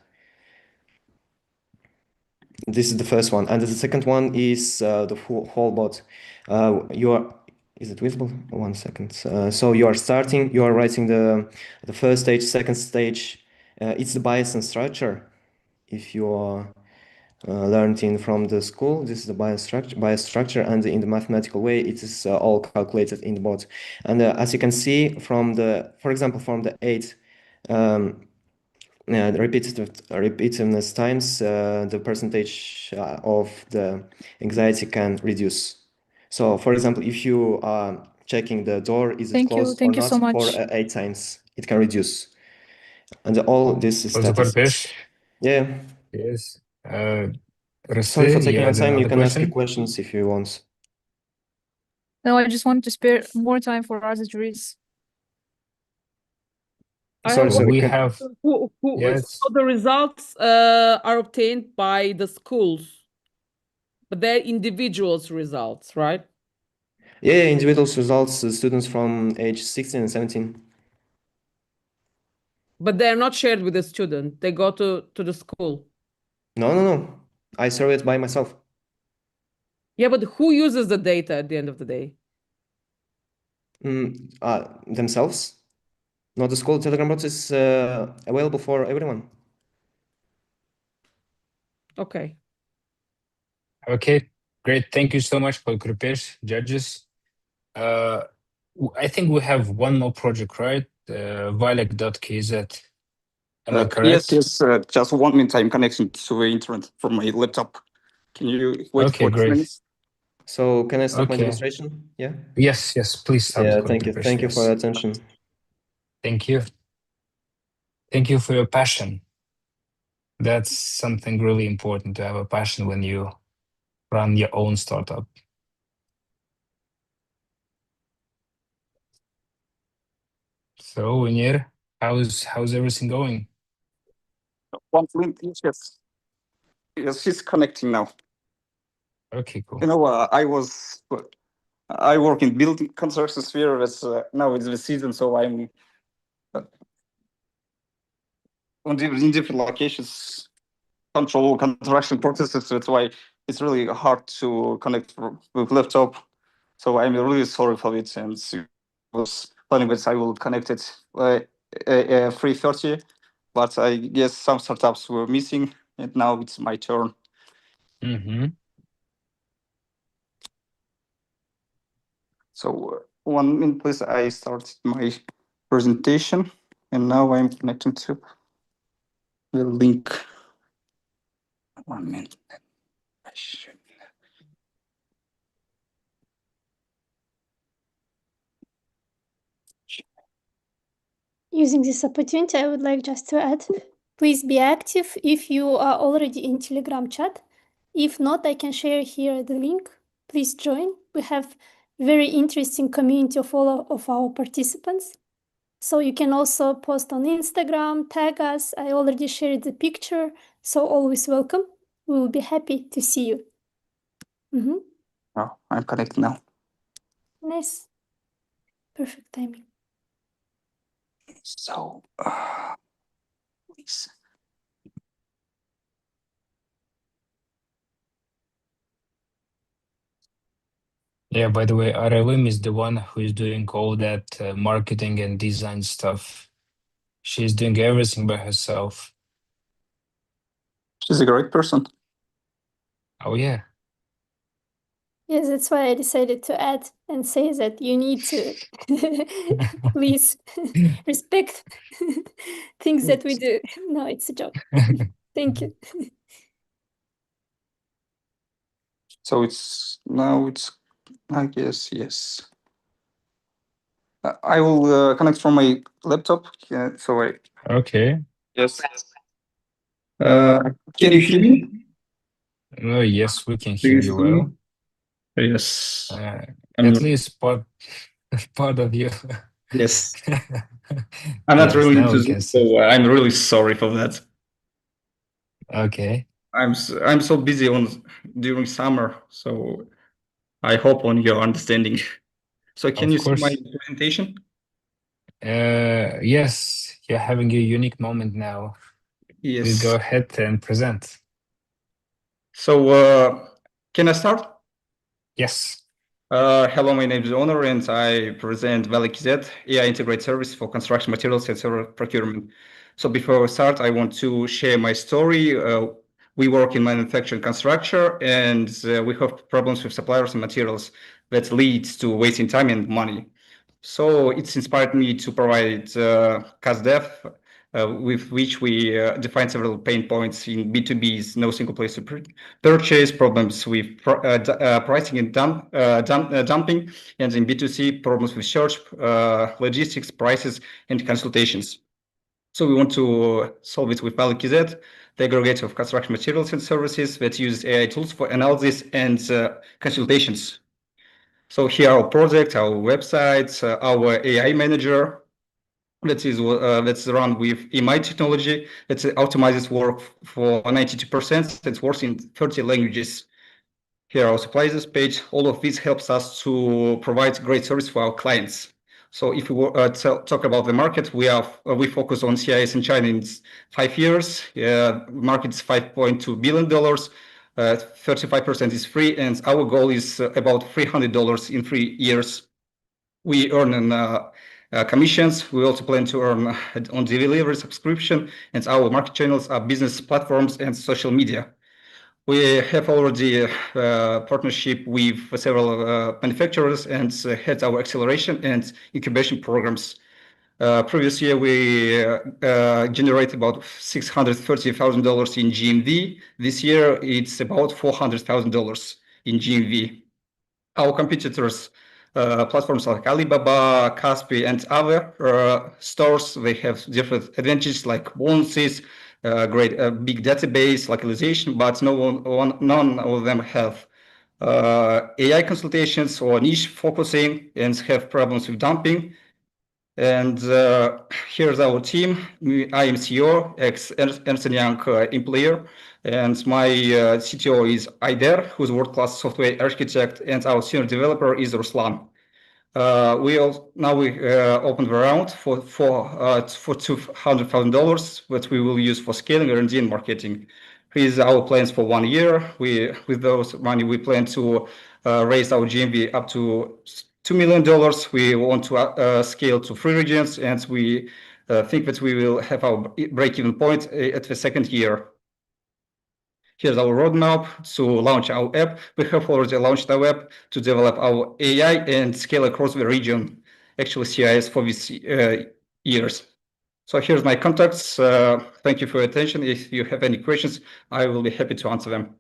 This is the first one, and the second one is the whole bot. Is it visible? 1 second. So you are writing the first stage, second stage. It's the bias and structure. If you are learned from the school, this is the bias structure, and in the mathematical way, it is all calculated in the bot. And as you can see from for example, from the 8 the repetitiveness times, the percentage of the anxiety can reduce. So, for example, if you are checking the door, is it closed or not, so much. for 8 times, it can reduce. And all this is Kodakrupesh. statistics. Yeah. Yes. Sorry for taking my time. You can ask question? your questions if you want. No, I just want to spare more time for other juries. So we have yes. So the results are obtained by the schools, but they're individuals' results, right? Yeah, individuals results, students from age 16 and 17. But they're not shared with the student. They go to the school. No. I survey it by myself. Yeah, but who uses the data at the end of the day? Themselves. Not the school. Telegram bot is available for everyone. Okay. Okay, great. Thank you so much, Kodakrupesh. Judges, I think we have one more project, right? Valek.kz. Am I Yes, correct? yes. Just 1 minute. I'm connecting to the internet from my laptop. Can you wait Okay, for 2 great. minutes? So can I stop my Okay. demonstration? Yeah. Yes, please start. Yeah, the thank you. Thank you for your demonstration, yes. attention. Thank you. Thank you for your passion. That's something really important, to have a passion when you run your own startup. So, Unir, how's everything going? 1 minute. Yes. Yes, she's connecting now. Okay, cool. You know, I work in building construction sphere. Now it's the season, so I'm in different locations, control construction processes. That's why it's really hard to connect with laptop. So I'm really sorry for it, and was planning that I will connect it 3:30, but I guess some startups were missing, and now it's my turn. Mm-hmm. So 1 minute, please. I started my presentation, and now I'm connecting to the link. 1 minute. I should. Using this opportunity, I would like just to add, please be active if you are already in Telegram chat. If not, I can share here the link. Please join. We have very interesting community of all of our participants. So you can also post on Instagram, tag us. I already shared the picture, so always welcome. We will be happy to see you. Mm-hmm. Oh, I'm connected now. Nice. Perfect timing. So, please. Yeah, by the way, Aralem is the one who is doing all that marketing and design stuff. She's doing everything by herself. She's a great person. Oh, yeah. Yes, that's why I decided to add and say that you need to please respect things that we do. No, it's a joke. Thank you. So it's now it's, I guess, yes. I will connect from my laptop. So I. Okay. Yes. Can you hear me? Oh, yes, we can Do hear you you see me? well. Yes. At least part of you. Yes. I'm not Yes, really now into we can Zoom, see. so I'm really sorry for that. Okay. I'm so busy during summer, so I hope on your understanding. So can Of you see my course. presentation? Yes, you're having a unique moment now. Yes. Please go ahead and present. So can I start? Yes. Hello, my name is Honor, and I present ValekZ, AI integrated service for construction materials and service procurement. So before we start, I want to share my story. We work in manufacturing construction, and we have problems with suppliers and materials that leads to wasting time and money. So it's inspired me to provide CastDev, with which we define several pain points in B2B's no single place to purchase, problems with pricing and dumping, and in B2C, problems with search, logistics, prices, and consultations. So we want to solve it with ValekZ, the aggregator of construction materials and services that uses AI tools for analysis and consultations. So here our project, our website, our AI manager, that's run with EMI technology. That optimizes work for 92%. It works in 30 languages. Here our suppliers page. All of this helps us to provide great service for our clients. So if we talk about the market, we focus on CIS in China in 5 years. Market is $5.2 billion. 35% is free, and our goal is about $300 in 3 years. We earn commissions. We also plan to earn on delivery subscription, and our market channels are business platforms and social media. We have already partnership with several manufacturers and had our acceleration and incubation programs. Previous year, we generated about $630,000 in GMV. This year, it's about $400,000 in GMV. Our competitors, platforms like Alibaba, Kaspi, and other stores, they have different advantages like bonuses, great big database, localization, but none of them have AI consultations or niche focusing and have problems with dumping. And here's our team. I am CEO, ex-Ernst & Young employer, and my CTO is Aider, who's world-class software architect, and our senior developer is Ruslan. We opened the round for $200,000, which we will use for scaling R&D and marketing. Here's our plans for 1 year. With those money, we plan to raise our GMV up to $2 million. We want to scale to 3 regions, and we think that we will have our break-even point at the second year. Here's our roadmap to launch our app. We have already launched our app to develop our AI and scale across the region, actually CIS for these years. So here's my contacts. Thank you for your attention. If you have any questions, I will be happy to answer them.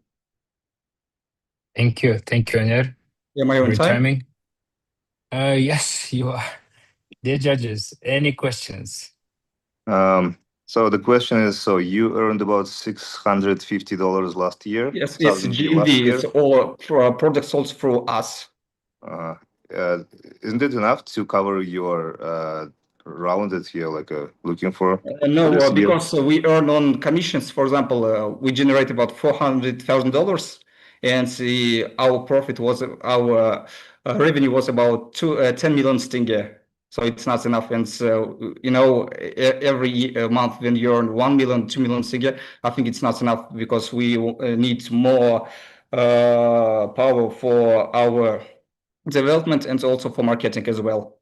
Thank you. Thank you, Aner. Am I on time? Timing. Yes, you are. Dear judges, any questions? So the question is, so you earned about $650 last year? Yes, it's GMV. It's all products sold through us. Isn't it enough to cover your round that you're like looking for? No, because we earn on commissions. For example, we generate about $400,000, and our profit was our revenue was about 10 million tenge. So it's not enough. And so, every month when you earn 1 million, 2 million tenge, I think it's not enough because we need more power for our development and also for marketing as well.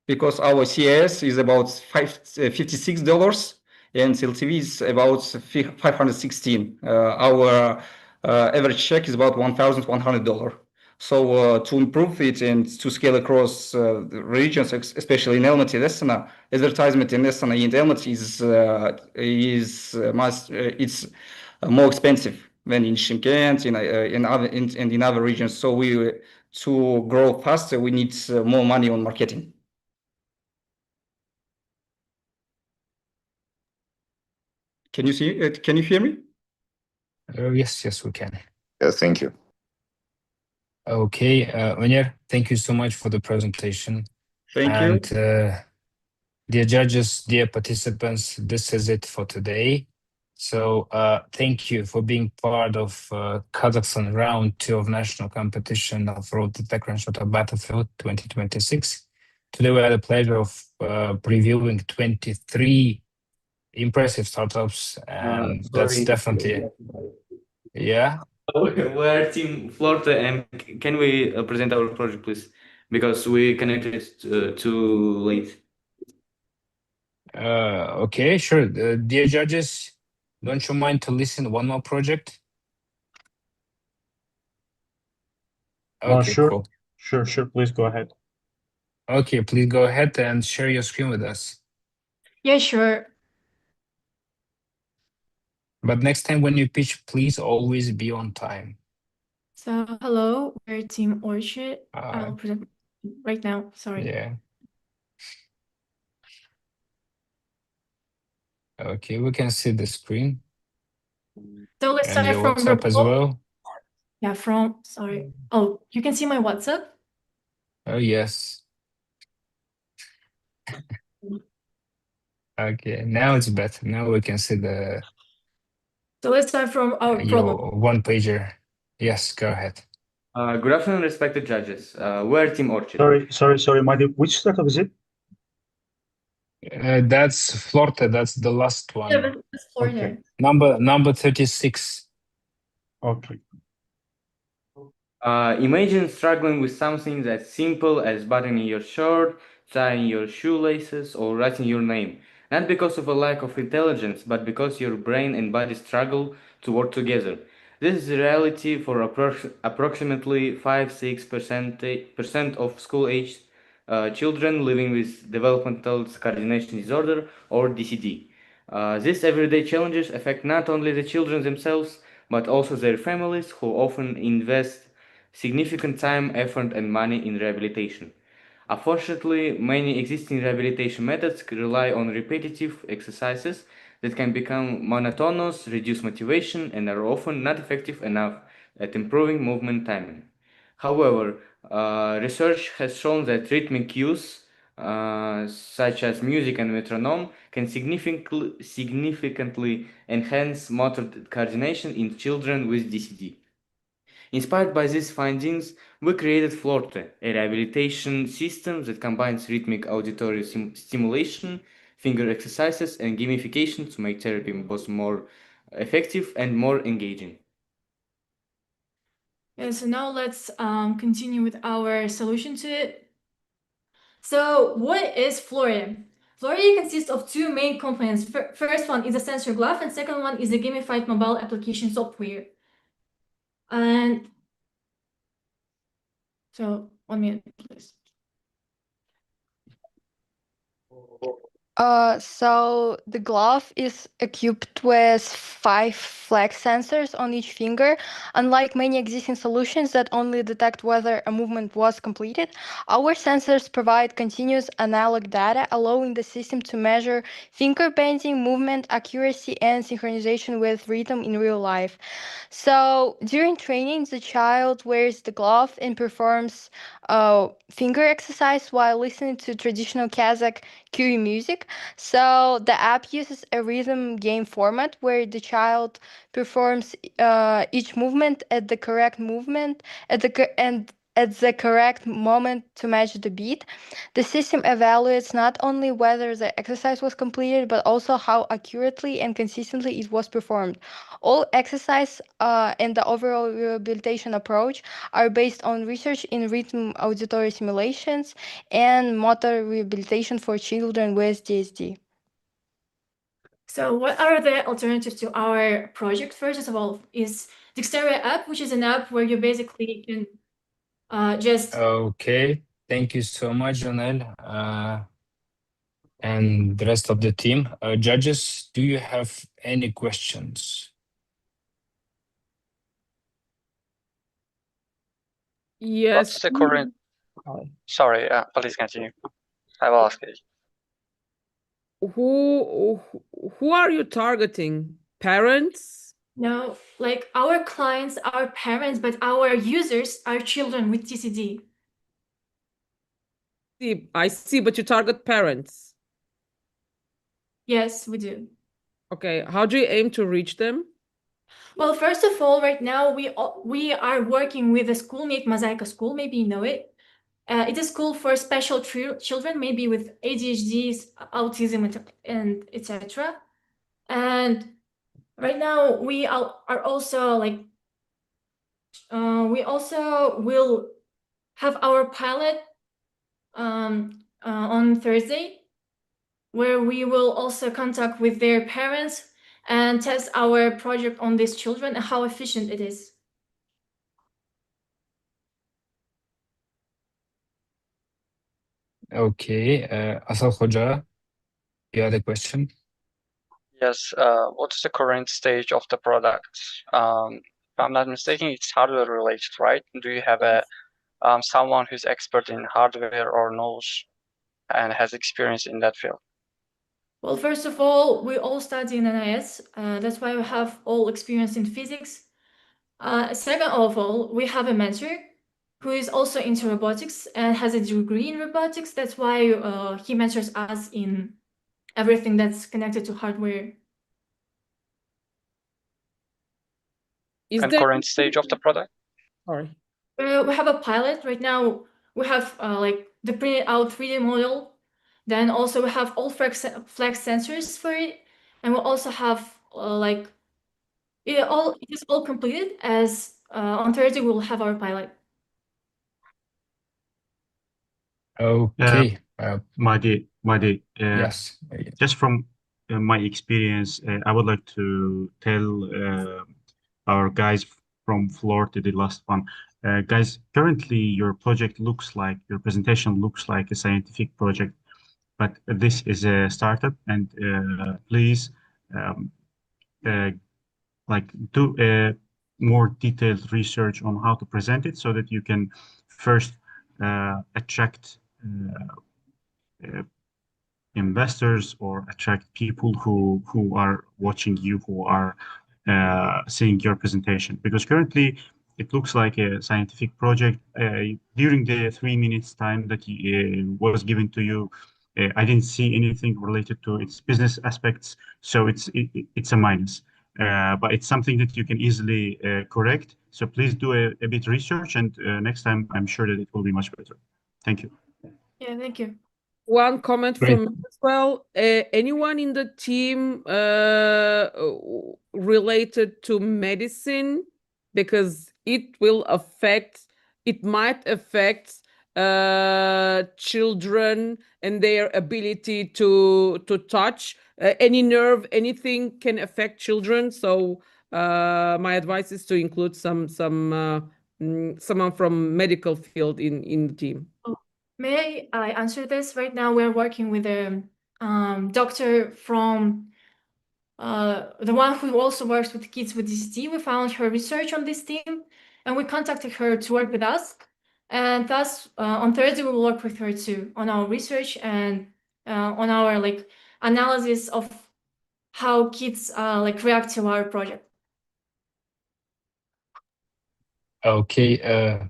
Because our CIS is about $56 and LTV is about 516. Our average check is about $1,100. So to improve it and to scale across the regions, especially in Almaty and Astana, advertisement in Astana and Almaty it's more expensive than in Shymkent and in other regions. So to grow faster, we need more money on marketing. Can you see? Can you hear me? Yes, we can. Yes, thank you. Okay, Öner, thank you so much for the presentation. Thank you. Dear judges, dear participants, this is it for today. So thank you for being part of Kazakhstan Round 2 of national competition of Road to TechCrunch Battlefield 2026. Today we had the pleasure of previewing 23 impressive startups, and that's definitely, yeah. We're Team Florte, and can we present our project, please? Because we connected too late. Okay, sure. Dear judges, don't you mind to listen one more project? Okay, sure. cool. Sure. Please go ahead. Okay, please go ahead and share your screen with us. Yeah, sure. But next time when you pitch, please always be on time. So, hello, we're Team Orchid. I'll present right now. Sorry. Yeah. Okay, we can see the screen. So let's And start your from WhatsApp as well. Yeah, sorry. Oh, you can see my WhatsApp? Oh, yes. Okay, now it's better. Now we can see the So let's start from our problem. one pager. Yes, go ahead. Good afternoon, respected judges. We're Team Orchid. Sorry, Madi. Which startup is it? That's Florte. That's the last one. Yeah, but it's Florte. Okay. Number 36. Okay. Imagine struggling with something as simple as buttoning your shirt, tying your shoelaces, or writing your name. not because of a lack of intelligence, but because your brain and body struggle to work together. This is the reality for approximately 5-6% of school-aged children living with developmental coordination disorder or DCD. These everyday challenges affect not only the children themselves, but also their families, who often invest significant time, effort, and money in rehabilitation. Unfortunately, many existing rehabilitation methods rely on repetitive exercises that can become monotonous, reduce motivation, and are often not effective enough at improving movement timing. However, research has shown that rhythmic cues, such as music and metronome, can significantly enhance motor coordination in children with DCD. Inspired by these findings, we created Florte, a rehabilitation system that combines rhythmic auditory stimulation, finger exercises, and gamification to make therapy both more effective and more engaging. Yeah, so now let's continue with our solution to it. So what is Florte? Florte consists of two main components. First one is a sensor graph, and second one is a gamified mobile application software. And so 1 minute, please. So the glove is equipped with 5 flex sensors on each finger. Unlike many existing solutions that only detect whether a movement was completed, our sensors provide continuous analog data, allowing the system to measure finger bending, movement, accuracy, and synchronization with rhythm in real life. So during training, the child wears the glove and performs finger exercise while listening to traditional Kazakh Kuri music. So the app uses a rhythm game format where the child performs each movement at the correct moment at the correct moment to match the beat. The system evaluates not only whether the exercise was completed, but also how accurately and consistently it was performed. All exercise and the overall rehabilitation approach are based on research in rhythm auditory simulations and motor rehabilitation for children with DSD. So what are the alternatives to our project? First of all, is Dexteria app, which is an app where you basically can just... Okay, thank you so much, Janelle, and the rest of the team. Judges, do you have any questions? Yes. What's the current... Sorry, please continue. I will ask it. Who are you targeting? Parents? No, like our clients are parents, but our users are children with TCD. I see, but you target parents. Yes, we do. Okay, how do you aim to reach them? Well, first of all, right now we are working with a school named Mozaika School. Maybe you know it. It is a school for special children, maybe with ADHDs, autism, and etc. And right now we are also like we also will have our pilot on Thursday, where we will also contact with their parents and test our project on these children and how efficient it is. Okay, Asal Khoja, you had a question? Yes, what is the current stage of the product? If I'm not mistaken, it's hardware related, right? Do you have a someone who's expert in hardware or knows and has experience in that field? Well, first of all, we all study in NIS. That's why we have all experience in physics. Second of all, we have a mentor who is also into robotics and has a degree in robotics. That's why he mentors us in everything that's connected to hardware. And current stage of the product? Sorry. We have a pilot right now. We have like the printed out 3D model. Then also we have all flex sensors for it, and we also have like it is all completed. As on Thursday we will have our pilot. Okay. Mahdi, Yes. just from my experience, I would like to tell our guys from floor to the last one. Guys, currently your project looks like, your presentation looks like a scientific project, but this is a startup, and please like do a more detailed research on how to present it so that you can first attract investors or attract people who are watching you, who are seeing your presentation. Because currently it looks like a scientific project. During the 3 minutes time that was given to you, I didn't see anything related to its business aspects, so it's a minus. But it's something that you can easily correct. So please do a bit research, and next time I'm sure that it will be much better. Thank you. Yeah, thank you. One comment Great. from me as well. Anyone in the team related to medicine? Because it might affect children and their ability to touch. Any nerve, anything can affect children. So my advice is to include someone from medical field in the team. May I answer this? Right now, we're working with a doctor from the one who also works with kids with DCT. We found her research on this team, and we contacted her to work with us. And thus, on Thursday, we will work with her too on our research and on our analysis of how kids react to our project. Okay,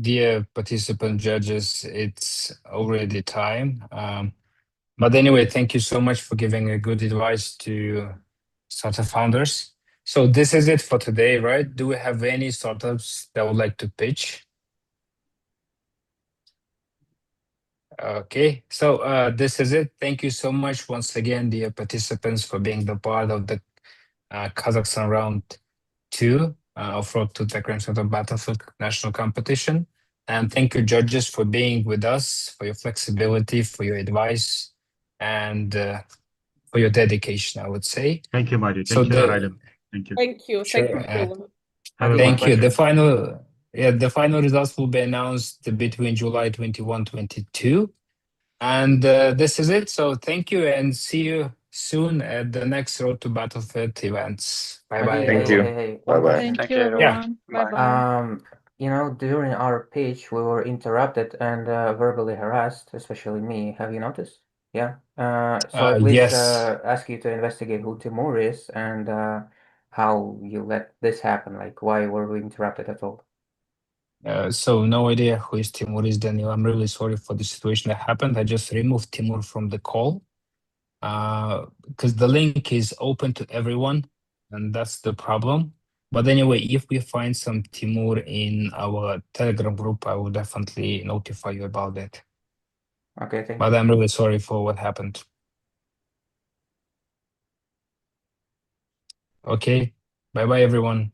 dear participant judges, it's already time. But anyway, thank you so much for giving a good advice to startup founders. So this is it for today, right? Do we have any startups that would like to pitch? Okay, so this is it. Thank you so much once again, dear participants, for being the part of the Kazakhstan Round 2 of Road to TechCrunch Battlefield National Competition. And thank you, judges, for being with us, for your flexibility, for your advice, and for your dedication, I would say. Thank you, Mari. So Thank you, Radim. Thank you. Thank you. Sure, Thank you. thank you. The final results will be announced between July 21-22. And this is it. So thank you, and see you soon at the next Road to Battlefield events. Bye-bye. Thank you. One Bye-bye. question. Thank you, everyone. Bye-bye. During our pitch, we were interrupted and verbally harassed, especially me. Have you noticed? Yeah. So I please Yes. ask you to investigate who Timur is and how you let this happen. Like, why were we interrupted at all? So no idea who is Timur is, Daniel. I'm really sorry for the situation that happened. I just removed Timur from the call because the link is open to everyone, and that's the problem. But anyway, if we find some Timur in our Telegram group, I will definitely notify you about that. Okay, thank But you. I'm really sorry for what happened. Okay, bye-bye, everyone.